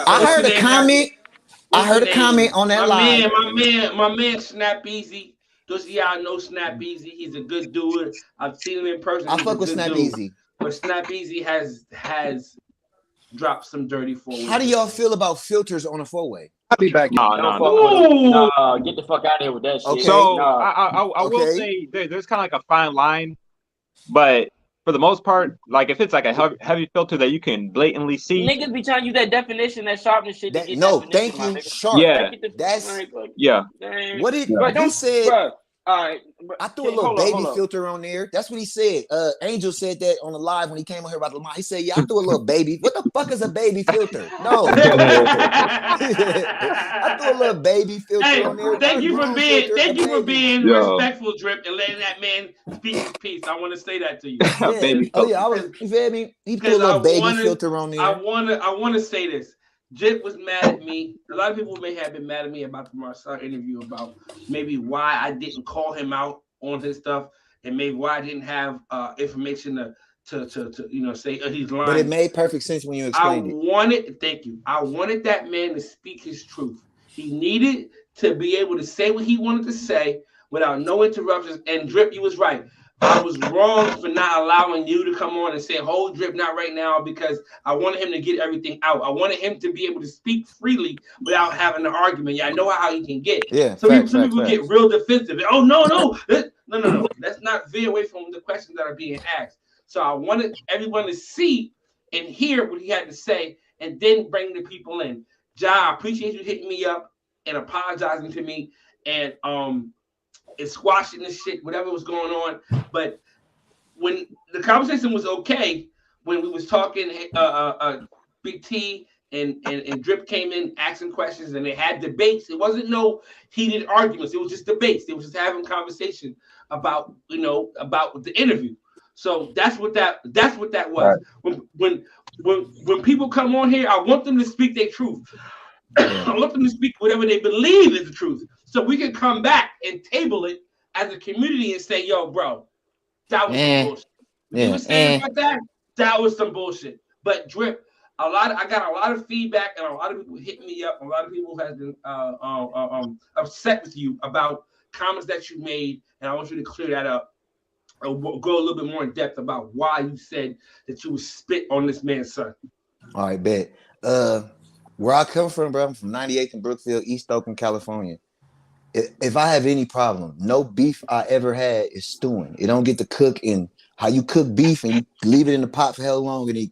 I heard a comment. I heard a comment on that live. My man, Snap Easy. Those of y'all know Snap Easy. He's a good dude. I've seen him in person. I fuck with Snap Easy. But Snap Easy has dropped some dirty forward. How do y'all feel about filters on a 4-way? I'll be back. Nah, get the fuck out of here with that shit. Okay. So I will say there's kind of like a fine line, but for the most part, like if it's like a heavy filter that you can blatantly see, niggas be trying to use that definition, that sharpness shit. Thank you, sharp. Yeah, that's yeah. What did he said? Bro, all right, I threw a little baby filter on there. That's what he said. Angel said that on the live when he came on here about the line. He said, "Yeah, I threw a little baby. What the fuck is a baby filter? No, I threw a little baby filter on there. Thank you for being respectful, Drip, and letting that man speak his piece. I want to say that to you. You feel me? He threw a little baby filter on there. I want to say this. Drip was mad at me. A lot of people may have been mad at me about the Marcel interview about maybe why I didn't call him out on his stuff and maybe why I didn't have information to say he's lying. But it made perfect sense when you explained it. I wanted that man to speak his truth. He needed to be able to say what he wanted to say without no interruptions. And Drip, you was right. I was wrong for not allowing you to come on and say, hold Drip, not right now, because I wanted him to get everything out. I wanted him to be able to speak freely without having an argument. Yeah, I know how he can get. Yeah. Some people get real defensive. Oh, no. No. Let's not veer away from the questions that are being asked. So I wanted everyone to see and hear what he had to say and then bring the people in. Ja, I appreciate you hitting me up and apologizing to me and squashing this shit, whatever was going on. But when the conversation was okay, when we was talking, Big T and Drip came in asking questions and they had debates. It wasn't no heated arguments. It was just debates. They was just having conversation about the interview. So that's what that was. Right. When people come on here, I want them to speak their truth. I want them to speak whatever they believe is the truth. So we can come back and table it as a community and say, yo, bro, that was some bullshit. You were saying about that? That was some bullshit. But Drip, I got a lot of feedback and a lot of people hitting me up. A lot of people have been upset with you about comments that you made, and I want you to clear that up. We'll go a little bit more in depth about why you said that you would spit on this man's son. All right, bet. Where I come from, bro, I'm from 98th and Brookfield, East Oakland, California. If I have any problem, no beef I ever had is stewing. It don't get to cook, and how you cook beef and you leave it in the pot for hell long, and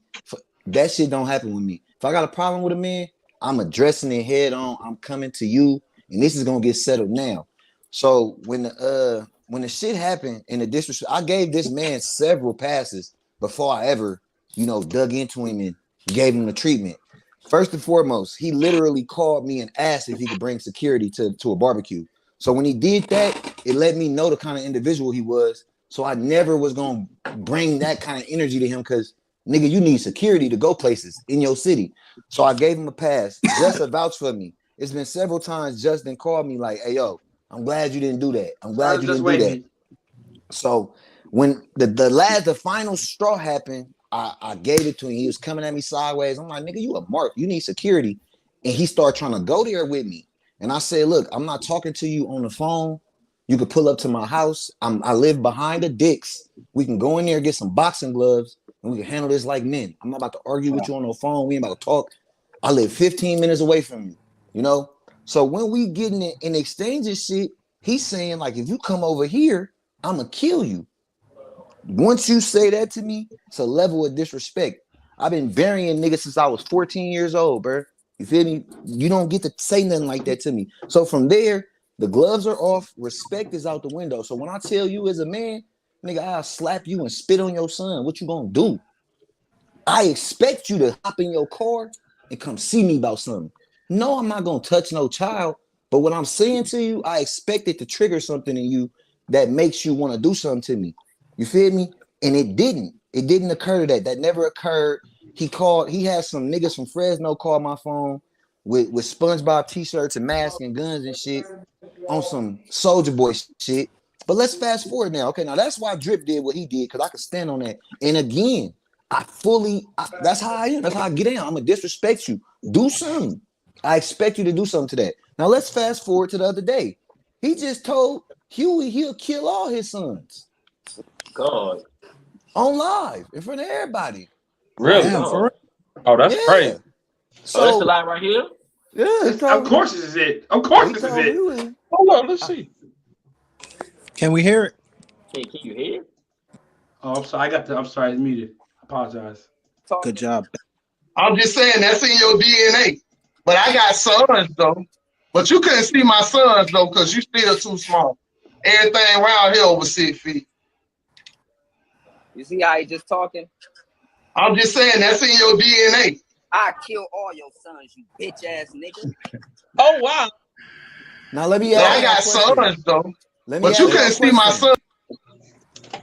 that shit don't happen with me. If I got a problem with a man, I'm addressing it head on. I'm coming to you, and this is gonna get settled now. So when the shit happened and the disrespect, I gave this man several passes before I ever, dug into him and gave him the treatment. First and foremost, he literally called me and asked if he could bring security to a barbecue. So when he did that, it let me know the kind of individual he was. So I never was going to bring that kind of energy to him because, nigga, you need security to go places in your city. So I gave him a pass just to vouch for me. It's been several times Justin called me like, hey, yo, I'm glad you didn't do that. I'm glad you didn't do that. So when the final straw happened, I gave it to him. He was coming at me sideways. I'm like, nigga, you a mark. You need security. And he started trying to go there with me. And I said, look, I'm not talking to you on the phone. You could pull up to my house. I live behind the Dick's. We can go in there, get some boxing gloves, and we can handle this like men. I'm not about to argue with you on the phone. We ain't about to talk. I live 15 minutes away from you, So when we getting in exchanging shit, he's saying, like, if you come over here, I'm going to kill you. Once you say that to me, it's a level of disrespect. I've been burying niggas since I was 14 years old, bro. You feel me? You don't get to say nothing like that to me. So from there, the gloves are off. Respect is out the window. So when I tell you as a man, nigga, I'll slap you and spit on your son. What you gonna do? I expect you to hop in your car and come see me about something. No, I'm not gonna touch no child. But what I'm saying to you, I expect it to trigger something in you that makes you want to do something to me. You feel me? And it didn't. It didn't occur to that. That never occurred. He had some niggas from Fresno call my phone with SpongeBob t-shirts and masks and guns and shit on some Soldier Boy shit. But let's fast forward now. Okay, now that's why Drip did what he did, because I could stand on that. And again, that's how I am. That's how I get in. I'm gonna disrespect you. Do something. I expect you to do something to that. Now let's fast forward to the other day. He just told Huey he'll kill all his sons. God. On live in front of everybody. Really? Damn, oh, that's crazy. So that's the lie right here? Yeah, of course this is it. Of course this is it. Hold on, let's see. Can we hear it? Can you hear it? Oh, I'm sorry. I'm sorry. It's muted. I apologize. Good job. I'm just saying that's in your DNA. But I got sons though. But you couldn't see my sons though, because you still too small. Everything around here over 6 feet. You see how he just talking? I'm just saying that's in your DNA. I kill all your sons, you bitch ass nigga. Oh wow. Now let me ask. I got sons though. But you couldn't see my son.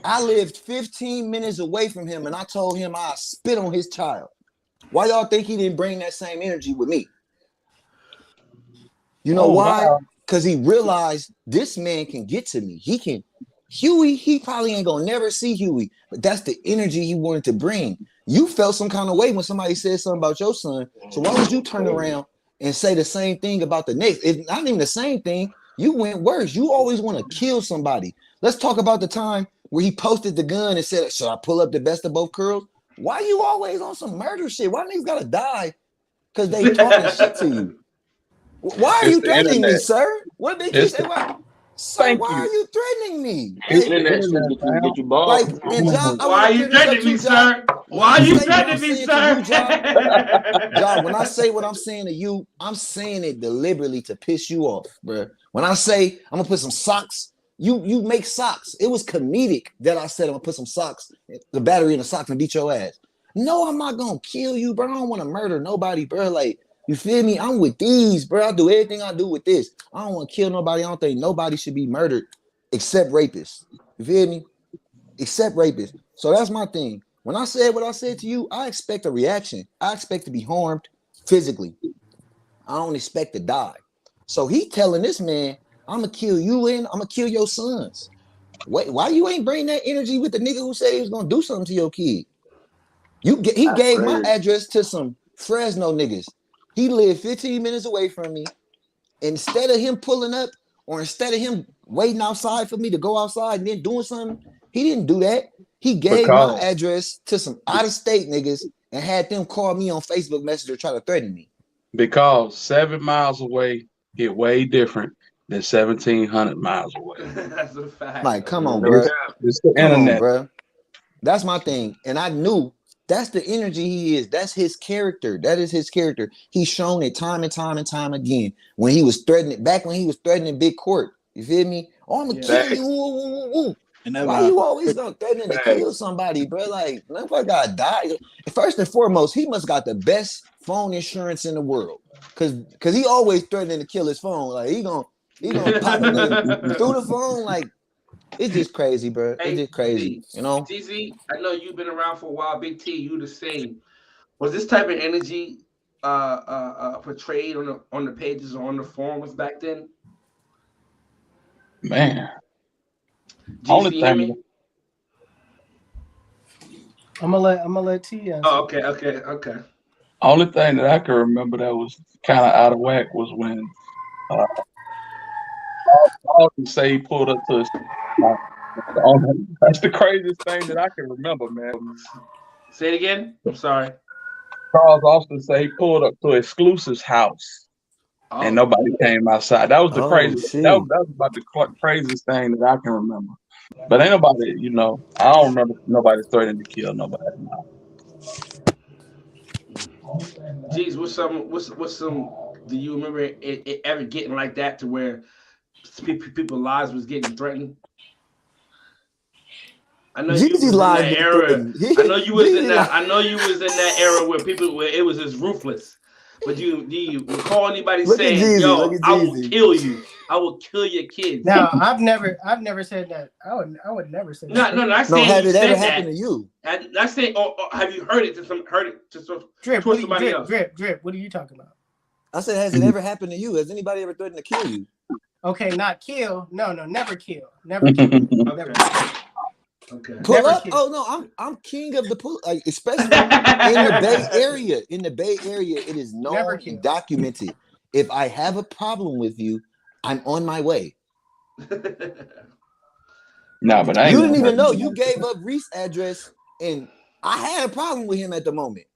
I lived 15 minutes away from him, and I told him I spit on his child. Why y'all think he didn't bring that same energy with me? You know why? Because he realized this man can get to me. Huey, he probably ain't gonna never see Huey, but that's the energy he wanted to bring. You felt some kind of way when somebody said something about your son. So why would you turn around and say the same thing about the next? It's not even the same thing. You went worse. You always want to kill somebody. Let's talk about the time where he posted the gun and said, should I pull up the best of both curls? Why you always on some murder shit? Why niggas gotta die because they talking shit to you? Why are you threatening me, sir? What did you say? Why are you threatening me? Why are you threatening me, sir? Why are you threatening me, sir? John, when I say what I'm saying to you, I'm saying it deliberately to piss you off, bro. When I say I'm gonna put some socks, you make socks. It was comedic that I said I'm gonna put some socks, the battery in the socks and beat your ass. No, I'm not gonna kill you, bro. I don't want to murder nobody, bro. Like, you feel me? I'm with these, bro. I do everything I do with this. I don't want to kill nobody. I don't think nobody should be murdered except rapists. You feel me? Except rapists. So that's my thing. When I said what I said to you, I expect a reaction. I expect to be harmed physically. I don't expect to die. So he telling this man, I'm gonna kill you and I'm gonna kill your sons. Wait, why you ain't bring that energy with the nigga who said he was gonna do something to your kid? He gave my address to some Fresno niggas. He lived 15 minutes away from me. Instead of him pulling up, or instead of him waiting outside for me to go outside and then doing something, he didn't do that. He gave my address to some out-of-state niggas and had them call me on Facebook Messenger try to threaten me. Because 7 miles away is way different than 1,700 miles away. That's a fact. Like, come on, bro. It's the internet, bro. That's my thing. And I knew that's the energy he is. That's his character. That is his character. He's shown it time and time and time again. When he was threatening, back when he was threatening Big Court. You feel me? Oh, I'm gonna kill you. Woo. Why you always gonna threaten to kill somebody, bro? Like, motherfucker gotta die. First and foremost, he must got the best phone insurance in the world. Cause he always threatening to kill his phone. Like he gonna pop it through the phone. Like, it's just crazy, bro. It's just crazy, you know. TZ, I know you've been around for a while. Big T, you the same. Was this type of energy portrayed on the pages or on the forums back then? Man, only thing. I'm gonna let T answer. Oh, okay. Only thing that I can remember that was kind of out of whack was when Alden say he pulled up to his. That's the craziest thing that I can remember, man. Say it again. I'm sorry. Charles Austin say he pulled up to Exclusive's house, and nobody came outside. That was the craziest. That was about the craziest thing that I can remember. But ain't nobody, you know, I don't remember nobody threatening to kill nobody. No. Geez, what's some? Do you remember it ever getting like that to where people's lives was getting threatened? I know you was in that era. I know you was in that era where it was as ruthless. But do you recall anybody Look at saying, Jeezy, "Yo, look at I will Jeezy." kill you. I will kill your kids"? Now, I've never said that. I would never say that. No. Not No, saying have you it ever said happened that. to you? Not saying. Or have you heard it to Drip, somebody else? Drip. What are you talking about? I said, has it ever happened to you? Has anybody ever threatened to kill you? Okay, not kill. No, never kill. Never kill. Never kill. Okay. Pull Never up? kill. Oh no, I'm king of the pull, like, especially in the Bay Area. In the Bay Area, it is known and documented. If I have a problem with you, I'm on my way. No, but I ain't You didn't even know. You gave up Reese's address, and I had a problem with him at the moment.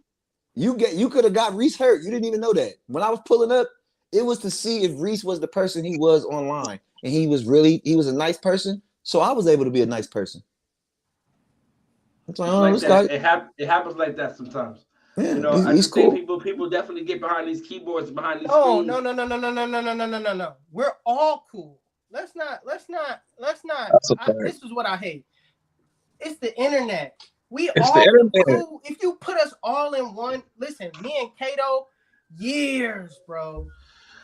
You could have got Reese hurt. You didn't even know that. When I was pulling up, it was to see if Reese was the person he was online, and he was a nice person. So I was able to be a nice person. It's like that. It happens like that sometimes. Yeah, you know, I just think people definitely get behind these keyboards, behind these screens. No. We're all cool. Let's not. This is what I hate. It's the internet. It's all cool. If you put us all in one, listen, me and Kato, years, bro.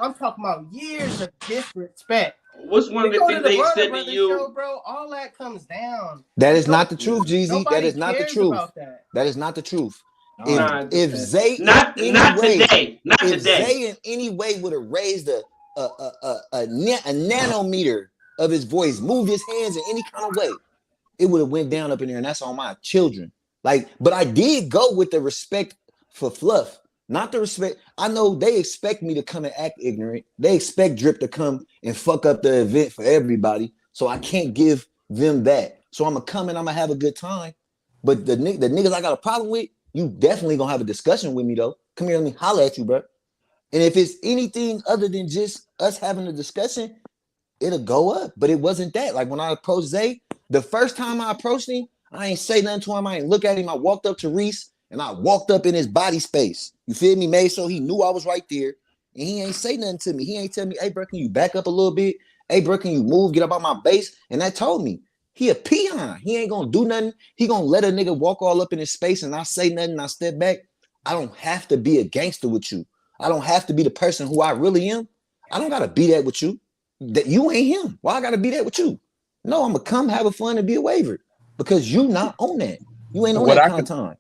I'm talking about years of disrespect. What's one of the things they said to you, show, bro? All that comes down. That is not the truth, Jeezy. That is not the truth. That is not the truth. If Zay in any way would have raised a nanometer of his voice, moved his hands in any kind of way, it would have went down up in there, and that's on my children. Like, but I did go with the respect for Fluff, not the respect. I know they expect me to come and act ignorant. They expect Drip to come and fuck up the event for everybody, so I can't give them that. So I'm gonna come and I'm gonna have a good time. But the niggas I got a problem with, you definitely gonna have a discussion with me though. Come here, let me holler at you, bro. And if it's anything other than just us having a discussion, it'll go up. But it wasn't that. Like when I approached Zay, the first time I approached him, I ain't say nothing to him. I ain't look at him. I walked up to Reese and I walked up in his body space. You feel me? Made so he knew I was right there. And he ain't say nothing to me. He ain't tell me, hey, bro, can you back up a little bit? Hey, bro, can you move? Get up on my base. And that told me he a peon. He ain't gonna do nothing. He gonna let a nigga walk all up in his space and I say nothing. I step back. I don't have to be a gangster with you. I don't have to be the person who I really am. I don't gotta be that with you. That you ain't him. Why I gotta be that with you? No, I'm gonna come have a fun and be a waiver because you not on that. You ain't on that kind of time.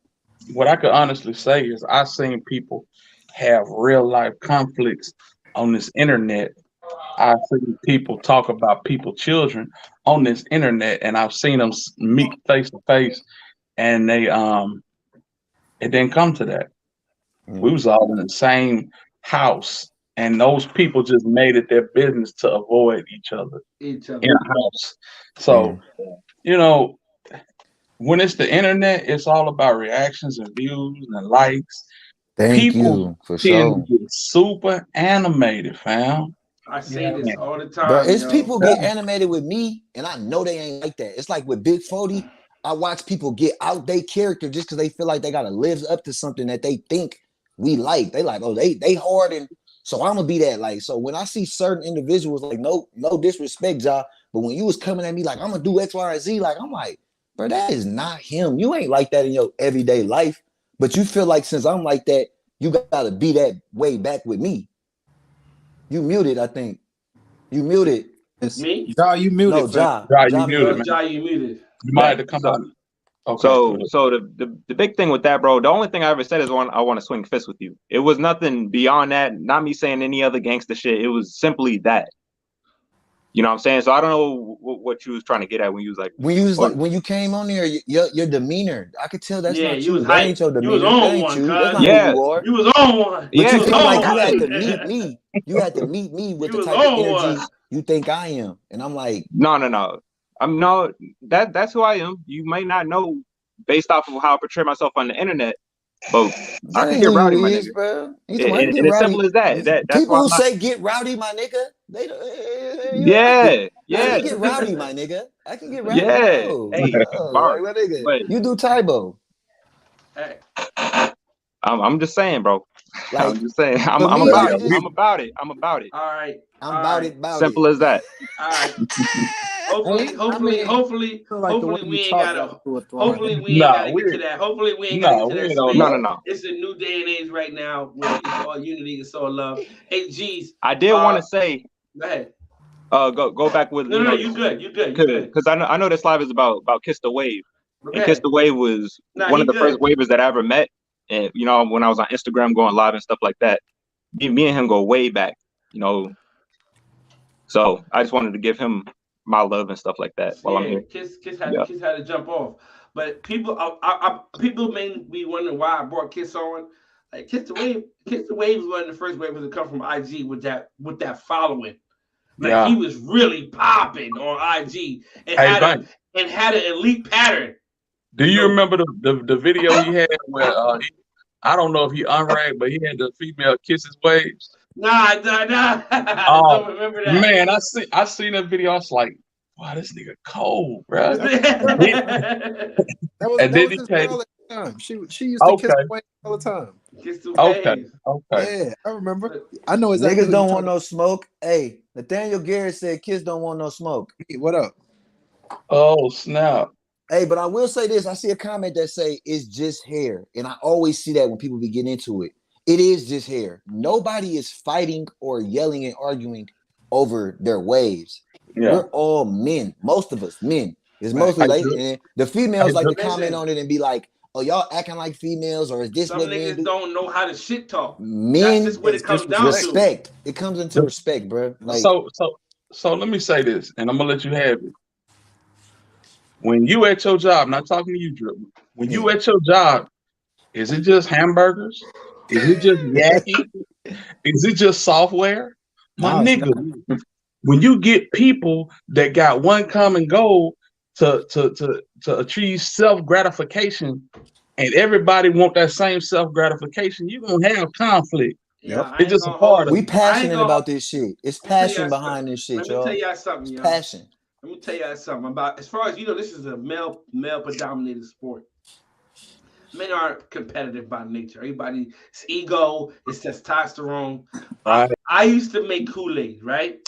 What I could honestly say is I've seen people have real life conflicts on this internet. I've seen people talk about people's children on this internet, and I've seen them meet face to face, and they it didn't come to that. We was all in the same house, and those people just made it their business to avoid each other in a house. So, you know, when it's the internet, it's all about reactions and views and likes. People for sure get super animated, fam. I say this all the time. But it's people get animated with me, and I know they ain't like that. It's like with Big 40, I watch people get out their character just because they feel like they gotta live up to something that they think we like. They like, oh, they hard, and so I'm gonna be that. Like, so when I see certain individuals, like, no disrespect, y'all, but when you was coming at me like I'm gonna do X, Y, and Z, like I'm like, bro, that is not him. You ain't like that in your everyday life, but you feel like since I'm like that, you gotta be that way back with me. You muted, I think. You muted. Me? Ja, you muted. No, Ja, you muted, man. Ja, you muted. You might have to come out. Okay. So the big thing with that, bro, the only thing I ever said is I want to swing fists with you. It was nothing beyond that, not me saying any other gangster shit. It was simply that. You know what I'm saying? So I don't know what you was trying to get at when you was like when you came on there, your demeanor, I could tell that's not you. That ain't your demeanor. You was on one, that's not who you are. You was on one. But you feel like you had to meet me. You had to meet me with the type of energy you think I am. And I'm like, no. That's who I am. You may not know based off of how I portray myself on the internet, but I can get rowdy, my nigga. Bro. And it's simple as that. That's people who say get rowdy, my nigga. They yeah. I can get rowdy, my nigga. I can get rowdy. Yeah. Hey, my nigga. You do Tybo. Hey. I'm just saying, bro. Like, I'm just saying. I'm about it. I'm about it. All right. I'm about it. Simple as that. All right. Hopefully, we ain't gotta get to that. Hopefully, we ain't gotta get to that space. No. It's a new day and age right now where it's all unity, it's all love. Hey, geez. I did want to say. Go ahead. Go back with no, you good. Because I know this live is about KissDaWave. Okay. And KissDaWave was one of the first wavers that I ever met. And you know, when I was on Instagram going live and stuff like that, me and him go way back. You know, so I just wanted to give him my love and stuff like that while I'm here. Kiss had to jump off, but people may be wondering why I brought Kiss on. Like KissDaWave was one of the first wavers to come from IG with that following. Like he was really popping on IG and had an elite pattern. Do you remember the video he had where I don't know if he unragged, but he had the female kiss his waves? Nah. I don't remember that. Man, I seen that video. I was like, wow, this nigga cold, bro. that was his girl at the time. She used to kiss the wave all the time. Okay. Yeah, I remember. I know exactly. Niggas don't want no smoke. Hey, Nathaniel Garrett said Kiss don't want no smoke. Hey, what up? Oh, snap. Hey, but I will say this. I see a comment that say it's just hair. And I always see that when people be getting into it. It is just hair. Nobody is fighting or yelling and arguing over their waves. Yeah. We're all men. Most of us men. It's mostly like the females like to comment on it and be like, oh, y'all acting like females, or is this some what niggas men don't know how to shit talk? Men, that's just what it comes down respect. To. It comes into respect, bro. Like, so let me say this, and I'm gonna let you have it. When you at your job, not talking to you, Drip. When you at your job, is it just hamburgers? Is it just yakking? Is it just software? My nigga, when you get people that got one common goal to achieve self-gratification, and everybody want that same self-gratification, you're gonna have conflict. Yeah, it's just a part of it. We passionate about this shit. It's passion behind this shit, y'all. Let me tell y'all something, y'all. Passion. Let me tell y'all something about, as far as you know, this is a male predominated sport. Men are competitive by nature. Everybody's ego, it's testosterone. I used to make Kool-Aid, right?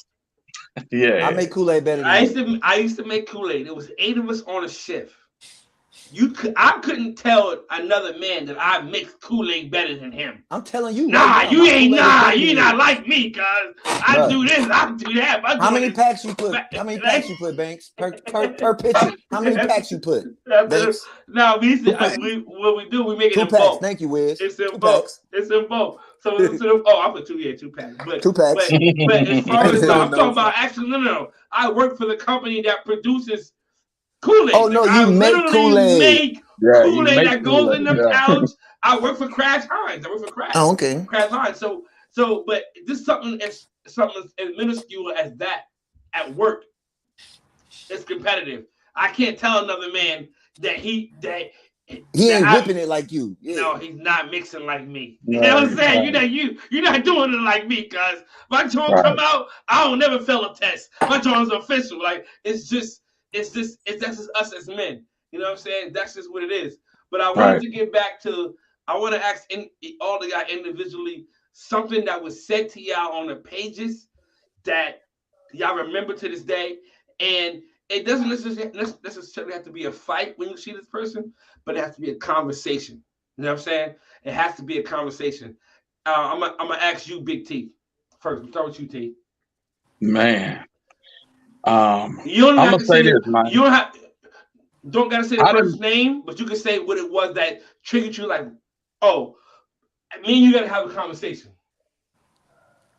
Yeah, I make Kool-Aid better than I used to make Kool-Aid. It was 8 of us on a shift. I couldn't tell another man that I mixed Kool-Aid better than him. I'm telling you. You're not like me, cuz I do this, I do that. How many packs you put? How many packs you put, Banks? Per pitcher. How many packs you put? Banks? No, what we do, we make it in packs. bulk. Thank you, Wiz. It's in bulk. It's in bulk. So I put 2 packs. But 2 packs. But as far as I'm talking about, actually, no. I work for the company that produces Kool-Aid. Oh no, you make Kool-Aid. Make Kool-Aid that goes in the pouch. I work for Kraft Heinz. Oh, okay. Kraft Heinz. So, but this is something as minuscule as that at work. It's competitive. I can't tell another man that he ain't whipping it like you. Yeah. No, he's not mixing like me. You know what I'm saying? You're not doing it like me, cuz my joint come out, I don't never fail a test. My joint's official. Like that's just us as men. You know what I'm saying? That's just what it is. But I wanted to get back to, I want to ask all the guys individually something that was said to y'all on the pages that y'all remember to this day. And it doesn't necessarily have to be a fight when you see this person, but it has to be a conversation. You know what I'm saying? It has to be a conversation. I'm gonna ask you, Big T, first. We'll start with you, T. Man. You don't have to say this, man. You don't gotta say the person's name, but you can say what it was that triggered you. Like, oh, me and you gotta have a conversation.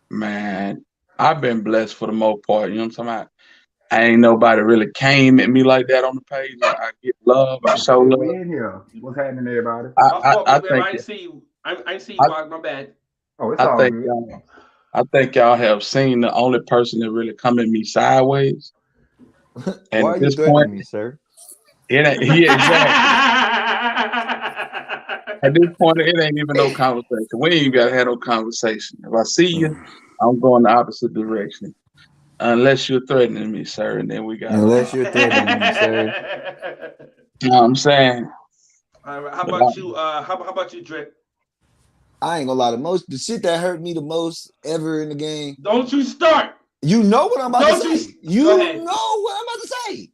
Man, I've been blessed for the most part. You know what I'm talking about? I ain't nobody really came at me like that on the page. I get love. I show love. We in here. What's happening, everybody? I didn't see you. I didn't see you, Mark. My bad. Oh, it's all good. I think y'all have seen the only person that really come at me sideways. And why are you threatening me, sir? Exactly. At this point, it ain't even no conversation. We ain't even gotta have no conversation. If I see you, I'm going the opposite direction. Unless you're threatening me, sir, and then we got. Unless you're threatening me, sir. You know what I'm saying? All right, how about you? How about you, Drake? I ain't gonna lie. The shit that hurt me the most ever in the game. Don't you start. You know what I'm about Don't to say. you You go ahead. know what I'm about to say.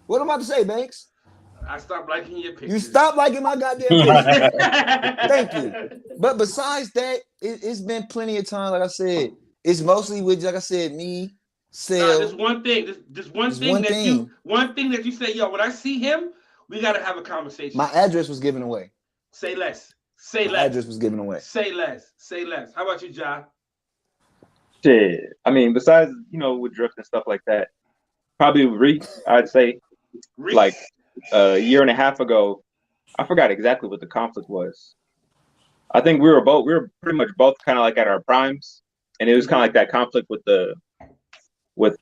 What I'm about to say, Banks? I stopped liking your pictures. You stop liking my goddamn pictures. Thank you. But besides that, it's been plenty of time. Like I said, it's mostly with, like I said, me, Sel. There's one thing. There's one thing that you say, yo, when I see him, we gotta have a conversation. My address was given away. Say less. Say my less. Address was given away. Say less. Say less. How about you, John? Shit. I mean, besides, with drift and stuff like that, probably Reek, I'd say. Reek? Like a year and a half ago, I forgot exactly what the conflict was. I think we were pretty much both kind of like at our primes, and it was kind of like that conflict with what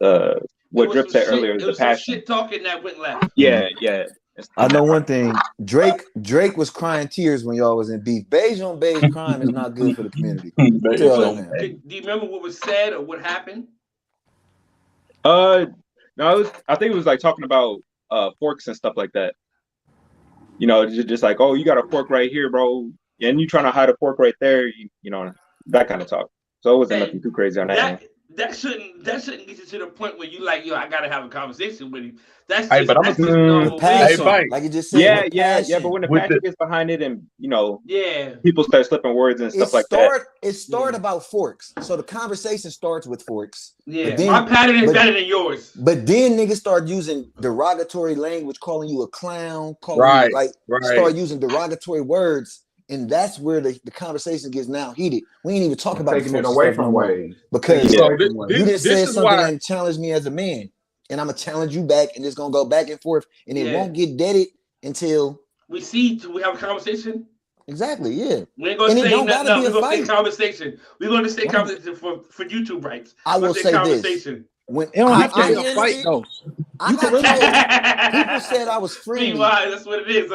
Drip said earlier, the passion. Shit talking that went left. Yeah. I know one thing. Drake was crying tears when y'all was in beef. Beige on beige crime is not good for the community. Do you remember what was said or what happened? No, I think it was like talking about forks and stuff like that. Just like, oh, you got a fork right here, bro, and you trying to hide a fork right there, that kind of talk. So it wasn't nothing too crazy on that. That shouldn't get you to the point where you like, yo, I gotta have a conversation with him. That's just, but that's just normal. Like you just said, yeah. But when the passion gets behind it, and people start slipping words and stuff like that. It started about forks, so the conversation starts with forks. Yeah, then, my pattern is better than yours. But then niggas start using derogatory language, calling you a clown, start using derogatory words. And that's where the conversation gets now heated. We ain't even talk about taking it away from ways because you just said something and challenged me as a man, and I'm gonna challenge you back, and it's gonna go back and forth, and it won't get deaded until we have a conversation. Exactly. Yeah. We ain't gonna say nothing. We're gonna stay conversation. We're gonna stay conversation for YouTube rights. I will say this. When it don't have to be a fight though. People said I was friendly. That's what it is.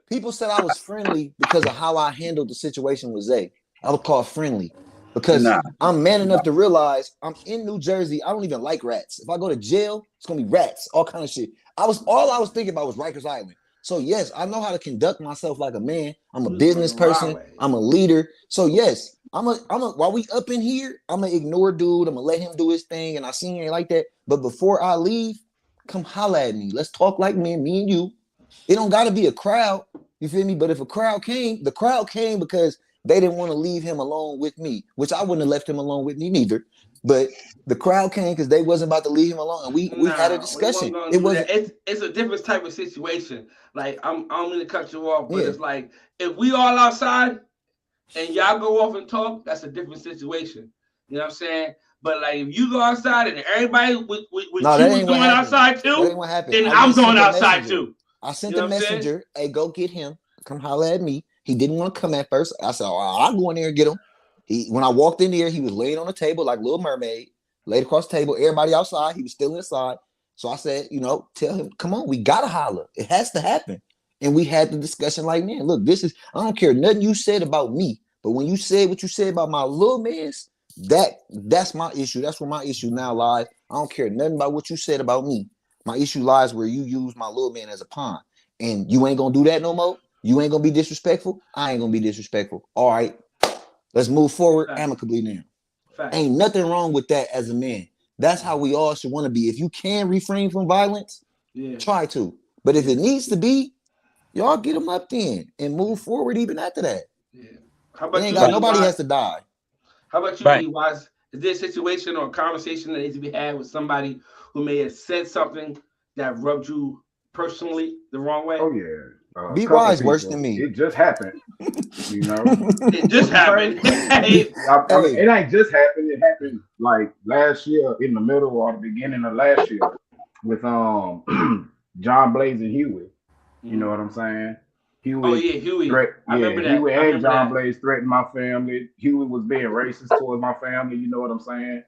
People said I was friendly because of how I handled the situation with Zay. I would call friendly because I'm man enough to realize I'm in New Jersey. I don't even like rats. If I go to jail, it's gonna be rats, all kind of shit. All I was thinking about was Rikers Island. So yes, I know how to conduct myself like a man. I'm a business person. I'm a leader. So yes, while we up in here, I'm gonna ignore dude. I'm gonna let him do his thing, and I see him like that. But before I leave, come holla at me. Let's talk like men, me and you. It don't gotta be a crowd. You feel me? But if a crowd came, the crowd came because they didn't want to leave him alone with me, which I wouldn't have left him alone with me neither. But the crowd came because they wasn't about to leave him alone, and we had a discussion. It's a different type of situation. Like I'm gonna cut you off, but it's like if we all outside and y'all go off and talk, that's a different situation. You know what I'm saying? But like if you go outside and everybody with you was going outside too, then I'm going outside too. I sent the messenger, hey, go get him. Come holler at me. He didn't want to come at first. I said, I'll go in there and get him. When I walked in there, he was laying on the table like Little Mermaid, laid across the table. Everybody outside, he was still inside. So I said, tell him, come on, we gotta holler. It has to happen. And we had the discussion like, man, look, I don't care nothing you said about me, but when you said what you said about my little mans, that's my issue. That's where my issue now lies. I don't care nothing about what you said about me. My issue lies where you use my little man as a pawn, and you ain't gonna do that no more. You ain't gonna be disrespectful. I ain't gonna be disrespectful. All right, let's move forward amicably now. Ain't nothing wrong with that as a man. That's how we all should want to be. If you can refrain from violence, try to. But if it needs to be, y'all get them up then and move forward even after that. Yeah. How about nobody has to die. How about you, Wise? Is there a situation or a conversation that needs to be had with somebody who may have said something that rubbed you personally the wrong way? Oh yeah. Be Wise worse than me. It just happened. It just happened. It ain't just happened. It happened like last year in the middle or the beginning of last year with John Blaze and Huey. You know what I'm saying? Huey. I remember that. Huey and John Blaze threatened my family. Huey was being racist towards my family. You know what I'm saying?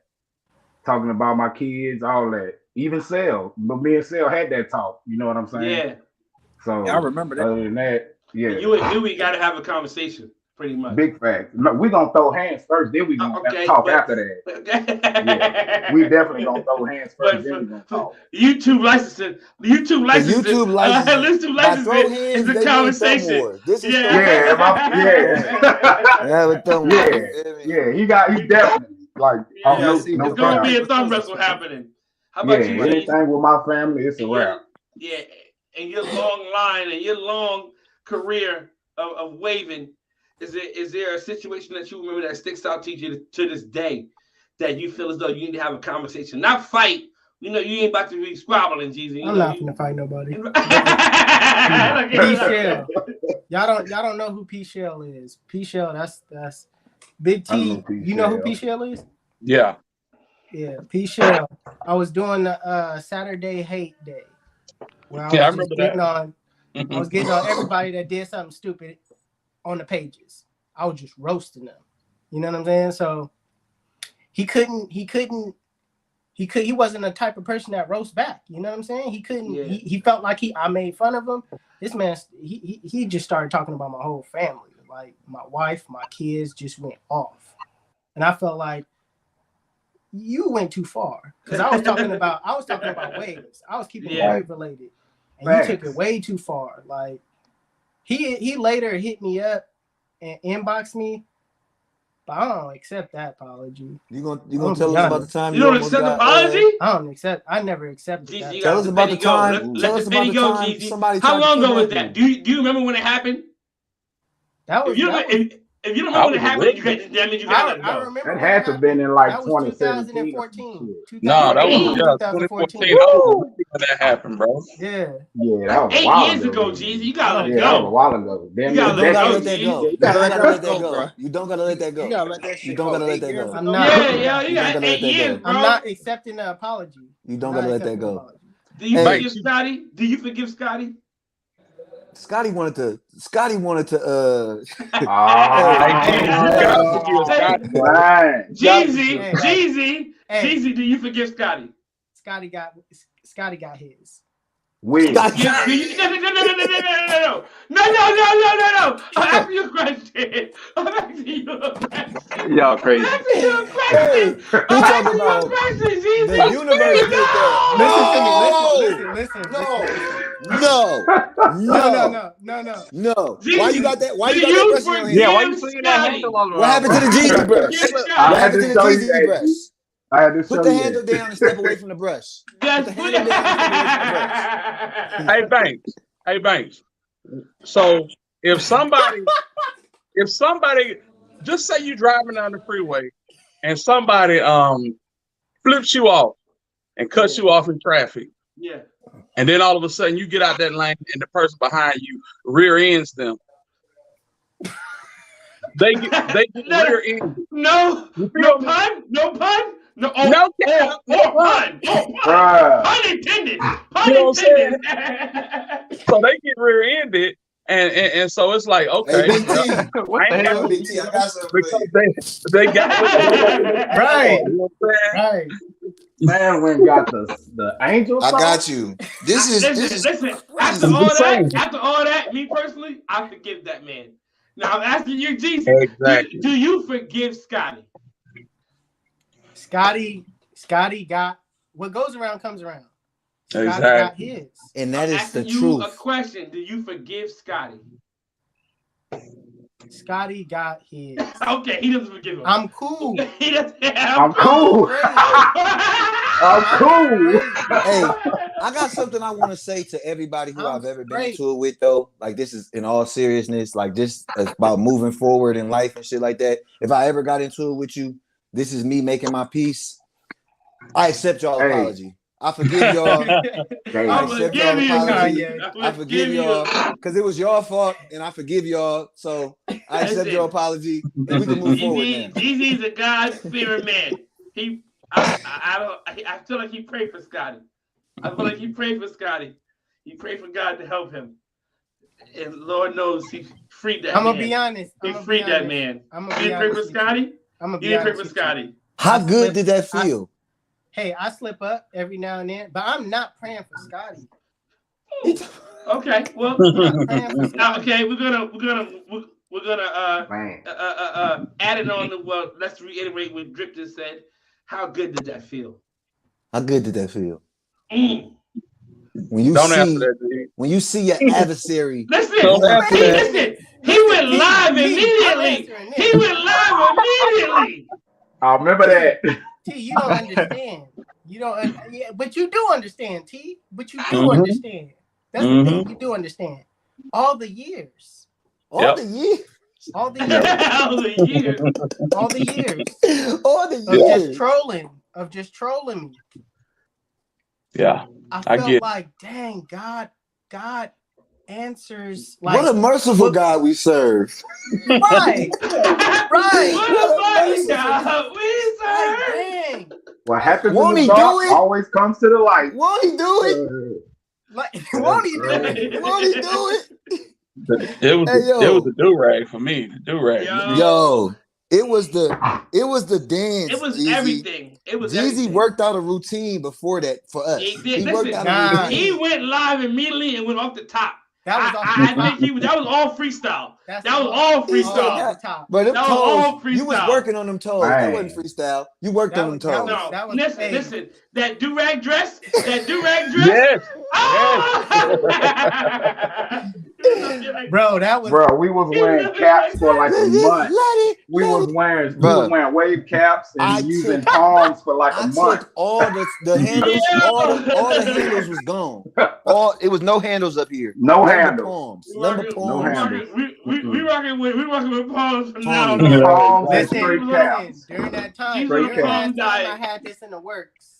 Talking about my kids, all that. Even Sel, but me and Sel had that talk. You know what I'm saying? Yeah. So I remember that. Other than that, you and Huey got to have a conversation, pretty much. Big fact. No, we gonna throw hands first, then we gonna talk after that. Yeah, we definitely gonna throw hands first, then we gonna talk. YouTube licensing is the conversation. This is he definitely. Like, it's gonna be a thumb wrestle happening. How about you? Anything with my family, it's a wrap. Yeah, and your long line and your long career of waving, is there a situation that you remember that sticks out to you to this day that you feel as though you need to have a conversation, not fight? You know, you ain't about to be squabbling, Jeezy. I'm not gonna fight nobody. P Shell. Y'all don't know who P Shell is. P Shell, that's Big T. You know who P Shell is? Yeah. Yeah, P Shell. I was doing the Saturday Hate Day. Where I was getting on everybody that did something stupid on the pages. I was just roasting them. You know what I'm saying? So he wasn't the type of person that roasts back. You know what I'm saying? He couldn't. Yeah. He felt like I made fun of him. This man, he just started talking about my whole family, like my wife, my kids, just went off, and I felt like you went too far because I was talking about waves. I was keeping wave related, and you took it way too far. Like he later hit me up and inboxed me. But I don't accept that apology. You gonna tell us about the time you don't accept the apology? I never accepted that. Tell us about the time. Tell us about the time somebody. How long ago was that? Do you remember when it happened? That was. If you don't remember when it happened, that means you got to go. That had to have been in like 2014. No, that was 2014. When that happened, bro. Yeah, that was 8 years ago, Jeezy. You gotta let it go. That was a while ago. You gotta let that go. You gotta let that go. You don't gotta let that go. You gotta let that shit You don't gotta let that go. I'm not. You got 8 years, bro. I'm not accepting the apology. You don't gotta let that go. Do you forgive Scotty? Do you forgive Scotty? Scotty wanted to. Jeezy, do you forgive Scotty? Scotty got his. No. I'm asking you a question. Y'all crazy. Who talking about the universe did that? Listen. No. Why you got that? Why you got that brush in your hand? Yeah, why you swinging that handle all around? What happened to the Jeezy brush? What happened to the Jeezy brush? Put the handle down and step away from the brush. Hey Banks. So if somebody, just say you driving down the freeway and somebody flips you off and cuts you off in traffic. Yeah. And then all of a sudden you get out that lane and the person behind you rear ends them. They get rear ends. No pun. No, pun. Pun intended. So they get rear-ended, and so it's like, okay. Hey, what the hell, BT? I got something. Because they got right. Man went got the angel. I got you. Listen. After all that, me personally, I forgive that man. Now I'm asking you, Jesus. Exactly. Do you forgive Scotty? Scotty got what goes around comes around. Scotty got his. And that is the truth. truth. A question: do you forgive Scotty? Scotty got his. Okay, he doesn't forgive him. I'm cool. I'm cool. I'm cool. Hey, I got something I want to say to everybody who I've ever been into it with, though. Like, this is in all seriousness, like just about moving forward in life and shit like that. If I ever got into it with you, this is me making my peace. I accept y'all apology. I forgive y'all. I accept y'all apology. I forgive y'all because it was your fault, and I forgive y'all. So I accept your apology, and we can move forward now. Jeezy's a God-fearing man. I feel like he prayed for Scotty. He prayed for God to help him. And Lord knows he freed that man. I'm going to be honest. He freed that man. You didn't pray for Scotty? You didn't pray for Scotty. How good did that feel? I slip up every now and then, but I'm not praying for Scotty. Okay, well, okay, we're gonna add it on to let's reiterate what Drip just said. How good did that feel? How good did that feel? When you see your adversary. Listen. He went live immediately. I remember that. T, you don't understand. You don't. Yeah, but you do understand, T. But you do understand. That's the thing. You do understand. All the years. All the years. All the years. All the years. All the years. All the Of years. just trolling me. Yeah. I felt like, dang, God answers like what a merciful God we serve. Right. Right. What a funny God we serve. Like, dang. What happens Won't in he the do dark it? always comes to the light. Won't he do it? Like, won't he do it? Won't he do it? It was the do-rag for me. The do-rag. Yo, it was the dance. It was Jeezy. Everything. It was Jeezy everything. worked out a routine before that for us. He did. Worked out a routine. He went live immediately and went off the top. That was I think that was all freestyle. That was all freestyle. But them that was all toes, freestyle. you was working on them toes. Right. That wasn't freestyle. You worked on them toes. No, listen. That do-rag dress. Yes. Oh! Bro, that was. Bro, we was wearing caps for like a month. We was wearing wave caps and using palms for like a month. All the handles, all the handles was gone. It was no handles up here. No handles. Number palms. No handles. We rocking with palms from now. Palms and Listen, straight caps. during that time, I had this in the works.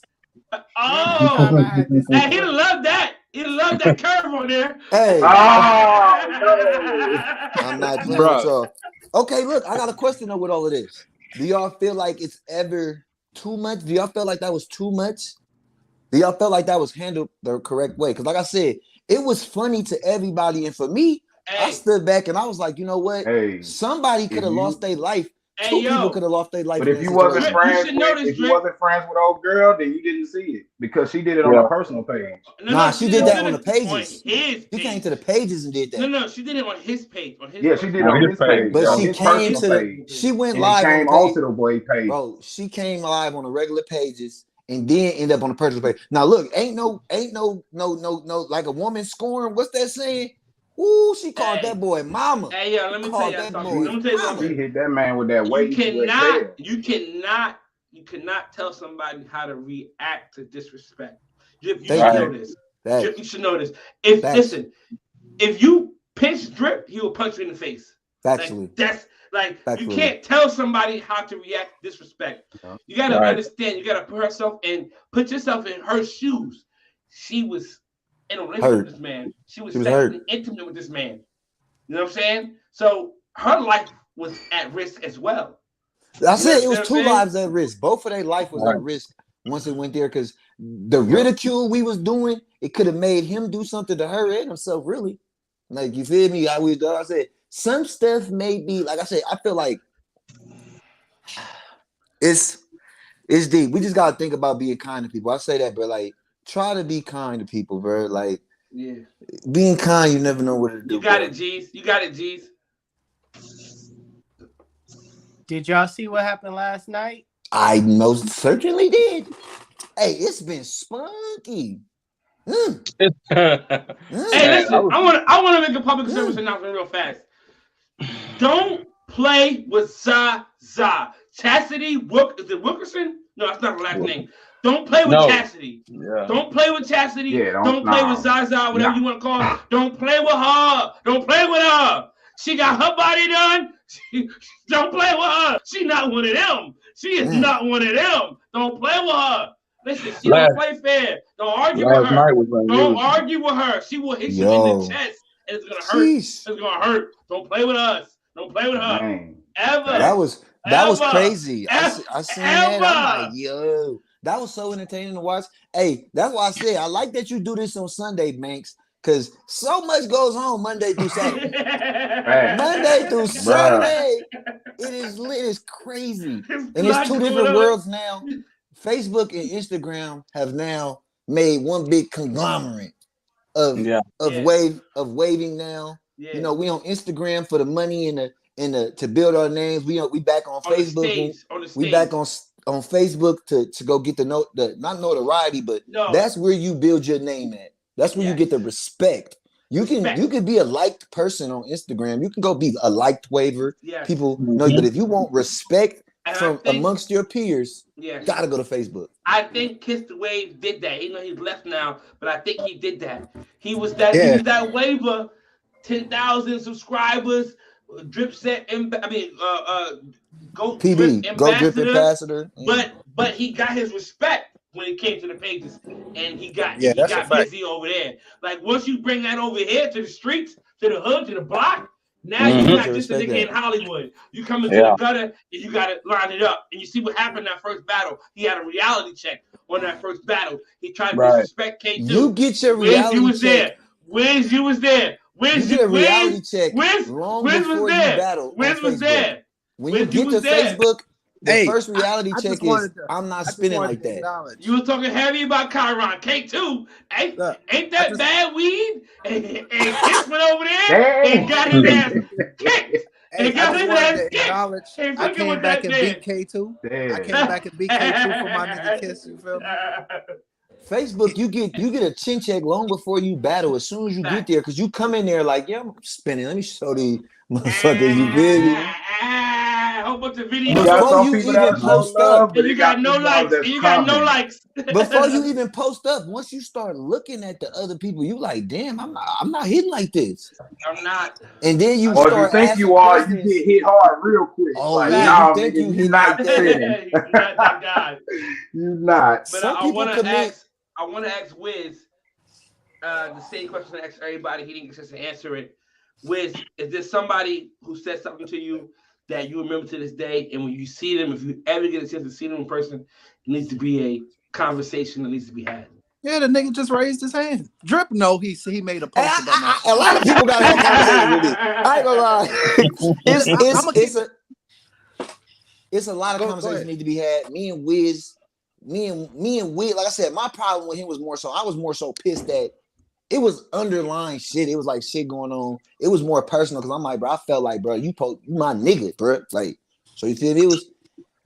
Oh, and he loved that. He loved that curve on there. Hey. Oh, no. I'm not playing with y'all. Okay, look, I got a question though with all of this. Do y'all feel like it's ever too much? Do y'all feel like that was too much? Do y'all feel like that was handled the correct way? Because like I said, it was funny to everybody. And for me, I stood back and I was like, you know what? Somebody could have lost their life. Two people could have lost their life. But if you wasn't friends with old girl, then you didn't see it because she did it on her personal page. She did that on the pages. She came to the pages and did that. No, she did it on his page. She did it on his page. But she came to she went live came onto the boy page. Bro, she came live on the regular pages and then ended up on the personal page. Now look, ain't no like a woman scoring. What's that saying? Ooh, she called that boy mama. Hey, yo, let me tell you something. She hit that man with that weight. You cannot tell somebody how to react to disrespect. You should know this. You should know this. Listen, if you pinch Drip, he will punch you in the face. Factually. You can't tell somebody how to react to disrespect. You gotta understand. You gotta put yourself in her shoes. She was in a relationship with this man. She was intimate with this man. You know what I'm saying? So her life was at risk as well. I said it was two lives at risk. Both of their life was at risk once it went there because the ridicule we was doing, it could have made him do something to her and himself, really. Like, you feel me? I said some stuff may be, like I said, I feel like it's deep. We just gotta think about being kind to people. I say that, but like, try to be kind to people, bro. Like, being kind, you never know what to do. You got it, G's. You got it, G's. Did y'all see what happened last night? I most certainly did. Hey, it's been spunky. Hey, listen, I want to make a public service announcement real fast. Don't play with Zaza. Chastity is it Wilkerson? No, that's not her last name. Don't play with Chastity. Yeah. Don't play with Chastity. Don't play with Zaza, whatever you want to call her. Don't play with her. Don't play with her. She got her body done. Don't play with her. She not one of them. She is not one of them. Don't play with her. Listen, she don't play fair. Don't argue with her. Don't argue with her. She will hit you in the chest, and it's gonna hurt. It's gonna hurt. Don't play with us. Don't play with her. Dang. Ever. That was crazy. I seen that. I'm like, yo. That was so entertaining to watch. Hey, that's why I said I like that you do this on Sunday, Banks, because so much goes on Monday through Saturday. Monday through Saturday, it is crazy. And it's two different worlds now. Facebook and Instagram have now made one big conglomerate of waving now. Yeah. You know, we on Instagram for the money and the to build our names. We back on Facebook. We back on Facebook to go get not notoriety, but that's where you build your name at. That's where you get the respect. You can be a liked person on Instagram. You can go be a liked waver. People know, but if you want respect, from amongst your peers, gotta go to Facebook. I think KissDaWave did that. Even though he's left now, but I think he did that. He was that. He was that waiver. 10,000 subscribers. Drip set. Go PB. Go Drip Ambassador. But he got his respect when it came to the pages, and he got busy over there. Like once you bring that over here to the streets, to the hood, to the block. Now you're not just a nigga in Hollywood. You come into the gutter and you gotta line it up. And you see what happened in that first battle. He had a reality check on that first battle. He tried to disrespect K2. You get your reality check. Wiz, you was there. Wiz, you get a reality check long before you battle. Wiz was there. When you get to Facebook, the first reality check is I'm not spinning like that. You were talking heavy about Chiron. K2, ain't that bad weed? And Kiss went over there and got his ass kicked. And got his ass kicked. I came back and beat K2. I came back and beat K2 for my nigga Kiss. You feel me? Facebook, you get a chin check long before you battle. As soon as you get there, because you come in there like, I'm spinning. Let me show these motherfuckers. You feel me? Whole bunch of videos. Before you even post up, and you got no likes. And you got no likes. Before you even post up, once you start looking at the other people, you like, damn, I'm not hitting like this. I'm not. And then you or start. If you think you are, you get hit hard real quick. Oh, like, yeah, you think you not spinning. You're not that guy. You're not. But I want to ask Wiz the same question I asked everybody. He didn't get a chance to answer it. Wiz, is there somebody who said something to you that you remember to this day, and when you see them, if you ever get a chance to see them in person, it needs to be a conversation that needs to be had? Yeah, the nigga just raised his hand. Drip, no, he made a post about that. A lot of people got that conversation with me. I ain't gonna lie. It's a lot of conversations need to be had. Me and Wiz, like I said, my problem with him was I was more so pissed that it was underlying shit. It was like shit going on. It was more personal because I'm like, bro, I felt like, bro, you my nigga, bro. Like, so you feel me?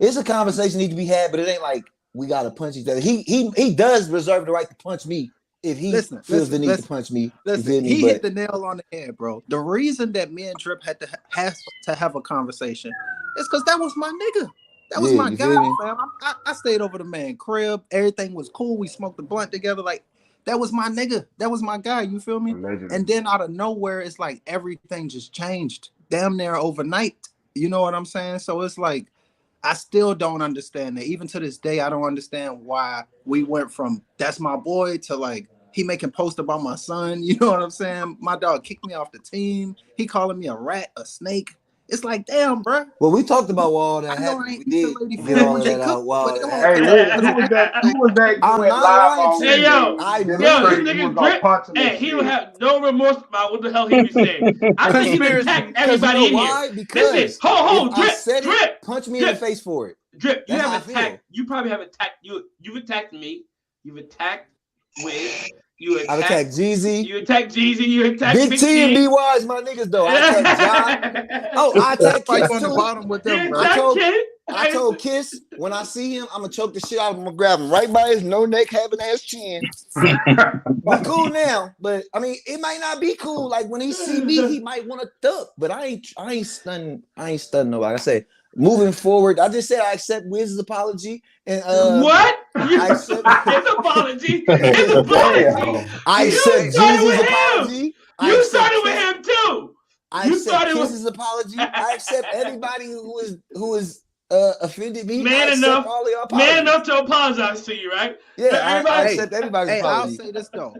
It's a conversation need to be had, but it ain't like we gotta punch each other. He does reserve the right to punch me if he feels the need to punch me. He hit the nail on the head, bro. The reason that me and Drip has to have a conversation is because that was my nigga. That was my guy, fam. I stayed over the man crib. Everything was cool. We smoked the blunt together. Like, that was my nigga. That was my guy. You feel me? Allegedly. And then out of nowhere, it's like everything just changed damn near overnight. You know what I'm saying? So it's like, I still don't understand that. Even to this day, I don't understand why we went from that's my boy to like he making posts about my son. You know what I'm saying? My dog kicked me off the team. He calling me a rat, a snake. It's like, damn, bro. Well, we talked about all that happened. We did get all that out. Wow. Hey, who was that? I'm not lying to you. This nigga Drip, he would have no remorse about what the hell he was saying. I think he would attack everybody in here. Because listen, hold, Drip. Punch me in the face for it. Drip, you probably have attacked. You've attacked me. You've attacked Wiz. I attacked Jeezy. You attacked Jeezy. You attacked Big T and B-Wise, my niggas though. I attacked John. Oh, I attacked Kiss on the bottom with them, bro. I told Kiss when I see him, I'm gonna choke the shit out of him. I'm gonna grab him right by his no neck, having ass chin. We're cool now, but I mean, it might not be cool. Like when he see me, he might want to duck. But I ain't stunning nobody. Like I said, moving forward, I just said I accept Wiz's apology. And what? I accept his apology. His apology. I accept Jesus' apology. You started with him too. I accept Kiss's apology. I accept everybody who is offended me. Man enough to apologize to you, right? Yeah, I accept everybody's apology.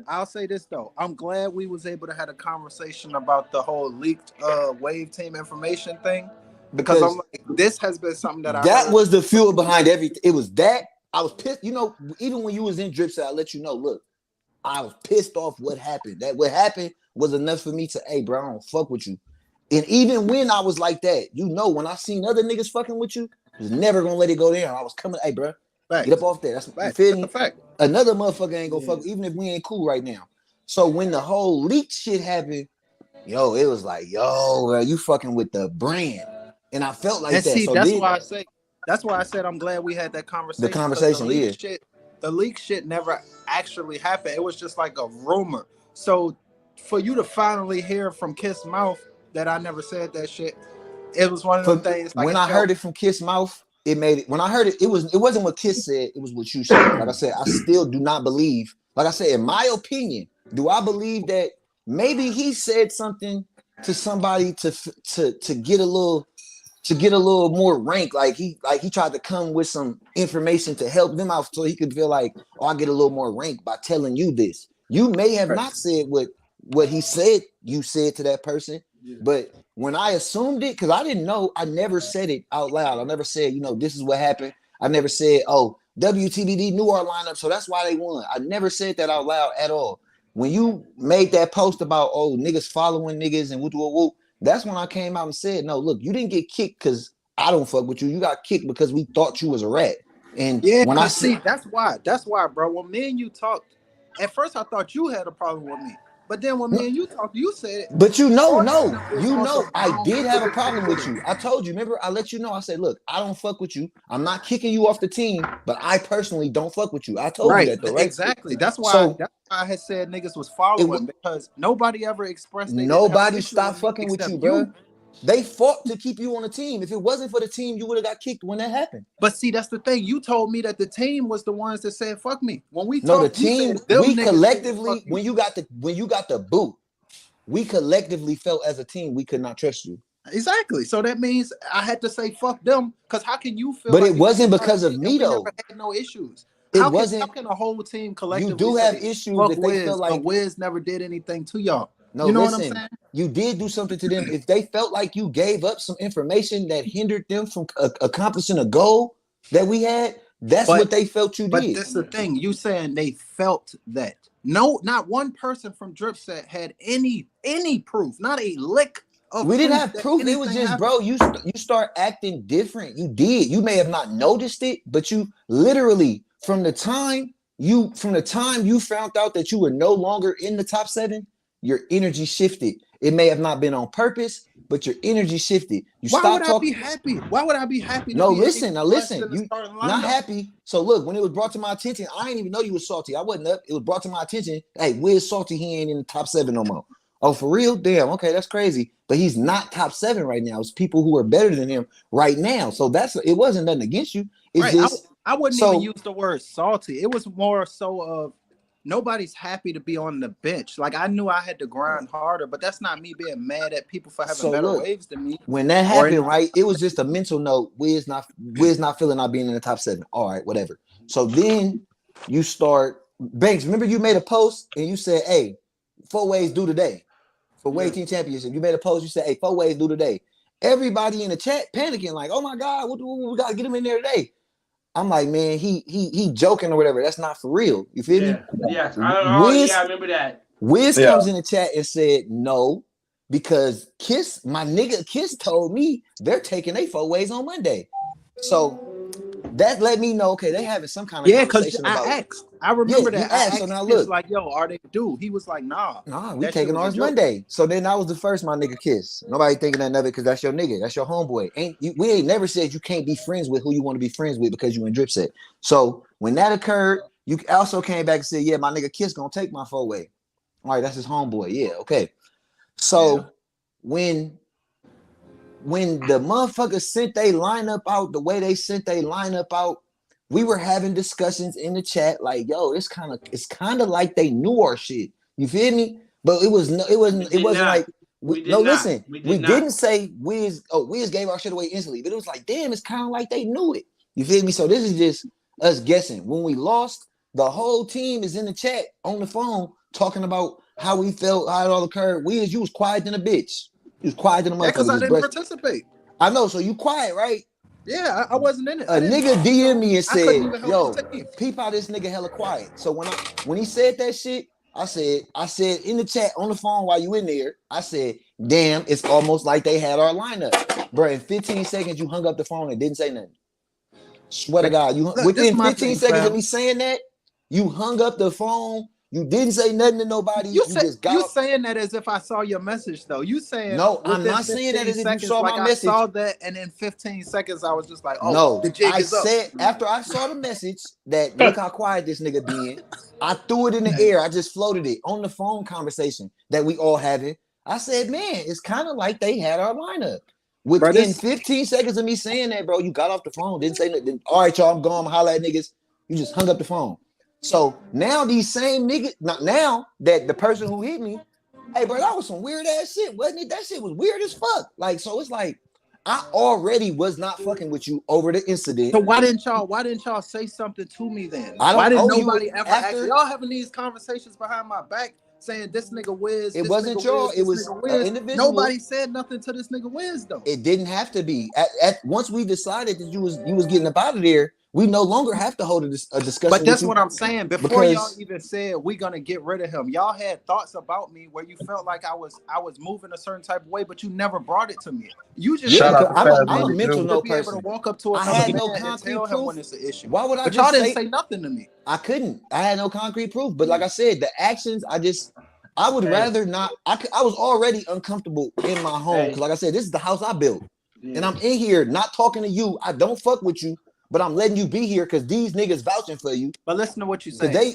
I'll say this though. I'm glad we was able to have a conversation about the whole leaked Wave team information thing. Because I'm like, this has been something that was the fuel behind everything. It was that I was pissed. You know, even when you was in Drip Set, I let you know, look, I was pissed off what happened. That what happened was enough for me to, hey, bro, I don't fuck with you. And even when I was like that, you know, when I seen other niggas fucking with you, I was never gonna let it go there. I was coming, hey, bro, get up off there. That's a fact. Another motherfucker ain't gonna fuck, even if we ain't cool right now. So when the whole leak shit happened, it was like, bro, you fucking with the brand. And I felt like that. See, so that's why I said I'm glad we had that conversation. The conversation, the leak shit never actually happened. It was just like a rumor. So for you to finally hear from Kiss mouth that I never said that shit, it was one of the things. Like when I heard it from Kiss mouth, it made it. When I heard it, it wasn't what Kiss said. It was what you said. Like I said, I still do not believe. Like I said, in my opinion, do I believe that maybe he said something to somebody to get a little more rank? Like he tried to come with some information to help them out, so he could feel like, oh, I get a little more rank by telling you this. You may have not said what he said. You said to that person, but when I assumed it, because I didn't know, I never said it out loud. I never said, this is what happened. I never said, oh, WTBD knew our lineup, so that's why they won. I never said that out loud at all. When you made that post about, oh, niggas following niggas and whoop, that's when I came out and said, no, look, you didn't get kicked because I don't fuck with you. You got kicked because we thought you was a rat. And when I see, that's why, bro. When me and you talked, at first I thought you had a problem with me. But then when me and you talked, you said it. But I did have a problem with you. I told you, remember, I let you know. I said, look, I don't fuck with you. I'm not kicking you off the team, but I personally don't fuck with you. I told you that though, right? Exactly. That's why I had said niggas was following, because nobody ever expressed. Nobody stopped fucking with you, bro. They fought to keep you on the team. If it wasn't for the team, you would have got kicked when that happened. But see, that's the thing. You told me that the team was the ones that said fuck me. When we the team, we collectively, when you got the boot, we collectively felt as a team we could not trust you. Exactly. So that means I had to say fuck them, because how can you feel? But it wasn't because of me though. Never had no issues. How can a whole team collectively? You do have issues that they feel like Wiz never did anything to y'all. No, listen, what I'm saying? You did do something to them. If they felt like you gave up some information that hindered them from accomplishing a goal that we had, that's what they felt you did. But that's the thing. You saying they felt that. No, not one person from Dripset had any proof, not a lick of We didn't have proof. It was just, bro, you start acting different. You did. You may have not noticed it, but you literally, from the time you found out that you were no longer in the top 7, your energy shifted. It may have not been on purpose, but your energy shifted. Why would I be happy? Why would I be happy? No, listen. You not happy. So look, when it was brought to my attention, I didn't even know you was salty. I wasn't up. It was brought to my attention. Hey, Wiz salty. He ain't in the top 7 no more. Oh, for real? Damn. Okay, that's crazy. But he's not top 7 right now. It's people who are better than him right now. So it wasn't nothing against you. It's just I wouldn't even use the word salty. It was more so of nobody's happy to be on the bench. Like, I knew I had to grind harder, but that's not me being mad at people for having better waves than me. When that happened, right, it was just a mental note. Wiz not feeling not being in the top 7. All right, whatever. So then you start, Banks, remember you made a post and you said, hey, 4 ways do today. For Wave Team Championship, you made a post, you said, hey, 4 ways do today. Everybody in the chat panicking like, oh my God, we got to get him in there today. I'm like, man, he joking or whatever. That's not for real. You feel me? Yeah, I remember that. Wiz comes in the chat and said no, because my nigga Kiss told me they're taking their 4 ways on Monday. So that let me know, okay, they having some kind of conversation about. I asked. I remember that. I asked. So now look, like, yo, are they due? He was like, nah, we taking ours Monday. So then I was the first, my nigga Kiss. Nobody thinking that of it because that's your nigga, that's your homeboy. We ain't never said you can't be friends with who you want to be friends with because you in Dripset. So when that occurred, you also came back and said, yeah, my nigga Kiss gonna take my 4 way. All right, that's his homeboy. Yeah, okay. So when the motherfuckers sent they lineup out the way they sent they lineup out, we were having discussions in the chat like, yo, it's kind of like they knew our shit. You feel me? But it wasn't like we didn't say Wiz gave our shit away instantly, but it was like, damn, it's kind of like they knew it. You feel me? So this is just us guessing. When we lost, the whole team is in the chat on the phone talking about how we felt, how it all occurred. Wiz, you was quiet than a bitch. You was quiet than a motherfucker. Because I didn't participate. I know, so you quiet, right? Yeah, I wasn't in it. A nigga DM me and said, yo, peep how this nigga hella quiet. So when he said that shit, I said in the chat on the phone while you in there, I said, damn, it's almost like they had our lineup. Bro, in 15 seconds, you hung up the phone and didn't say nothing. Swear to God, within 15 seconds of me saying that, you hung up the phone. You didn't say nothing to nobody. You saying that as if I saw your message, though. You saying no? I'm not saying that as if you saw my message. I saw that, and in 15 seconds, I was just like, "Oh, no." The jig is said up. After I saw the message that look how quiet this nigga being, I threw it in the air. I just floated it on the phone conversation that we all having. I said, "Man, it's kind of like they had our lineup." Within 15 seconds of me saying that, bro, you got off the phone, didn't say nothing. All right, y'all, I'm going to holler at niggas. You just hung up the phone. So now these same niggas, now that the person who hit me, hey, bro, that was some weird ass shit, wasn't it? That shit was weird as fuck. Like, so it's like, I already was not fucking with you over the incident. So why didn't y'all say something to me then? Why didn't nobody ever ask y'all having these conversations behind my back saying this nigga Wiz? It wasn't y'all, it was an individual. Nobody said nothing to this nigga Wiz though. It didn't have to be. Once we decided that you was getting up out of there, we no longer have to hold a discussion. But that's what I'm saying. Before y'all even said we're gonna get rid of him, y'all had thoughts about me where you felt like I was moving a certain type of way, but you never brought it to me. You just I'm a mental note person. Able to walk up to I had no concrete proof when it's an issue. Why would I? But y'all didn't say nothing to me. I couldn't. I had no concrete proof. But like I said, the actions, I would rather not. I was already uncomfortable in my home because, like I said, this is the house I built, and I'm in here not talking to you. I don't fuck with you. But I'm letting you be here because these niggas vouching for you. But listen to what you're saying.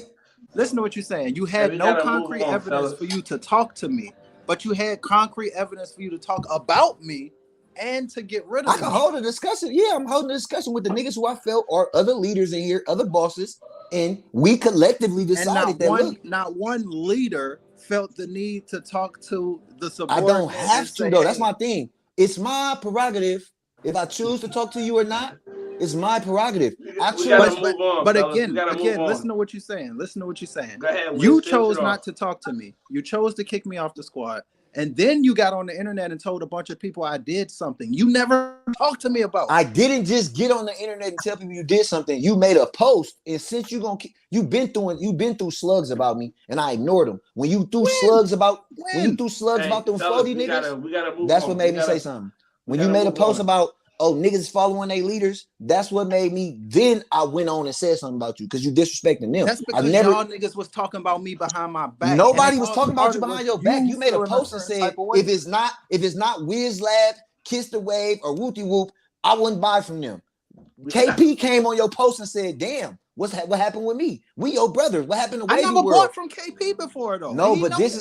Listen to what you're saying. You had no concrete evidence for you to talk to me, but you had concrete evidence for you to talk about me and to get rid of me. I can hold a discussion. Yeah, I'm holding a discussion with the niggas who I felt are other leaders in here, other bosses, and we collectively decided not one leader felt the need to talk to the subordinate. I don't have to though. That's my thing. It's my prerogative. If I choose to talk to you or not, it's my prerogative. But again, listen to what you're saying. Listen to what you're saying. You chose not to talk to me. You chose to kick me off the squad. And then you got on the internet and told a bunch of people I did something you never talked to me about. I didn't just get on the internet and tell people you did something. You made a post, and since you've been through slugs about me, and I ignored them. When you threw slugs about them 40 niggas, that's what made me say something. When you made a post about niggas following their leaders, that's what made me. Then I went on and said something about you because you disrespecting them. That's because y'all niggas was talking about me behind my back. Nobody was talking about you behind your back. You made a post and said if it's not Wiz Lab, KissDaWave, or Wooty Whoop, I wouldn't buy from them. KP came on your post and said, "Damn, what happened with me? We your brothers. What happened to Wavy World?" I never bought from KP before though. No,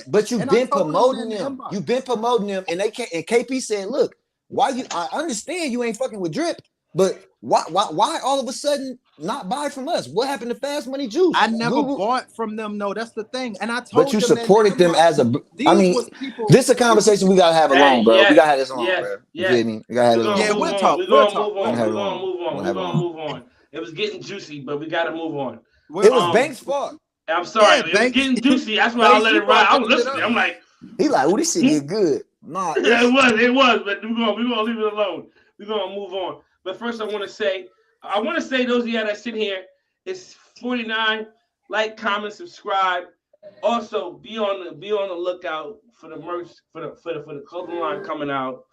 but you've been promoting them. You've been promoting them, and KP said, "Look. I understand you ain't fucking with Drip, but why all of a sudden not buy from us? What happened to Fast Money Juice? I never bought from them. No, that's the thing. And I told but you supported them as a. I mean, this is a conversation we gotta have alone, bro. We gotta have this alone, bro. You feel me? We gotta have it alone. Yeah, we'll talk. We're gonna move on. It was getting juicy, but we gotta move on. It was Banks' fault. I'm sorry. It was getting juicy. That's why I let it ride. I was listening. I'm like, he like, oh, this shit get good. Nah, yeah, it was, but we're gonna leave it alone. We're gonna move on. But first, I want to say those of you that sit here, it's 49. Like, comment, subscribe. Also, be on the lookout for the merch for the clothing line coming out.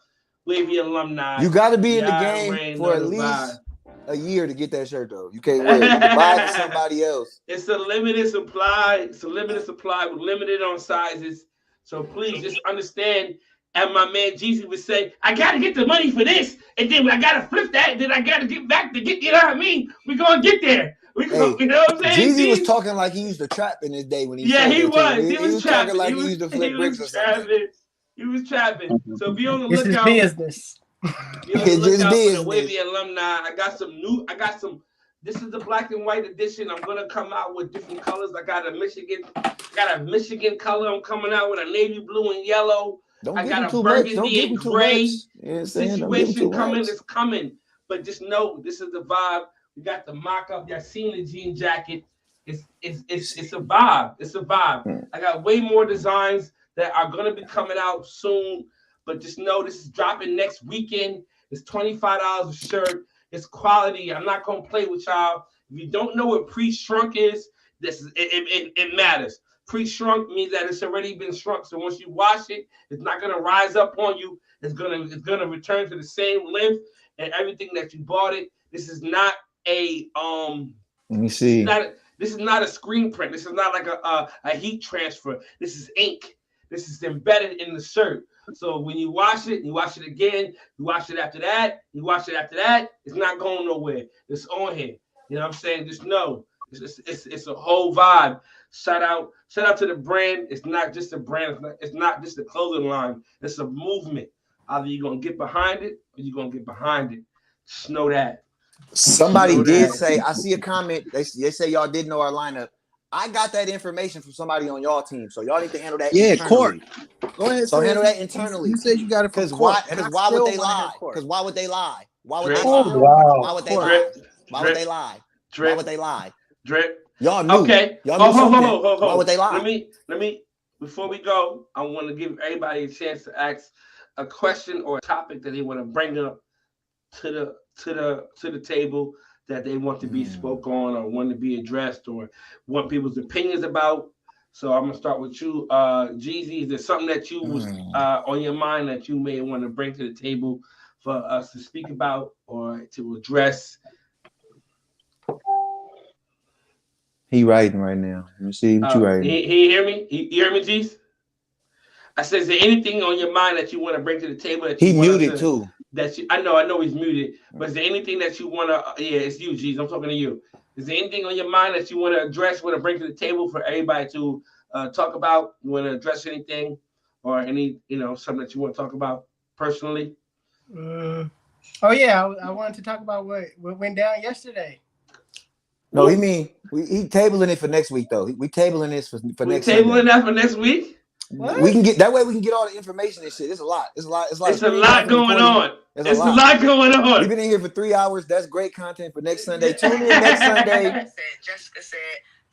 Wavy alumni. You got to be in the game for at least a year to get that shirt though. You can't wear it. You can buy it for somebody else. It's a limited supply. It's a limited supply. We're limited on sizes. So please just understand. And my man Jeezy would say, I gotta get the money for this, and then I gotta flip that, and then I gotta get back to get, you know what I mean? We're gonna get there. You know what I'm saying? Jeezy was talking like he used to trap in his day when he he was trapping. Like he used to flip bricks or something. He was trapping. So be on the lookout. This is business. Be on the lookout for the Wavy alumni. I got some. This is the black and white edition. I'm gonna come out with different colors. I got a Michigan color. I'm coming out with a navy blue and yellow. I got a burgundy and gray situation coming. It's coming. But just know this is the vibe. We got the mock-up. Y'all seen the jean jacket. It's a vibe. It's a vibe. I got way more designs that are gonna be coming out soon. But just know this is dropping next weekend. It's $25 a shirt. It's quality. I'm not gonna play with y'all. If you don't know what pre-shrunk is, it matters. Pre-shrunk means that it's already been shrunk. So once you wash it, it's not gonna rise up on you. It's gonna return to the same length and everything that you bought it. This is not a Let me see. This is not a screen print. This is not like a heat transfer. This is ink. This is embedded in the shirt. So when you wash it, you wash it again, you wash it after that, you wash it after that, it's not going nowhere. It's on here. You know what I'm saying? Just know it's a whole vibe. Shout out to the brand. It's not just a brand. It's not just a clothing line. It's a movement. Either you're gonna get behind it or you're gonna get behind it. Just know that. Somebody did say, I see a comment. They say y'all did know our lineup. I got that information from somebody on y'all team, so y'all need to handle that. Yeah, internally. Court. Go ahead. So handle that internally. You said you got it from Court. Because why would they lie? Because why would they lie? Why would they lie? Why would they lie? Why would they lie? Why would they lie? Drip. Y'all knew. Okay. Y'all knew something. Why would they lie? Let me. Before we go, I want to give everybody a chance to ask a question or a topic that they want to bring up to the table that they want to be spoke on or want to be addressed or want people's opinions about. So I'm gonna start with you, Jeezy. Is there something that you was on your mind that you may want to bring to the table for us to speak about or to address? He writing right now. Let me see what you writing. He hear me? You hear me, Jeez? I said, is there anything on your mind that you want to bring to the table? That he muted too. I know he's muted. But is there anything that you want to? Yeah, it's you, Jeez. I'm talking to you. Is there anything on your mind that you want to address? Want to bring to the table for everybody to talk about? You want to address anything or any something that you want to talk about personally? Oh yeah, I wanted to talk about what went down yesterday. No, he tabling it for next week though. We tabling this for next. Tabling that for next week. What? We can get that way. We can get all the information and shit. It's a lot. It's a lot going on. It's a lot going on. We've been in here for 3 hours. That's great content for next Sunday. Tune in next Sunday. Jessica said,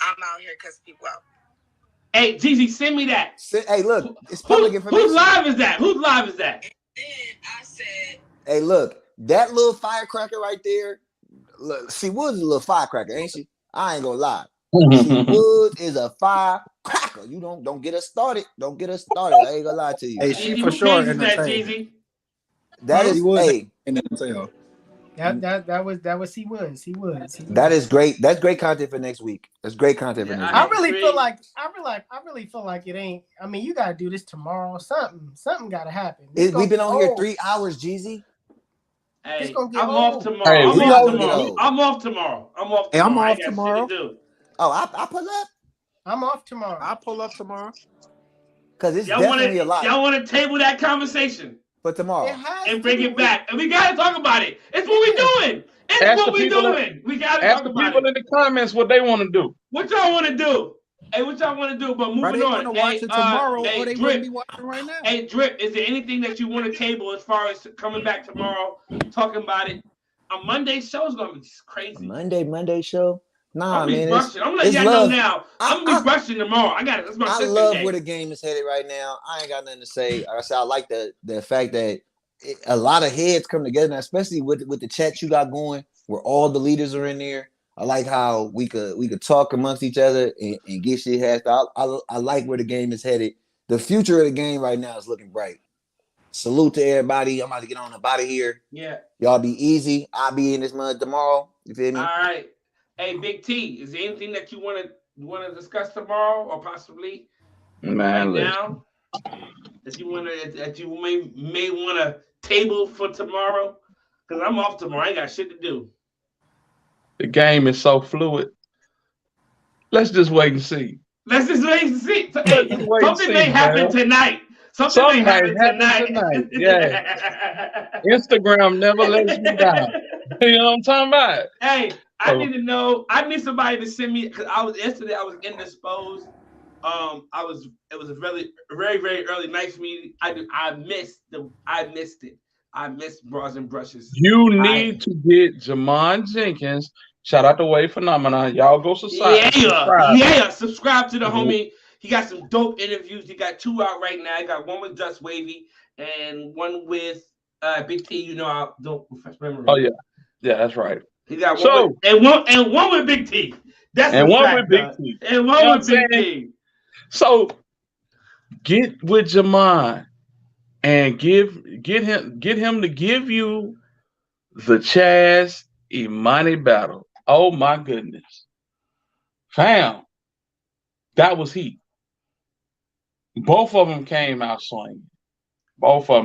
"I'm out here because people out." Hey, Jeezy, send me that. Hey, look, it's public information. Whose live is that? And then I said, "Hey, look, that little firecracker right there. Look, she Woods is a little firecracker, ain't she? I ain't gonna lie. She Woods is a firecracker. You don't get us started. Don't get us started. I ain't gonna lie to you. Hey, she for sure in the tail. That is in the tail. That was he was. That is great. That's great content for next week. That's great content for next week. I really feel like it ain't. I mean, you gotta do this tomorrow. Something gotta happen. We've been on here 3 hours, Jeezy. Hey, I'm off tomorrow. I'm off tomorrow. Hey, I'm off tomorrow. Oh, I pull up. I'm off tomorrow. I'll pull up tomorrow. Because it's definitely a lot. Y'all want to table that conversation for tomorrow and bring it back, and we gotta talk about it. It's what we doing. We gotta talk about it. Ask the people in the comments what they want to do. What y'all want to do? Hey, what y'all want to do? But moving on. They want to watch it tomorrow, or they wouldn't be watching right now. Hey, Drip, is there anything that you want to table as far as coming back tomorrow, talking about it? A Monday show is gonna be crazy. Monday show? Nah, man. I'm gonna let y'all know now. I'm gonna be rushing tomorrow. I got it. That's my I love where the game is headed right now. I ain't got nothing to say. Like I said, I like the fact that a lot of heads come together, now, especially with the chat you got going, where all the leaders are in there. I like how we could talk amongst each other and get shit hashed out. I like where the game is headed. The future of the game right now is looking bright. Salute to everybody. I'm about to get on up out of here. Yeah. Y'all be easy. I'll be in this month tomorrow. You feel me? All right. Hey, Big T, is there anything that you want to discuss tomorrow or possibly right now that you may want to table for tomorrow? Because I'm off tomorrow. I ain't got shit to do. The game is so fluid. Let's just wait and see. Hey, something may happen tonight. Something may happen tonight. Yeah. Instagram never lets me down. You know what I'm talking about? Hey, I need to know. I need somebody to send me, because I was indisposed. It was a very, very, very early night for me. I missed it. I missed Bras and Brushes. You need to get Jamon Jenkins. Shout out to Wave Phenomenon. Y'all go subscribe. Subscribe to the homie. He got some dope interviews. He got 2 out right now. He got one with Just Wavy and one with Big T. You know, I don't refresh memory. Oh yeah, that's right. He got one with Big T. And one with Big T. So get with Jamon and get him to give you the Chaz Imani battle. Oh my goodness, fam, that was heat. Both of them came out swinging. Look at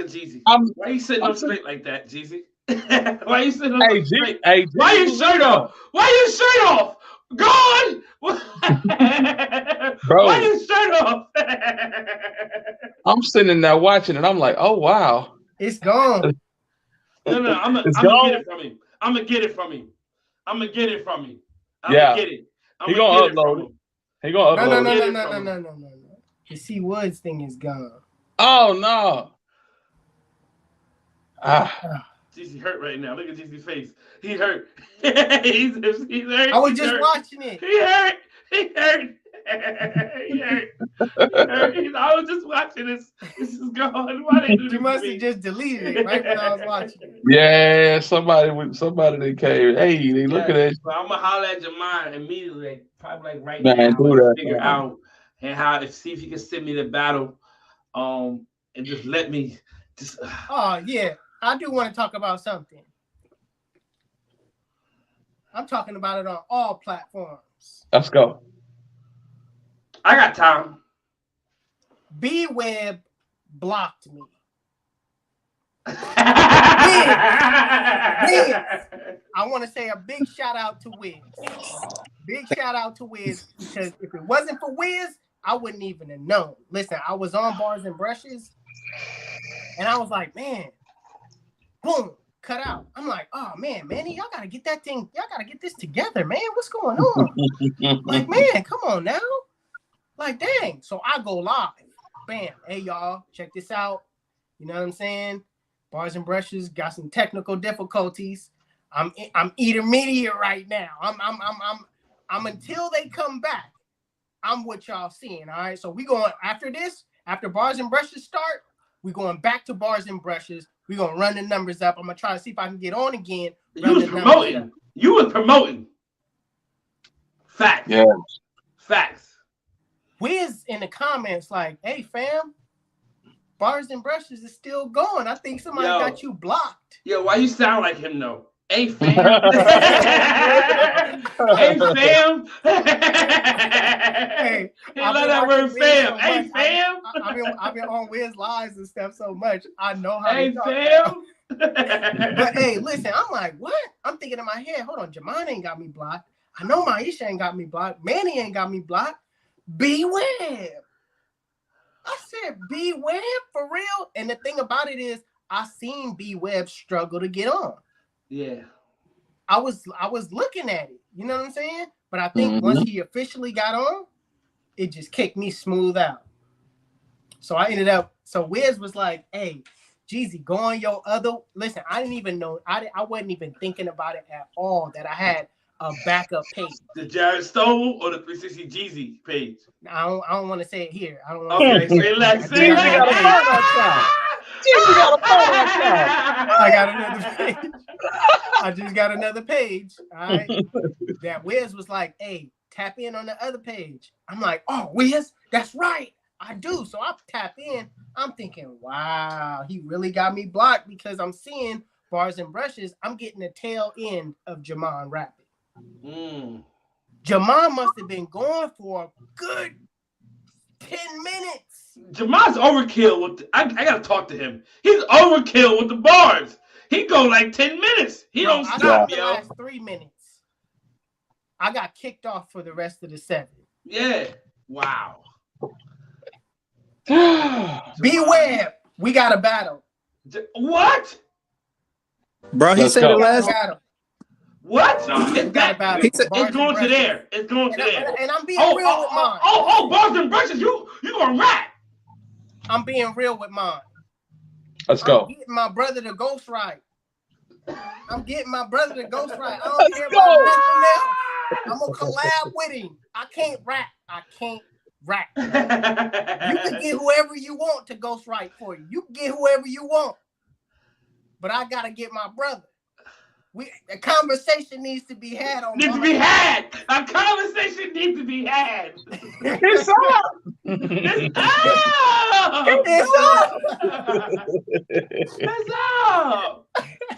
Jeezy. Why you sitting up straight like that, Jeezy? Why you sitting up straight? Why your shirt off? Gone. Bro. Why your shirt off? I'm sitting there watching it. I'm like, oh wow, it's gone. No, I'm gonna get it from him. I'm gonna get it from him. I'm gonna get it from him. I'm gonna get it. He gonna upload it. He gonna upload it. No. The C Woods thing is gone. Oh no. GC hurt right now. Look at GC's face. He hurt. he's hurt. I was just watching it. He hurt. I was just watching this. This is gone. Why they do this? You must have just deleted it right when I was watching it. Yeah, somebody that came. Hey, they looking at you. Well, I'm gonna holler at your mind immediately, probably like right Man, now. do that. Figure out and see if you can send me the battle, and just let me just. Oh yeah, I do want to talk about something. I'm talking about it on all platforms. Let's go. I got time. B-Web blocked me. Wiz. I want to say a big shout out to Wiz. Big shout out to Wiz, because if it wasn't for Wiz, I wouldn't even have known. Listen, I was on Bars and Brushes, and I was like, man, boom, cut out. I'm like, oh man, Manny, y'all gotta get that thing, y'all gotta get this together, man. What's going on? Like, man, come on now. Like, dang. So I go live. Bam. Hey, y'all, check this out. You know what I'm saying? Bars and Brushes got some technical difficulties. I'm intermediate right now. I'm until they come back. I'm what y'all seeing. All right. So we going after this. After Bars and Brushes start, we going back to Bars and Brushes. We gonna run the numbers up. I'm gonna try to see if I can get on again. You was promoting. You was promoting. Facts. Yeah. Facts. Wiz in the comments like, hey fam, Bars and Brushes is still going. I think somebody got you blocked. Yo, why you sound like him though? Hey fam. Hey fam. Hey, I love that word fam. Hey fam. I've been on Wiz lives and stuff so much. I know how hey fam. But hey, listen, I'm like, what? I'm thinking in my head, hold on, Jamon ain't got me blocked. I know Maisha ain't got me blocked. Manny ain't got me blocked. B-Web. I said B-Web for real. And the thing about it is, I seen B-Web struggle to get on. Yeah. I was looking at it. You know what I'm saying? But I think once he officially got on, it just kicked me smooth out. So I ended up. So Wiz was like, "Hey, Jeezy, go on your other." Listen, I didn't even know. I wasn't even thinking about it at all that I had a backup page. The Jared Stoll or the 360 Jeezy page? I don't want to say it here. I don't want to say it. Relax. Jeezy got a phone outside. Jeezy got a phone outside. I got another page. I just got another page. All right. That Wiz was like, hey, tap in on the other page. I'm like, oh, Wiz, that's right. I do. So I tap in. I'm thinking, wow, he really got me blocked because I'm seeing Bars and Brushes. I'm getting the tail end of Jamon rapping. Jamon must have been going for a good 10 minutes. Jamon's overkill with I gotta talk to him. He's overkill with the bars. He go like 10 minutes. He don't stop, the last 3 minutes. I got kicked off for the rest of the 7. Yeah. Wow. B-Web, we got a battle. What? Bro, he said the last battle. What? No, it's going to there. It's going to there. And I'm being real with mine. Bars and Brushes, you gonna rap. I'm being real with mine. Let's go. I'm getting my brother to ghostwrite. I don't care about nothing else. I'm gonna collab with him. I can't rap. You can get whoever you want to ghostwrite for you. You can get whoever you want. But I gotta get my brother. A conversation needs to be had on. A conversation needs to be had. It's up. It's up.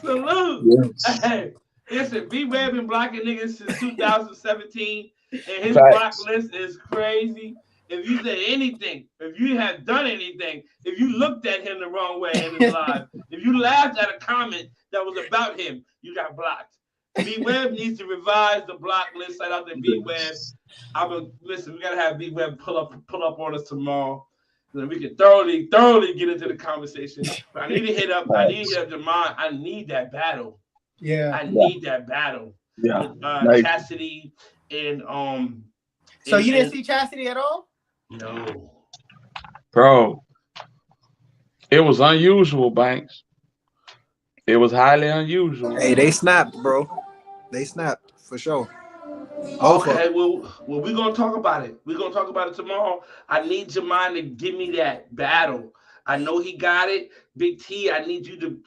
Salute. Yes. Hey, listen, B-Web been blocking niggas since 2017, and his block list is crazy. If you said anything, if you have done anything, if you looked at him the wrong way in his live, if you laughed at a comment that was about him, you got blocked. B-Web needs to revise the block list. Shout out to B-Web. Listen, we gotta have B-Web pull up on us tomorrow. then we can thoroughly get into the conversation. But I need to hit up Jamon. I need that battle. Yeah, I need that battle with Chastity and So you didn't see Chastity at all? No, bro. It was unusual, Banks. It was highly unusual. Hey, they snapped, bro. They snapped for sure. Okay, well, we're gonna talk about it. We're gonna talk about it tomorrow. I need Jamon to give me that battle. I know he got it. Big T, I need you to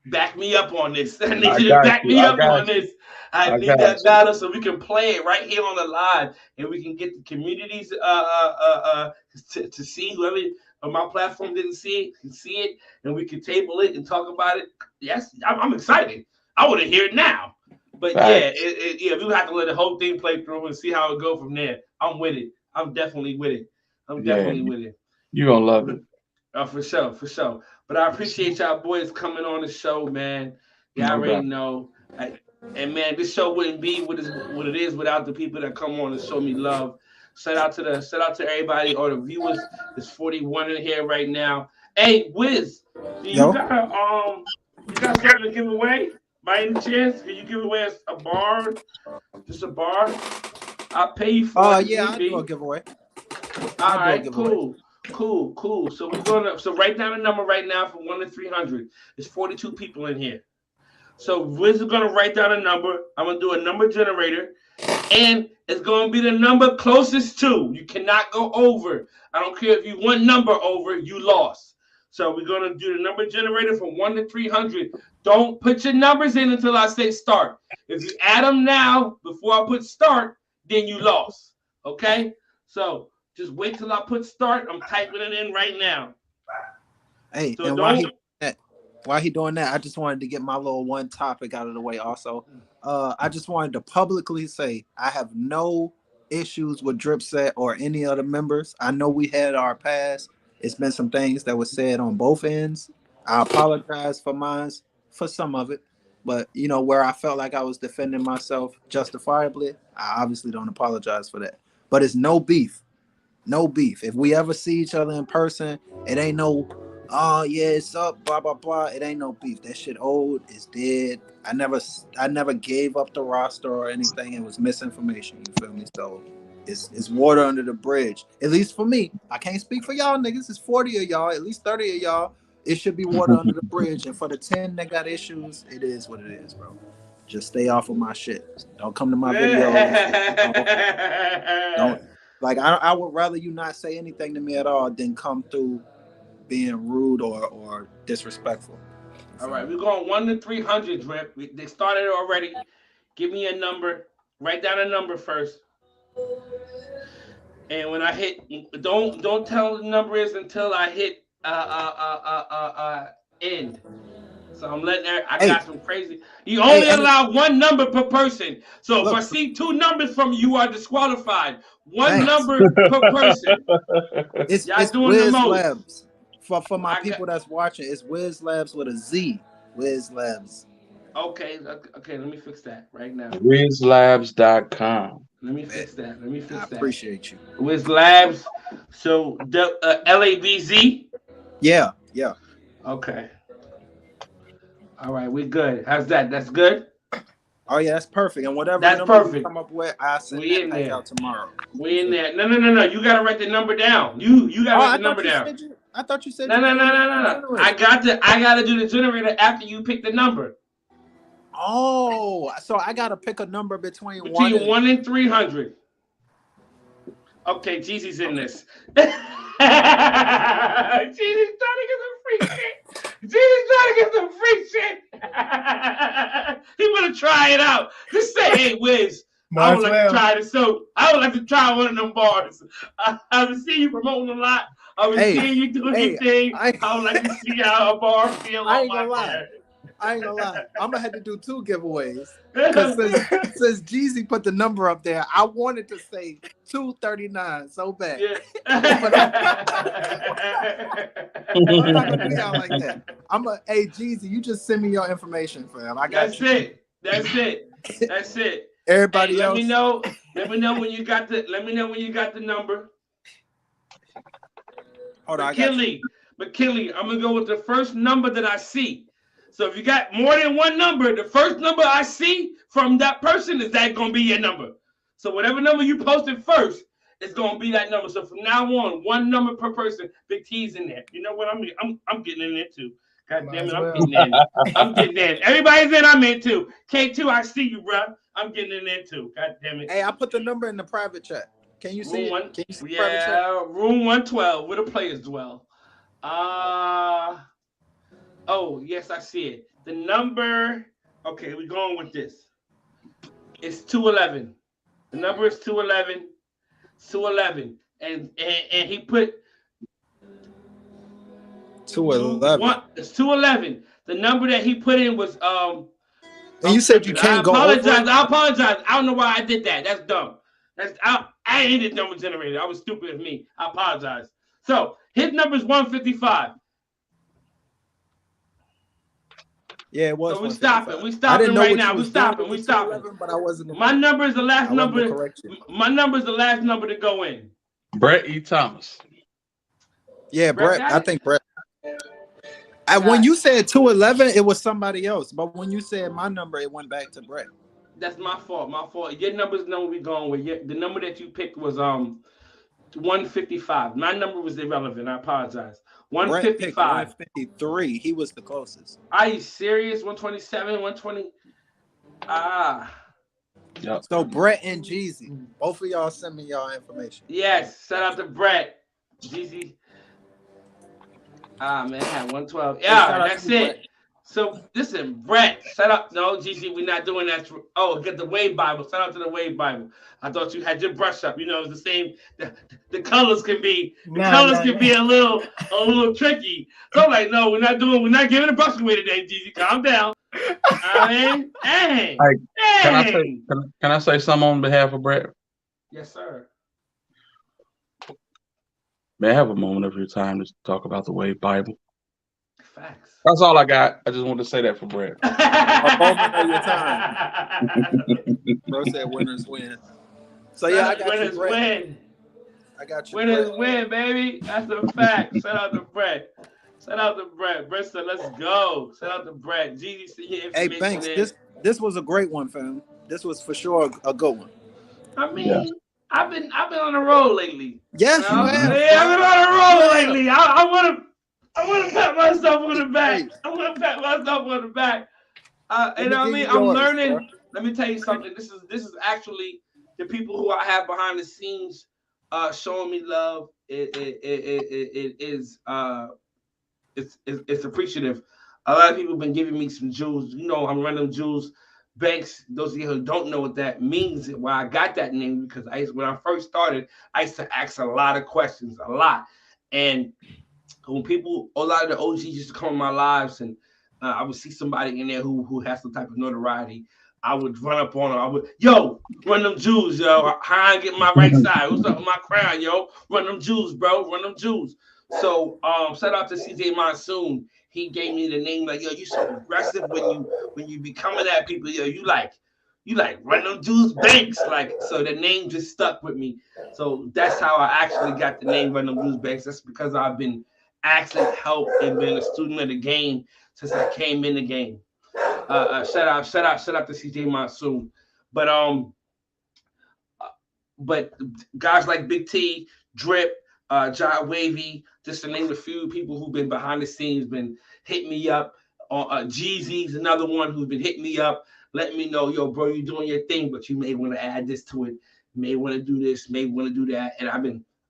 back me up on this. I need you to back me up on this. I need that battle so we can play it right here on the live, and we can get the communities to see whoever on my platform didn't see it, can see it, and we can table it and talk about it. Yes, I'm excited. I want to hear it now. But yeah, we would have to let the whole thing play through and see how it go from there. I'm with it. I'm definitely with it. With it. You're gonna love it. For sure. But I appreciate y'all boys coming on the show, man. Yeah, I already know. And man, this show wouldn't be what it is without the people that come on and show me love. Shout out to everybody, all the viewers. There's 41 in here right now. Hey, Wiz, you got something to give away? By any chance, can you give away a bar? Just a bar? I'll pay you for it. Yeah, I'll do a giveaway. All right, cool. So write down a number right now from 1 to 300. There's 42 people in here. So Wiz is gonna write down a number. I'm gonna do a number generator, and it's gonna be the number closest to. You cannot go over. I don't care if you one number over, you lost. So we're gonna do the number generator from 1 to 300. Don't put your numbers in until I say start. If you add them now before I put start, then you lost. Okay? So just wait till I put start. I'm typing it in right now. Hey, so and while he doing that, I just wanted to get my little one topic out of the way also. I just wanted to publicly say I have no issues with Dripset or any other members. I know we had our past. It's been some things that were said on both ends. I apologize for mine, for some of it. But, you know, where I felt like I was defending myself justifiably, I obviously don't apologize for that. But it's no beef. No beef. If we ever see each other in person, it ain't no, oh, yeah, it's up, blah, blah, blah. It ain't no beef. That shit old. It's dead. I never gave up the roster or anything. It was misinformation. You feel me? So it's water under the bridge. At least for me. I can't speak for y'all niggas. It's 40 of y'all. At least 30 of y'all. It should be water under the bridge. And for the 10 that got issues, it is what it is, bro. Just stay off of my shit. Don't come to my video. Don't. Like, I would rather you not say anything to me at all than come through being rude or disrespectful. All right, we're going 1 to 300, Drip. They started already. Give me a number. Write down a number first. And when I hit, don't tell the number is until I hit end. So I'm letting I got some crazy. You only allow one number per person. So look, if I see two numbers from you, you are disqualified. One number per person. It's doing Wiz the most. Labs. For my people that's watching, it's Wiz Labs with a Z. Wiz Labs. Okay, let me fix that right now. WizLabs.com. Let me fix that. I appreciate you. Wiz Labs. So LABZ. Yeah. Okay. All right, we good. How's that? That's good? Oh yeah, that's perfect. And whatever that's perfect. Come up with, I'll send that out tomorrow. We in there. No. You gotta write the number down. You gotta write the number down. I thought you said no. I gotta do the generator after you pick the number. Oh, so I gotta pick a number between 1 and 300. Okay, Jeezy's in this. Jeezy's trying to get some free shit. He wanna try it out. Just say, hey, Wiz, I would like to try this. So I would like to try one of them bars. I've been seeing you promoting a lot. I've been seeing you doing your thing. I would like to see how a bar feel on my bar. I ain't gonna lie. I'm gonna have to do 2 giveaways. Because since Jeezy put the number up there, I wanted to say 239 so bad. Yeah. I'm not gonna do y'all like that. Hey Jeezy, you just send me your information, fam. I got you. That's it. Everybody else. Let me know when you got the number. McKinley, I'm gonna go with the first number that I see. So if you got more than one number, the first number I see from that person is that gonna be your number. So whatever number you posted first, it's gonna be that number. So from now on, one number per person. Big T's in there. You know what? I'm getting in there too. God damn it, I'm getting in. I'm getting in. Everybody's in. I'm in too. K2, I see you, bro. I'm getting in there too. God damn it. Hey, I put the number in the private chat. Can you see it? Can you see private chat? Room 112, where the players dwell. Oh, yes, I see it. The number, okay, we're going with this. It's 211. The number is 211. 211. And he put 211. It's 211. The number that he put in was and you said you can't go over it? I apologize. I don't know why I did that. That's dumb. I ain't the number generator. I was stupid as me. I apologize. So his number is 155. Yeah, it was. So we stopping. We stopping right now. We stopping. We stopping. But I wasn't. My number is the last number. My number is the last number to go in. Brett E. Thomas. Yeah, Brett. I think Brett. When you said 211, it was somebody else. But when you said my number, it went back to Brett. That's my fault. My fault. Your number's the number we going with. The number that you picked was 155. My number was irrelevant. I apologize. 155. 153. He was the closest. Are you serious? 127, 120. Yep. So Brett and Jeezy, both of y'all send me y'all information. Yes. Shout out to Brett. Jeezy. Man, I had 112. Yeah, that's it. Brett. So listen, Brett, shout out. No, Gigi, we're not doing that. Get the Wave Bible. Shout out to the Wave Bible. I thought you had your brush up. You know, it's the same. The colors can be a little tricky. So I'm like, no, we're not giving the brush away today, Gigi. Calm down. I mean, dang. Can I say something on behalf of Brett? Yes, sir. May I have a moment of your time to talk about the Wave Bible? Facts. That's all I got. I just wanted to say that for Brett. A moment of your time. Bro said winners win. So yeah, I got winners you, Brett. Win. I got you. Winners win, baby. That's a fact. Shout out to Brett. Shout out to Brett. Brett said, "Let's go." Shout out to Brett. Gigi, see your information. Hey, thanks. This was a great one, fam. This was for sure a good one. I mean. Yeah. I've been on the road lately. Yes, you have. Yeah, I've been on the road lately. I want to pat myself on the back. I want to pat myself on the back. You know what I mean? I'm learning. Bro. Let me tell you something. This is actually the people who I have behind the scenes showing me love. It's appreciative. A lot of people have been giving me some jewels. You know, I'm running jewels. Banks, those of you who don't know what that means, why I got that name, because when I first started, I used to ask a lot of questions, and when a lot of the OGs used to come in my lives, and I would see somebody in there who has some type of notoriety, I would run up on them. I would, run them Jews, how I get my right side? What's up with my crown, Run them Jews, bro, run them Jews. So shout out to CJ Monsoon. He gave me the name, like, you so aggressive when you be coming at people, you like run them Jews Banks, like, so the name just stuck with me. So that's how I actually got the name Run Them Jews Banks. That's because I've been asking help and been a student of the game since I came in the game. Shout out to CJ Monsoon. But guys like Big T, Drip, John Wavy, just to name a few people who've been behind the scenes, been hitting me up. Jeezy's another one who's been hitting me up, letting me know, bro, you're doing your thing, but you may want to add this to it, may want to do this, may want to do that. And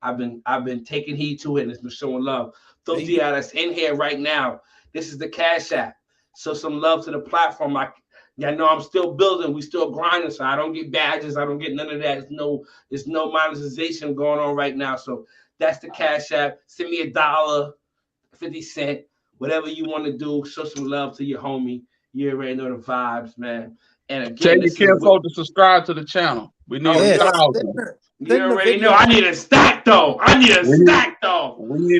I've been taking heed to it, and it's been showing love. Those of you that's in here right now, this is the Cash App. So some love to the platform. I know I'm still building, we still grinding, so I don't get badges, I don't get none of that. There's no monetization going on right now. So that's the Cash App. Send me $1, 50 cents, whatever you want to do. Show some love to your homie. You already know the vibes, man. And again, tell your kinfolk to subscribe to the channel. We need 1,000. You already know. I need a stack though. We need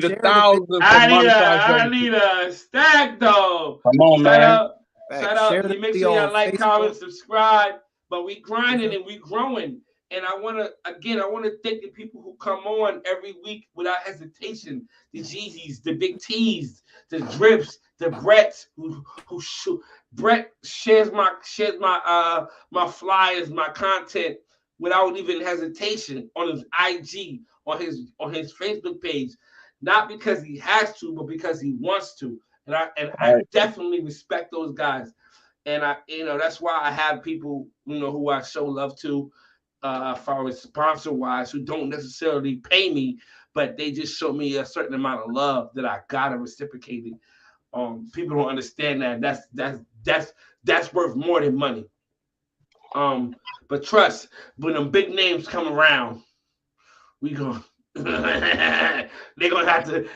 1,000. I need a stack though. Come on, man. Shout out. Make sure y'all like, comment, subscribe. But we grinding and we growing. And I want to thank the people who come on every week without hesitation. The Jeezys, the Big T's, the Drips, the Bretts who Brett shares my my flyers, my content without even hesitation on his IG, on his Facebook page, not because he has to, but because he wants to. And I definitely respect those guys. And that's why I have people, who I show love to, as far as sponsor wise, who don't necessarily pay me, but they just show me a certain amount of love that I gotta reciprocate it. People don't understand that. That's worth more than money. But trust, when them big names come around, we go. they're gonna have to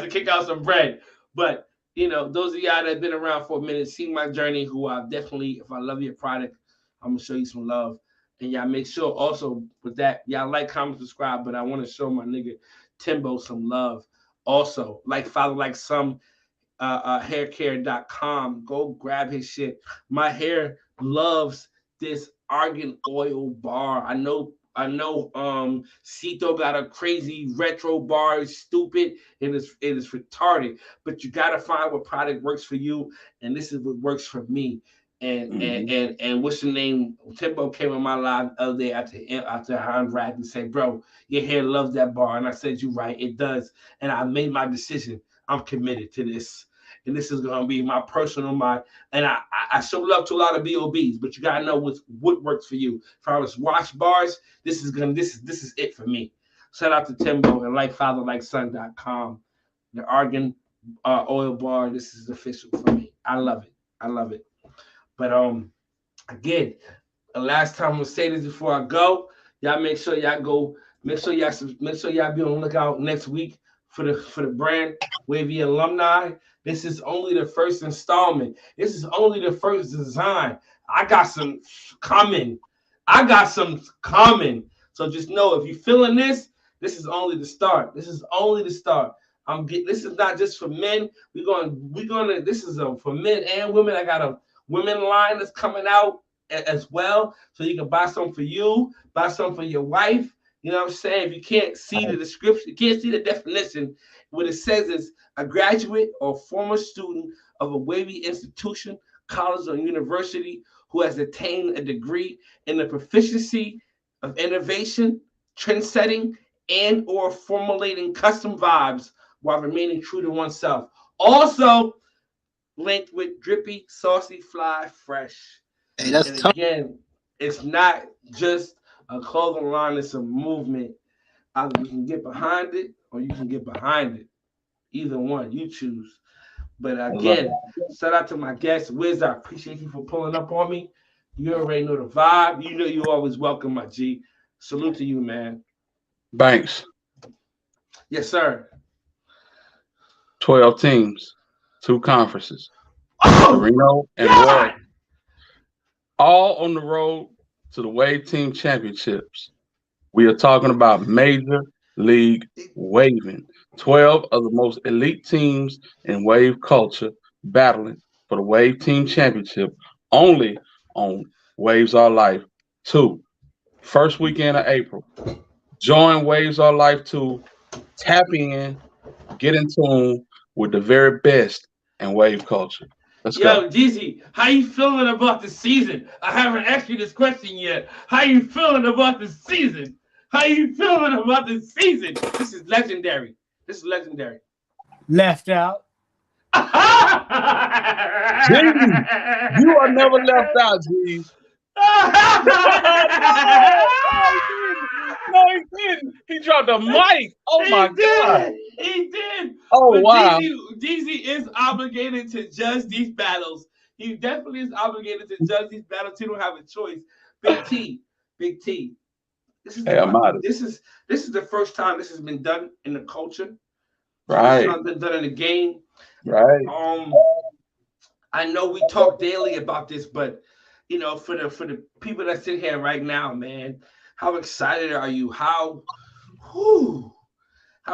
kick out some bread. But those of y'all that have been around for a minute, see my journey, who I definitely, if I love your product, I'm gonna show you some love. And y'all make sure also with that, y'all like, comment, subscribe. But I want to show my nigga Timbo some love. Also, follow, some haircare.com. Go grab his shit. My hair loves this argan oil bar. I know Cito got a crazy retro bar. It's stupid. It is retarded. But you gotta find what product works for you, and this is what works for me. And what's the name? Timbo came on my live the other day after Hans Rad and said, "Bro, your hair loves that bar." And I said, "You're right, it does." And I made my decision. I'm committed to this. And this is gonna be my personal and I show love to a lot of BOBs, but you gotta know what works for you. If I was wash bars, this is it for me. Shout out to Timbo and likefatherlikeson.com. The argan oil bar. This is official for me. I love it. But again, the last time I'm gonna say this before I go, y'all make sure y'all be on the lookout next week for the brand Wavy Alumni. This is only the first installment. This is only the first design. I got some coming. So just know, if you're feeling this is only the start. This is not just for men. This is for men and women. I got a women line that's coming out as well. So you can buy some for you, buy some for your wife. You know what I'm saying? If you can't see the description, you can't see the definition, what it says is a graduate or former student of a wavy institution, college, or university who has attained a degree in the proficiency of innovation, trend setting, and or formulating custom vibes while remaining true to oneself. Also linked with drippy, saucy, fly, fresh. Hey, that's and tough. Again, it's not just a clothing line, it's a movement. Either you can get behind it or you can get behind it. Either one, you choose. But again, shout out to my guest, Wiz. I appreciate you for pulling up on me. You already know the vibe. You know you always welcome, my G. Salute to you, man. Banks. Yes, sir. 12 teams, 2 conferences. Oh, Reno and Roy. All on the road to the Wave Team Championships. We are talking about Major League Waving. 12 of the most elite teams in wave culture battling for the Wave Team Championship only on Waves Are Life 2. First weekend of April. Join Waves Are Life 2. Tap in, get in tune with the very best in wave culture. Let's go. Yo, Jeezy, how you feeling about the season? I haven't asked you this question yet. How you feeling about the season? This is legendary. Left out. Jeez, you are never left out, Jeez. No, he didn't. He dropped a mic. Oh my God. He did. Oh, but wow. DZ is obligated to judge these battles. He definitely is obligated to judge these battles. He don't have a choice. Big T. This is the first time this has been done in the culture. Right. It's not been done in the game. Right. I know we talk daily about this, but for the people that sit here right now, man, how excited are you? How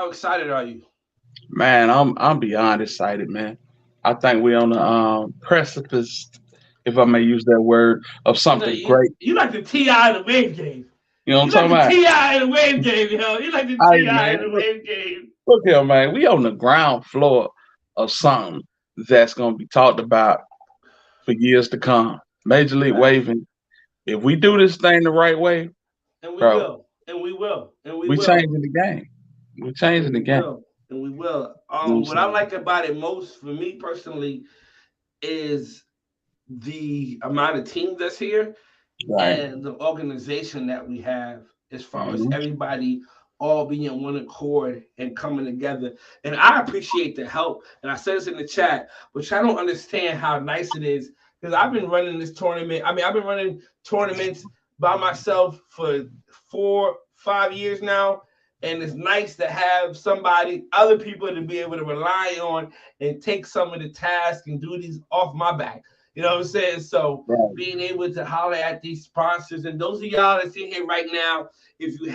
excited are you? Man, I'm beyond excited, man. I think we're on the precipice if I may use that word, of something great. You like the T.I. in the Wave game. You know what I'm talking about? T.I. in the Wave game, yo. You like the T.I. in the Wave game. Look here, man. We on the ground floor of something that's gonna be talked about for years to come. Major League Waving. If we do this thing the right way, and we will. We changing the game. We're changing the game. And we will. What I like about it most, for me personally, is the amount of teams that's here and the organization that we have, as far as everybody all being in one accord and coming together. And I appreciate the help. And I said this in the chat, which I don't understand how nice it is, because I've been running this tournament. I mean, I've been running tournaments by myself for 4-5 years now. And it's nice to have other people to be able to rely on and take some of the tasks and do these off my back. You know what I'm saying? So being able to holler at these sponsors, and those of y'all that's in here right now, if you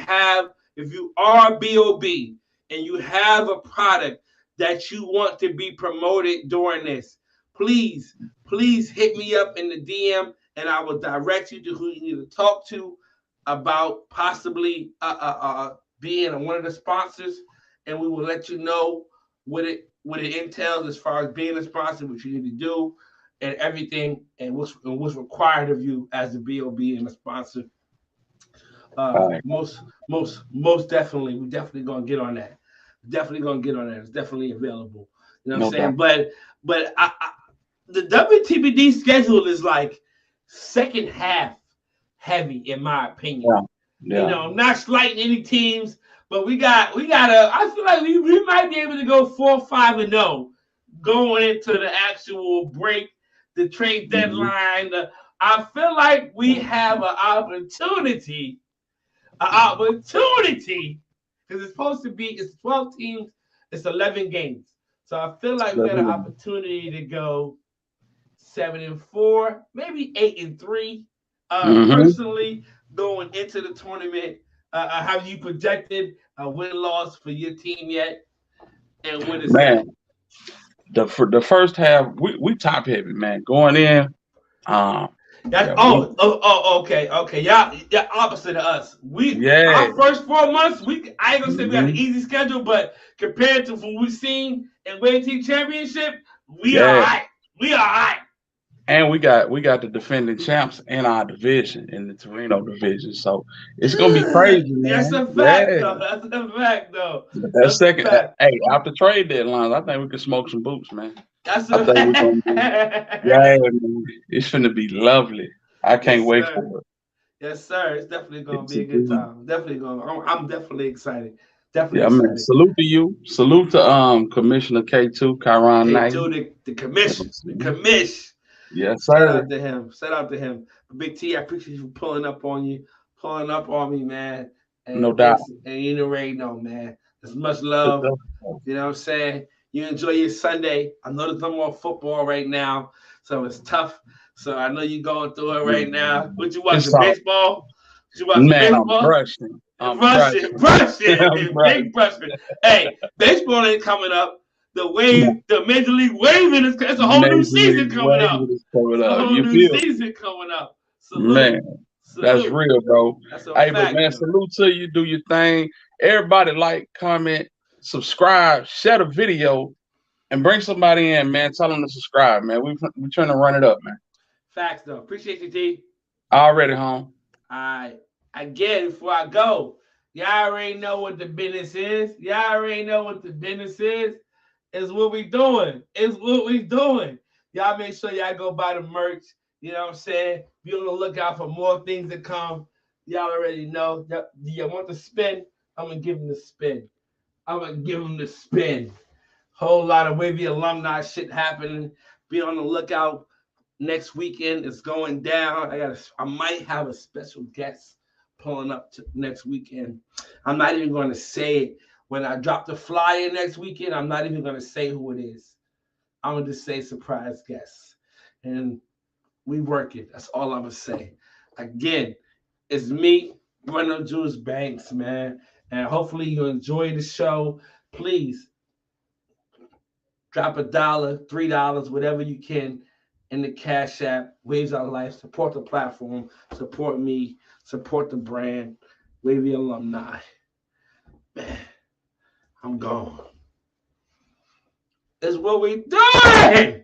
are BOB and you have a product that you want to be promoted during this, please hit me up in the DM and I will direct you to who you need to talk to about possibly being one of the sponsors, and we will let you know what it entails as far as being a sponsor, what you need to do, and everything, and what's required of you as a BOB and a sponsor. Most definitely, we're definitely gonna get on that. It's definitely available. You know what I'm saying? But the WTBD schedule is like second half heavy, in my opinion. You know, not slighting any teams, but we gotta. I feel like we might be able to go 4-5-0 going into the actual break, the trade deadline. I feel like we have an opportunity, because it's supposed to be. It's 12 teams. It's 11 games. So I feel like we got an opportunity to go 7-4, maybe 8-3. Personally, going into the tournament, have you projected a win-loss for your team yet? And what is that? The first half, we top heavy, man. Going in, okay. Y'all opposite of us. Our first 4 months, I ain't gonna say we got an easy schedule, but compared to what we've seen in Wave Team Championship, we are all right. We are all right. And we got the defending champs in our division, in the Torino division. So it's gonna be crazy, man. That's a fact, though. That's a fact, though. That's second. Hey, after trade deadlines, I think we can smoke some boots, man. That's a fact. Man. It's gonna be lovely. I can't wait for it. Yes, sir. It's definitely gonna be a good time. I'm definitely excited. Definitely excited. Man. Salute to you. Salute to Commissioner K2, Kyron Knight. The commish. Yes, sir. Shout out to him. Big T, I appreciate you pulling up on me, man. And no doubt. And you already know, man. There's much love. You know what I'm saying? You enjoy your Sunday. I know there's no more football right now, so it's tough. So I know you're going through it right now. What you watching? Baseball? Man, I'm brushing. Big brushing. Hey, baseball ain't coming up. The Major League Waving it's a whole new season coming up. Season coming up. Salute. Man, that's real, bro. But man, salute to you. Do your thing. Everybody like, comment, subscribe, share the video, and bring somebody in, man. Tell them to subscribe, man. We're trying to run it up, man. Facts, though. Appreciate you, T. Already, home. All right. Again, before I go, y'all already know what the business is. It's what we doing. Y'all make sure y'all go buy the merch. You know what I'm saying? Be on the lookout for more things to come. Y'all already know. Do you want the spin? I'm going to give them the spin. Whole lot of Wavy alumni shit happening. Be on the lookout. Next weekend is going down. I might have a special guest pulling up next weekend. I'm not even going to say it. When I drop the flyer next weekend, I'm not even going to say who it is. I'm going to just say surprise guest. And we work it. That's all I'm going to say. Again, it's me, Breno Juice Banks, man. And hopefully you enjoy the show. Please drop $1, $3, whatever you can. in the Cash App, Waves Our Life. Support the platform, support me, support the brand, Wavy alumni. Man, I'm gone. It's what we doing.